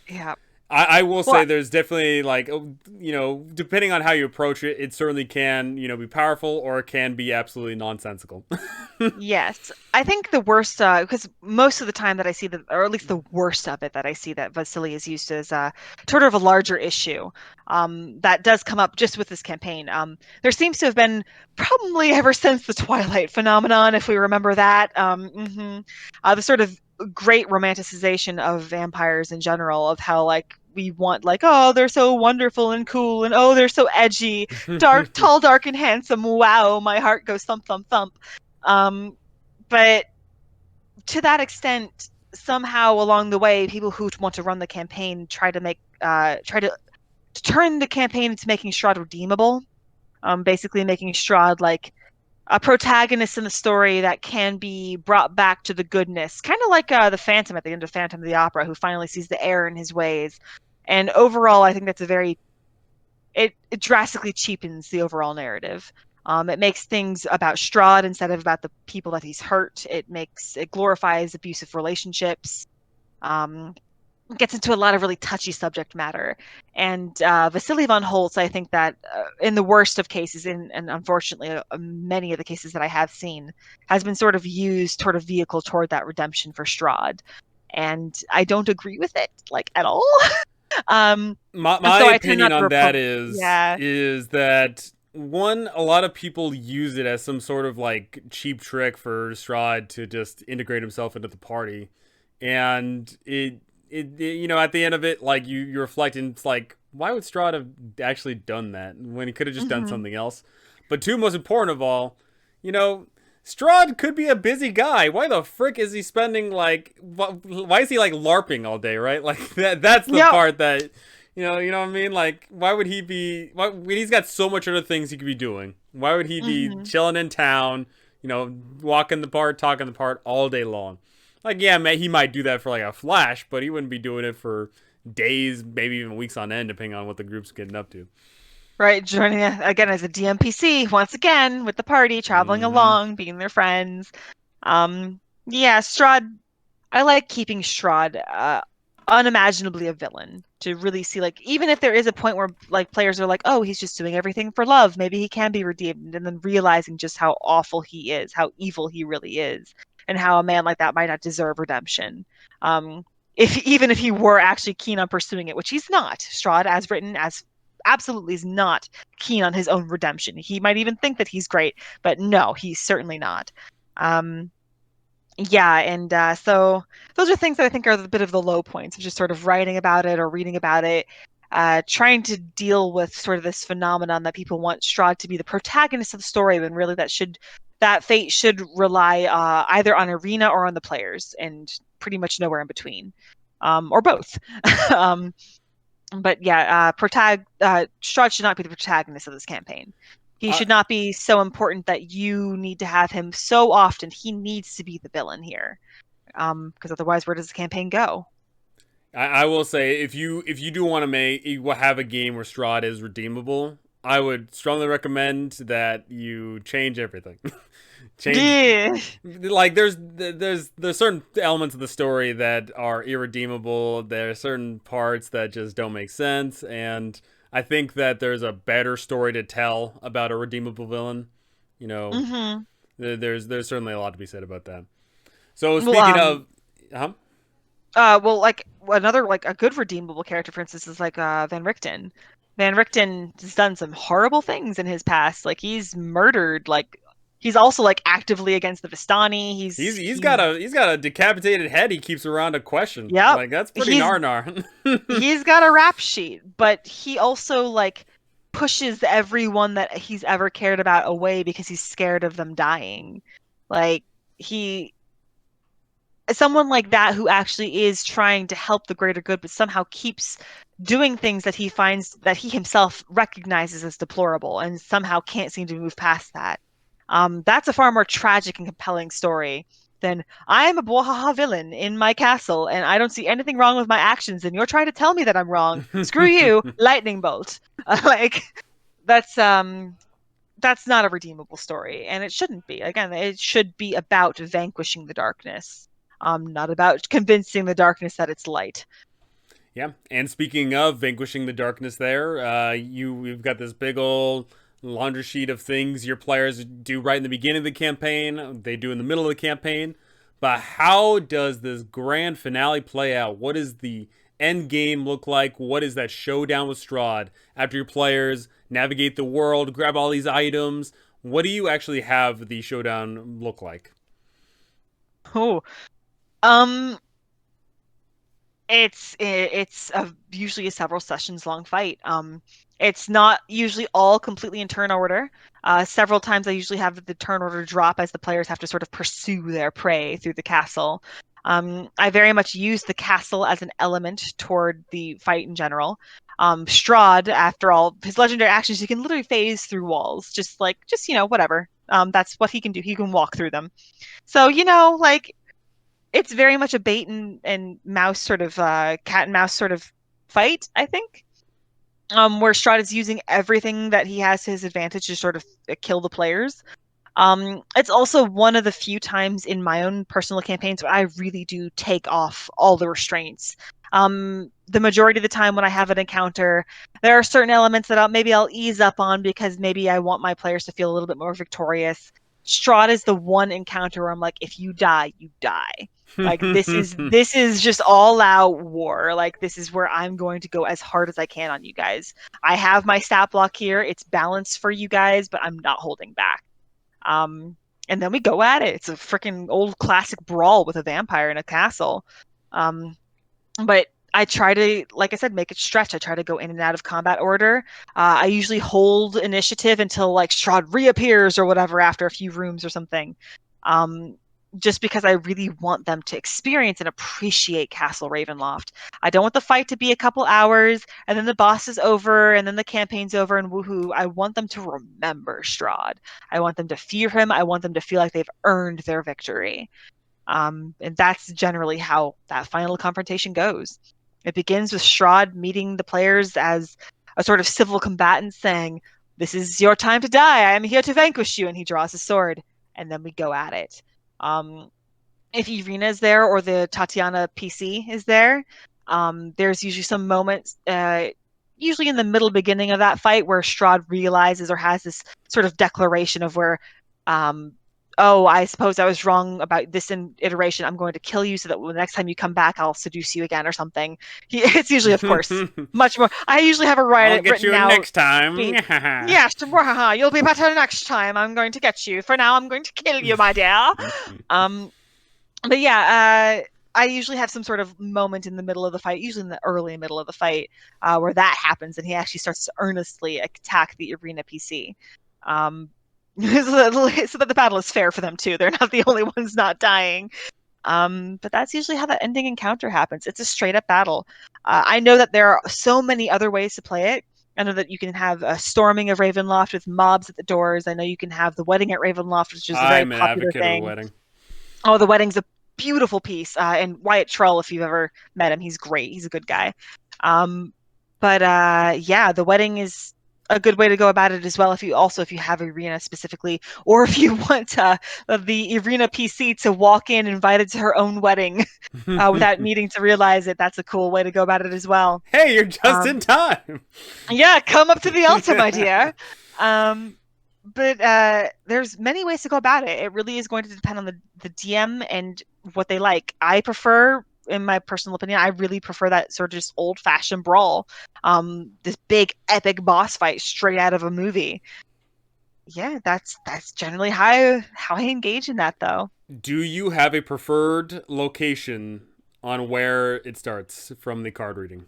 yeah, I will Well, say there's definitely like depending on how you approach it, it certainly can be powerful or it can be absolutely nonsensical. yes, I think the worst, because most of the time that I see that, or at least the worst of it that I see that Vasily is used as sort of a larger issue, that does come up just with this campaign. There seems to have been probably ever since the Twilight phenomenon, if we remember that, the sort of great romanticization of vampires in general, of how like we want like, oh, they're so wonderful and cool, and oh, they're so edgy, dark, tall, dark, and handsome. Wow, my heart goes thump, thump, thump. Um, but to that extent, somehow along the way, people who want to run the campaign try to turn the campaign into making Strahd redeemable. Basically making Strahd like a protagonist in the story that can be brought back to the goodness, kind of like the Phantom at the end of Phantom of the Opera, who finally sees the error in his ways. And overall, I think that's a very it drastically cheapens the overall narrative. It makes things about Strahd instead of about the people that he's hurt. It glorifies abusive relationships. Um, gets into a lot of really touchy subject matter. And Vasily von Holtz, I think that in the worst of cases, and unfortunately many of the cases that I have seen, has been sort of used toward a vehicle toward that redemption for Strahd. And I don't agree with it, like, at all. um, my so I tend opinion not to on that report. Yeah. is that one, a lot of people use it as some sort of like cheap trick for Strahd to just integrate himself into the party, and at the end of it, like you reflect and it's like, why would Strahd have actually done that when he could have just done Hmm. something else? But two, most important of all, you know, Strahd could be a busy guy. Why the frick is he spending like? Why is he like LARPing all day? Right? Like that's the Yep. part that you know what I mean. Like, why would he be? Why, when he's got so much other things he could be doing? Why would he be Hmm. chilling in town? Walking the part, talking the part all day long. Like, yeah, man, he might do that for like a flash, but he wouldn't be doing it for days, maybe even weeks on end, depending on what the group's getting up to. Right, joining again as a DMPC once again with the party, traveling Mm-hmm. along, being their friends. Yeah, Strahd. I like keeping Strahd unimaginably a villain to really see like even if there is a point where like players are like, oh, he's just doing everything for love, maybe he can be redeemed, and then realizing just how awful he is, how evil he really is, and how a man like that might not deserve redemption. Um, if even if he were actually keen on pursuing it, which he's not, Strahd, as written, as absolutely is not keen on his own redemption. He might even think that he's great, but no, he's certainly not. Um, yeah, and so those are things that I think are a bit of the low points of just sort of writing about it or reading about it, trying to deal with sort of this phenomenon that people want Strahd to be the protagonist of the story, when really that fate should rely either on Ireena or on the players, and pretty much nowhere in between, or both. um, but yeah, Strahd should not be the protagonist of this campaign. He I, should not be so important that you need to have him so often. He needs to be the villain here, because otherwise, where does the campaign go? I will say if you do want to have a game where Strahd is redeemable, I would strongly recommend that you change everything. Change Yeah. like there's certain elements of the story that are irredeemable. There are certain parts that just don't make sense, and I think that there's a better story to tell about a redeemable villain. You know, Hmm. there's certainly a lot to be said about that. So Well, speaking of, huh? well, like another like a good redeemable character, for instance, is like Van Richten. Van Richten has done some horrible things in his past. Like he's murdered. Like he's also like actively against the Vistani. He's He's got a decapitated head he keeps around to question. yep. Like that's pretty He's gnar. he's got a rap sheet, but he also like pushes everyone that he's ever cared about away because he's scared of them dying. Like he someone like that who actually is trying to help the greater good but somehow keeps doing things that he finds that he himself recognizes as deplorable and somehow can't seem to move past that. That's a far more tragic and compelling story than I'm a Bwahaha villain in my castle and I don't see anything wrong with my actions and you're trying to tell me that I'm wrong. Screw you, lightning bolt. Like that's not a redeemable story, and it shouldn't be. Again, it should be about vanquishing the darkness, not about convincing the darkness that it's light. Yeah, and speaking of vanquishing the darkness, there, we've got this big old laundry sheet of things your players do right in the beginning of the campaign. They do in the middle of the campaign. But how does this grand finale play out? What does the end game look like? What is that showdown with Strahd after your players navigate the world, grab all these items? What do you actually have the showdown look like? Oh, um, it's usually a several sessions long fight. It's not usually all completely in turn order. Several times I usually have the turn order drop as the players have to sort of pursue their prey through the castle. I very much use the castle as an element toward the fight in general. Strahd, after all, his legendary actions, he can literally phase through walls, just whatever. That's what he can do. He can walk through them. So, like it's very much a bait and mouse sort of cat and mouse sort of fight, I think. Where Strahd is using everything that he has to his advantage to sort of kill the players. It's also one of the few times in my own personal campaigns where I really do take off all the restraints. The majority of the time when I have an encounter, there are certain elements that I'll ease up on because maybe I want my players to feel a little bit more victorious. Strahd is the one encounter where I'm like, if you die, you die. Like this is just all out war. Like this is where I'm going to go as hard as I can on you guys. I have my stat block here. It's balanced for you guys, but I'm not holding back. Um, and then we go at it. It's a freaking old classic brawl with a vampire in a castle. Um, but I try to, like I said, make it stretch. I try to go in and out of combat order. I usually hold initiative until like Strahd reappears or whatever after a few rooms or something. Um, just because I really want them to experience and appreciate Castle Ravenloft. I don't want the fight to be a couple hours and then the boss is over and then the campaign's over and woohoo. I want them to remember Strahd. I want them to fear him. I want them to feel like they've earned their victory. And that's generally how that final confrontation goes. It begins with Strahd meeting the players as a sort of civil combatant saying, "This is your time to die. I am here to vanquish you." And he draws his sword, and then we go at it. Um, if Ireena is there or the Tatiana PC is there, there's usually some moments, usually in the middle beginning of that fight, where Strahd realizes or has this sort of declaration of where, um, oh, I suppose I was wrong about this iteration. I'm going to kill you so that the next time you come back, I'll seduce you again or something. It's usually, of course, much more. I usually have a I'll get written you out next time. speech. Yes, you'll be better next time. I'm going to get you. For now, I'm going to kill you, my dear. But yeah, I usually have some sort of moment in the middle of the fight, usually in the early middle of the fight, where that happens and he actually starts to earnestly attack the Ireena PC. So that the battle is fair for them too. They're not the only ones not dying. But that's usually how that ending encounter happens. It's a straight up battle. I know that there are so many other ways to play it. I know that you can have a storming of Ravenloft with mobs at the doors. I know you can have the wedding at Ravenloft, which is a very I'm an popular advocate of the thing. wedding. Oh, the wedding's a beautiful piece. And Wyatt Trull, if you've ever met him, he's great. He's a good guy. Um, but yeah, the wedding is a good way to go about it as well. If you have Ireena specifically, or if you want the Ireena PC to walk in invited to her own wedding without needing to realize it, that's a cool way to go about it as well. Hey, you're just in Um, time. yeah, come up to the altar, my dear. Um, but there's many ways to go about it. It really is going to depend on the DM and what they like. I prefer, in my personal opinion, I really prefer that sort of just old fashioned brawl. This big epic boss fight straight out of a movie. Yeah, that's generally how I engage in that though. Do you have a preferred location on where it starts from the card reading?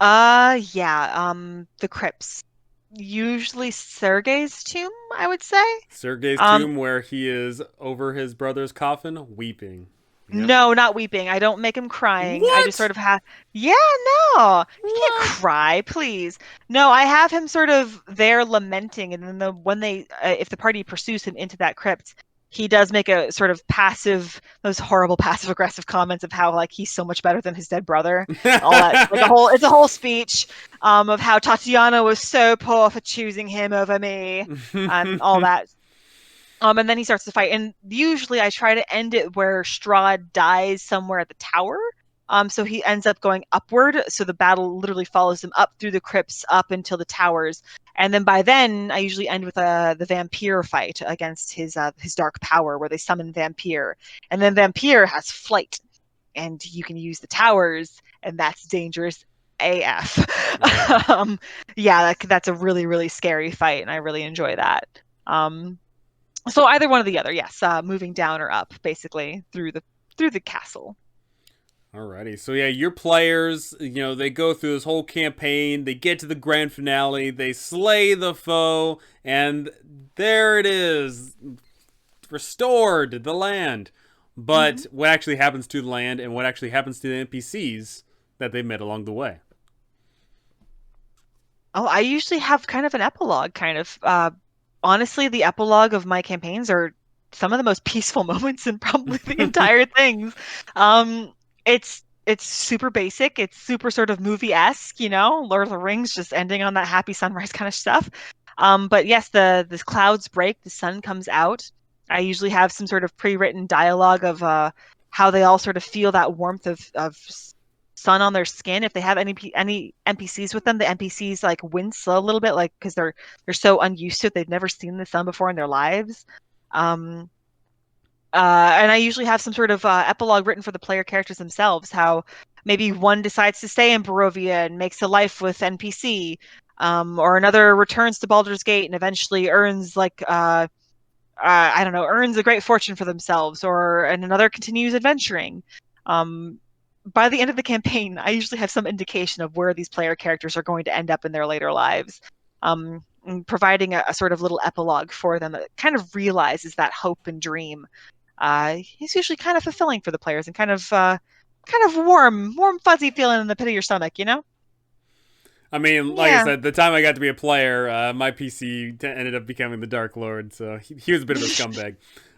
Yeah, the crypts. Usually Sergei's tomb, I would say. Sergei's Um, tomb, where he is over his brother's coffin, weeping. Yep. No, not weeping. I don't make him crying. I just What? sort of have, yeah, no, you can't What? cry, please. No, I have him sort of there lamenting, and then if the party pursues him into that crypt, he does make a sort of those horrible passive aggressive comments of how like he's so much better than his dead brother. All that, it's a whole speech, of how Tatiana was so poor for choosing him over me, and all that. And then he starts to fight, and usually I try to end it where Strahd dies somewhere at the tower. So he ends up going upward. So the battle literally follows him up through the crypts, up until the towers. And then by then, I usually end with the vampire fight against his dark power, where they summon vampire, and then vampire has flight, and you can use the towers, and that's dangerous Yeah. AF. Yeah, that's a really really scary fight, and I really enjoy that. Um, so either one or the other, yes. Moving down or up, basically through the castle. Alrighty. So yeah, your players, they go through this whole campaign, they get to the grand finale, they slay the foe, and there it is. Restored the land. Mm-hmm. But what actually happens to the land and what actually happens to the NPCs that they met along the way? Oh, I usually have kind of an epilogue, kind of. Honestly, the epilogue of my campaigns are some of the most peaceful moments in probably the entire things. It's super basic. It's super sort of movie-esque, Lord of the Rings, just ending on that happy sunrise kind of stuff. But yes, the clouds break, the sun comes out. I usually have some sort of pre-written dialogue of how they all sort of feel that warmth of sun on their skin. If they have any NPCs with them, the NPCs like wince a little bit, like because they're so unused to it. They've never seen the sun before in their lives. Um, and I usually have some sort of epilogue written for the player characters themselves. How maybe one decides to stay in Barovia and makes a life with NPC, or another returns to Baldur's Gate and eventually earns like I don't know, earns a great fortune for themselves, and another continues adventuring. Um, by the end of the campaign, I usually have some indication of where these player characters are going to end up in their later lives, and providing a sort of little epilogue for them that kind of realizes that hope and dream. Is usually kind of fulfilling for the players and kind of warm, fuzzy feeling in the pit of your stomach. I mean, like I Yeah. said, the time I got to be a player, my PC ended up becoming the Dark Lord, so he was a bit of a scumbag.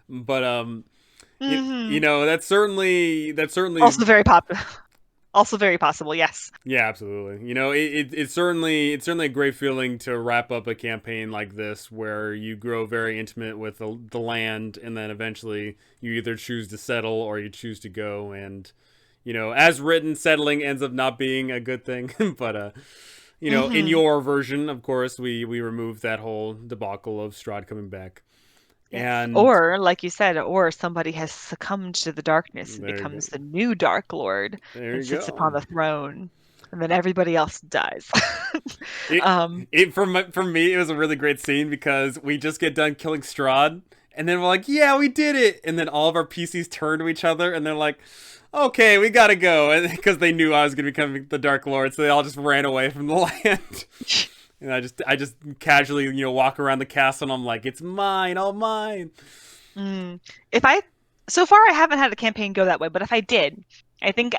But Hmm. that's certainly Also very popular. Also very possible. Yes. yeah, absolutely. It's certainly a great feeling to wrap up a campaign like this, where you grow very intimate with the land, and then eventually you either choose to settle or you choose to go. And as written, settling ends up not being a good thing, but in Hmm. your version, of course, we removed that whole debacle of Strahd coming back. Yes. And Or, like you said, or somebody has succumbed to the darkness and there you go. becomes the new Dark Lord There and you sits go. upon the throne, and then everybody else dies. It um, it for me it was a really great scene because we just get done killing Strahd, and then we're like, yeah, we did it, and then all of our PCs turn to each other and they're like, okay, we gotta go, and because they knew I was gonna become the Dark Lord, so they all just ran away from the land. And I just casually walk around the castle and I'm like, it's mine, all mine. mm, if I, so far I haven't had a campaign go that way, but if I did, I think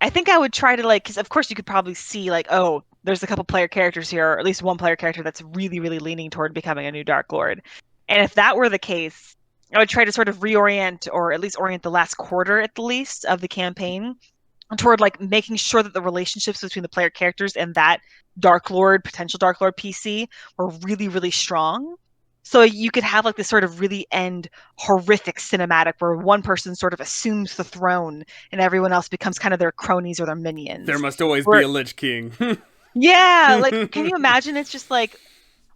I think I would try to like, because of course you could probably see like, oh, there's a couple player characters here, or at least one player character that's really, really leaning toward becoming a new Dark Lord. And if that were the case, I would try to sort of reorient, or at least orient the last quarter at the least of the campaign toward like making sure that the relationships between the player characters and that Dark Lord, potential Dark Lord PC were really, really strong. So you could have like this sort of really end horrific cinematic where one person sort of assumes the throne and everyone else becomes kind of their cronies or their There minions. must always be Where a Lich King. yeah, like can you imagine it's just like,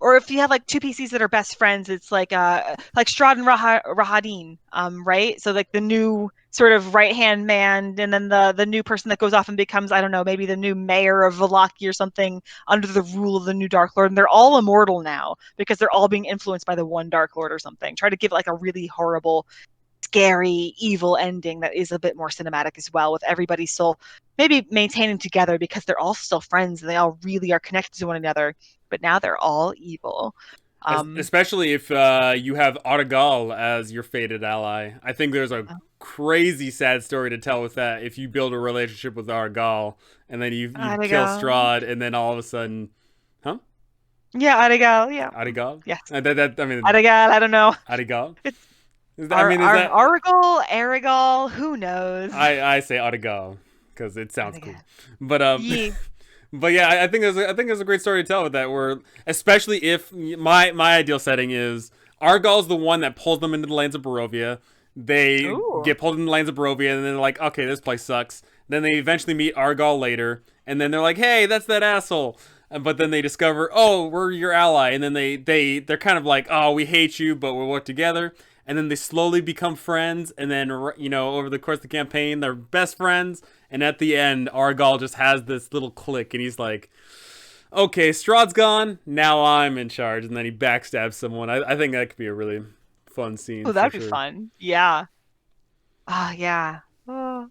or if you have like two PCs that are best friends, it's like Strahd and Rahadin, right? So like the new sort of right hand man, and then the new person that goes off and becomes, I don't know, maybe the new mayor of Valaki or something under the rule of the new Dark Lord, and they're all immortal now because they're all being influenced by the one Dark Lord or something. Try to give like a really horrible, scary, evil ending that is a bit more cinematic as well, with everybody still maybe maintaining together because they're all still friends and they all really are connected to one another, but now they're all evil. Um, Especially if you have Argal as your fated ally. I think there's a crazy sad story to tell with that. If you build a relationship with Argal and then you kill Adigal. Strahd and then all of a sudden, huh? Yeah, Adigal. Yeah. Argal? Yes. I mean, Adigal. I don't know. Argal? It's I mean, is that Argal, Arigal, who knows? I say Argal because it sounds cool, Adigal. but Ye. but yeah, I think there's a great story to tell with that. Where especially if my ideal setting is Argal's the one that pulls them into the lands of Barovia. They Ooh. get pulled into the lands of Barovia, and then they're like, okay, this place sucks. Then they eventually meet Argal later, and then they're like, "Hey, that's that asshole." But then they discover, "Oh, we're your ally." And then they're kind of like, "Oh, we hate you, but we'll work together." And then they slowly become friends, and then over the course of the campaign, they're best friends. And at the end, Argal just has this little click, and he's like, "Okay, Strahd's gone. Now I'm in charge." And then he backstabs someone. I think that could be a really fun scene Oh, for that'd be sure. fun. Yeah. Oh, yeah. Oh,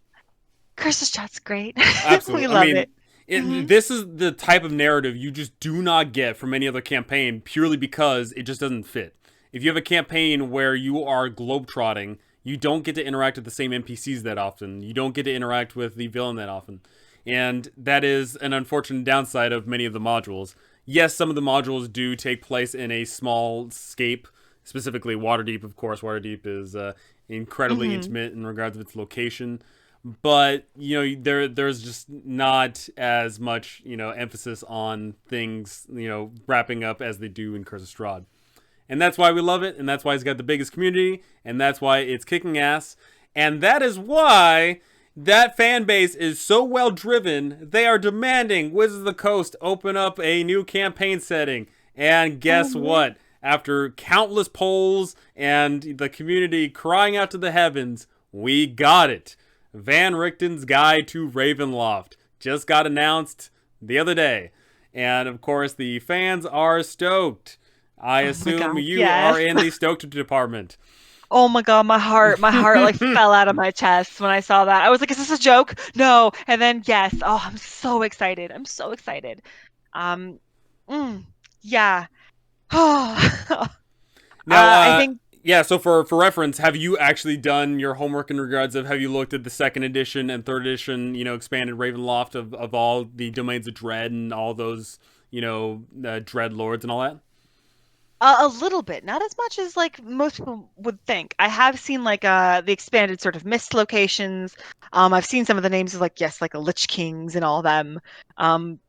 Curse of Strahd's great. We Absolutely. I love it. mean, Hmm. this is the type of narrative you just do not get from any other campaign purely because it just doesn't fit. If you have a campaign where you are globetrotting, you don't get to interact with the same NPCs that often. You don't get to interact with the villain that often. And that is an unfortunate downside of many of the modules. Yes, some of the modules do take place in a small scape, specifically Waterdeep, of course. Waterdeep is incredibly Hmm. intimate in regards of its location, but there's just not as much emphasis on things wrapping up as they do in Curse of Strahd. And that's why we love it, and that's why it's got the biggest community, and that's why it's kicking ass, and that is why that fan base is so well driven. They are demanding Wizards of the Coast open up a new campaign setting. And guess Hmm. what? After countless polls and the community crying out to the heavens, we got it. Van Richten's Guide to Ravenloft just got announced the other day. And of course, the fans are stoked. I Oh my assume God. you are Yes. in the stoked department. Oh my God, my heart like fell out of my chest when I saw that. I was like, is this a joke? No. And then yes. Oh, I'm so excited. I'm so excited. Um, mm, yeah. Oh, Now, I think yeah. So for reference, have you actually done your homework in regards of have you looked at the second edition and third edition, expanded Ravenloft of all the domains of dread and all those, dread lords and all that? a little bit, not as much as like most people would think. I have seen like the expanded sort of mist locations. I've seen some of the names of like yes, like the Lich Kings and all them. Um,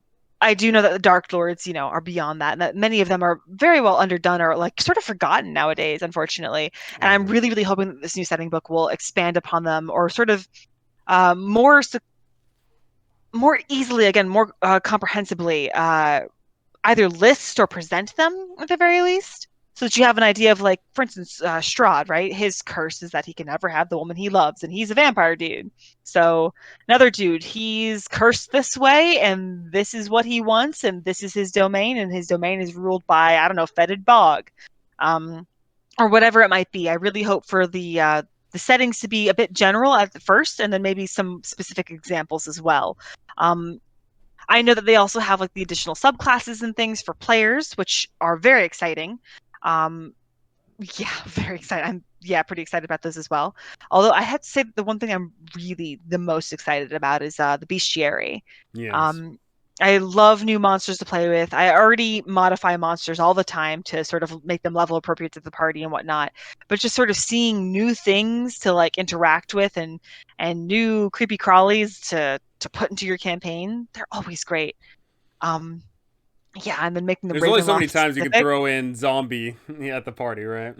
I do know that the Dark Lords, are beyond that, and that many of them are very well underdone or like sort of forgotten nowadays, unfortunately. And Oh I'm yeah. really, really hoping that this new setting book will expand upon them or sort of more easily, again, more comprehensively, either list or present them at the very least, so that you have an idea of like, for instance, Strahd, right? His curse is that he can never have the woman he loves, and he's a vampire dude. So another dude, he's cursed this way, and this is what he wants, and this is his domain, and his domain is ruled by I don't know, fetid bog, um, or whatever it might be. I really hope for the settings to be a bit general at the first, and then maybe some specific examples as well. Um, I know that they also have like the additional subclasses and things for players, which are very exciting. Um, yeah, very excited. I'm yeah, pretty excited about those as well. Although I have to say that the one thing I'm really the most excited about is the bestiary. Yes. Um, I love new monsters to play with. I already modify monsters all the time to sort of make them level appropriate to the party and whatnot. But just sort of seeing new things to like interact with and new creepy crawlies to put into your campaign, they're always great. Um, yeah, and then making them There's only so many Ravenloft times you can specific. throw in zombie at the party, right?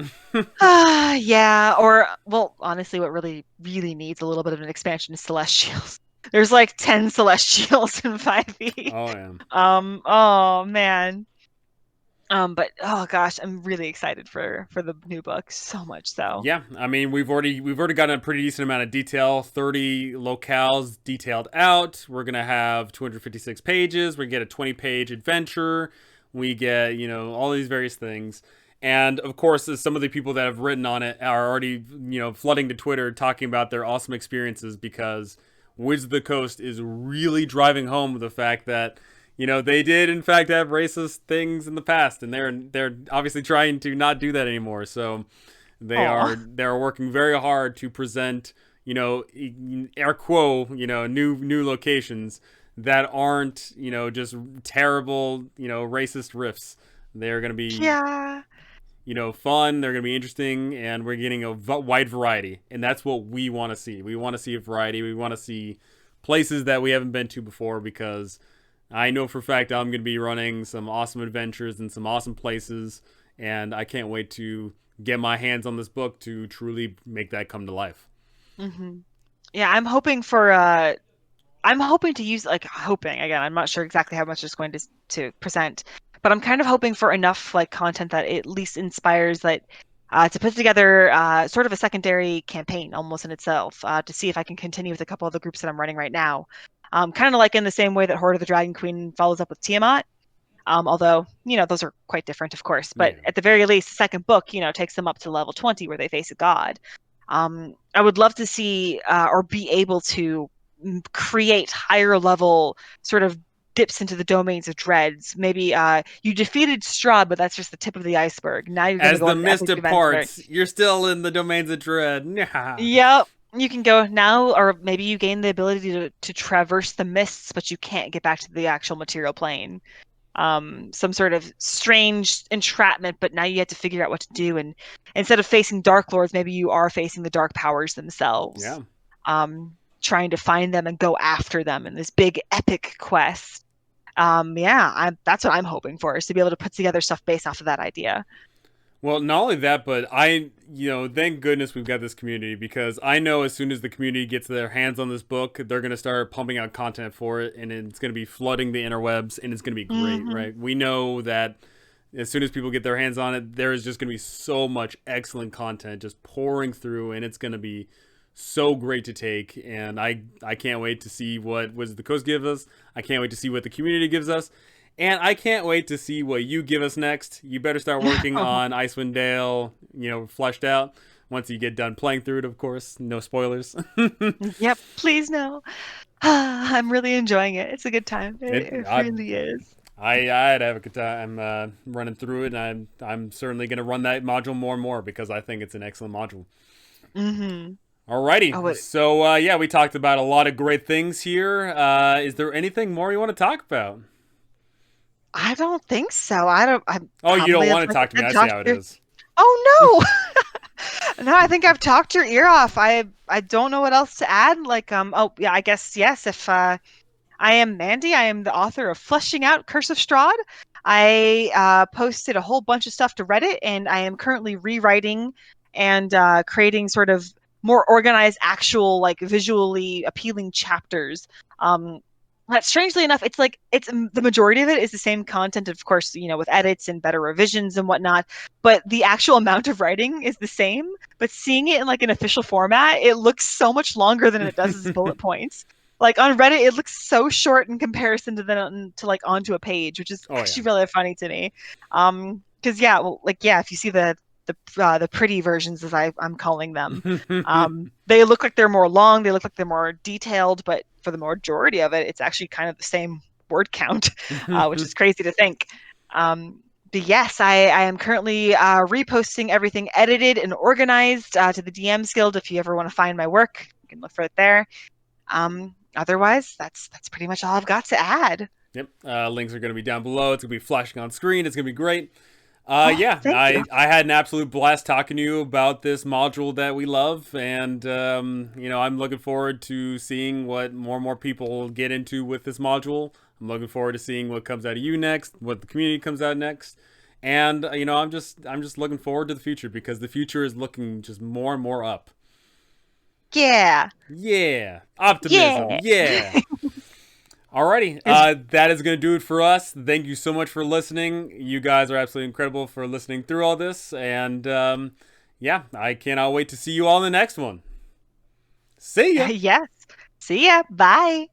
Yeah, or well, honestly, what really, really needs a little bit of an expansion is Celestials. There's like 10 Celestials in 5e. Oh yeah. Oh man. But oh gosh, I'm really excited for the new book, so much so. Yeah, I mean we've already gotten a pretty decent amount of detail. 30 locales detailed out. We're gonna have 256 pages. We get a 20-page adventure. We get all these various things, and of course, some of the people that have written on it are already flooding to Twitter talking about their awesome experiences because Wizards of the Coast is really driving home the fact that they did in fact have racist things in the past, and they're obviously trying to not do that anymore. So Oh, they're working very hard to present air quo new locations that aren't just terrible racist riffs. They're gonna be yeah. fun. They're gonna be interesting, and we're getting a wide variety, and that's what we want to see. We want to see a variety. We want to see places that we haven't been to before because I know for a fact I'm going to be running some awesome adventures and some awesome places, and I can't wait to get my hands on this book to truly make that come to life. Hmm. Yeah, I'm hoping for I'm hoping to use like hoping again. I'm not sure exactly how much it's going to present, but I'm kind of hoping for enough like content that it at least inspires that to put together sort of a secondary campaign almost in itself to see if I can continue with a couple of the groups that I'm running right now. Kind of like in the same way that Horde of the Dragon Queen follows up with Tiamat. Although, those are quite different, of course. But Yeah. at the very least, the second book, takes them up to level 20 where they face a god. I would love to see or be able to create higher level sort of dips into the domains of dreads. Maybe you defeated Strahd, but that's just the tip of the iceberg. Now you're going to As go the on an mist epic adventure. departs, you're still in the domains of dread. Nah. Yep. You can go now, or maybe you gain the ability to traverse the mists, but you can't get back to the actual material plane. Some sort of strange entrapment, but now you have to figure out what to do. And instead of facing Dark Lords, maybe you are facing the Dark Powers themselves, Yeah. trying to find them and go after them in this big epic quest. Yeah, that's what I'm hoping for, is to be able to put together stuff based off of that idea. Well, not only that, but thank goodness we've got this community, because I know as soon as the community gets their hands on this book, they're going to start pumping out content for it, and it's going to be flooding the interwebs, and it's going to be great, Hmm. right? We know that as soon as people get their hands on it, there is just going to be so much excellent content just pouring through, and it's going to be so great to take. And I can't wait to see what Wizards of the Coast gives us. I can't wait to see what the community gives us. And I can't wait to see what you give us next. You better start working on Icewind Dale, fleshed out. Once you get done playing through it, of course. No spoilers. Yep, please no. I'm really enjoying it. It's a good time. it, It I, really is. I'd have a good time running through it, and I'm certainly going to run that module more and more because I think it's an excellent module. Hmm. Oh, Alrighty, so yeah, we talked about a lot of great things here. Is there anything more you want to talk about? I don't think so. I don't. I Oh, you don't probably have want to like talk to me. I've I see talked how it your. is. Oh no, no. I think I've talked your ear off. I don't know what else to add. Like Oh yeah. I guess yes. If I am Mandy. I am the author of Fleshing Out Curse of Strahd. I posted a whole bunch of stuff to Reddit, and I am currently rewriting and creating sort of more organized, actual, like visually appealing chapters. Um, but strangely enough, it's the majority of it is the same content, of course, with edits and better revisions and whatnot. But the actual amount of writing is the same. But seeing it in like an official format, it looks so much longer than it does as bullet points. Like on Reddit, it looks so short in comparison to like onto a page, which is Oh yeah. actually really funny to me. Because yeah, well, like yeah, if you see the pretty versions as I'm calling them, they look like they're more long, they look like they're more detailed, but for the majority of it, it's actually kind of the same word count, which is crazy to think. But yes, I am currently reposting everything edited and organized to the DMs Guild. If you ever want to find my work, you can look for it there. Otherwise, that's pretty much all I've got to add. Yep. Links are going to be down below. It's going to be flashing on screen. It's going to be great. Oh, Yeah, thank you. I had an absolute blast talking to you about this module that we love, and I'm looking forward to seeing what more and more people get into with this module. I'm looking forward to seeing what comes out of you next, what the community comes out next, and I'm just looking forward to the future, because the future is looking just more and more up. Yeah. Yeah, optimism. Yeah. Yeah. Alrighty, It's that is going to do it for us. Thank you so much for listening. You guys are absolutely incredible for listening through all this. And yeah, I cannot wait to see you all in the next one. See ya. yes. See ya. Bye.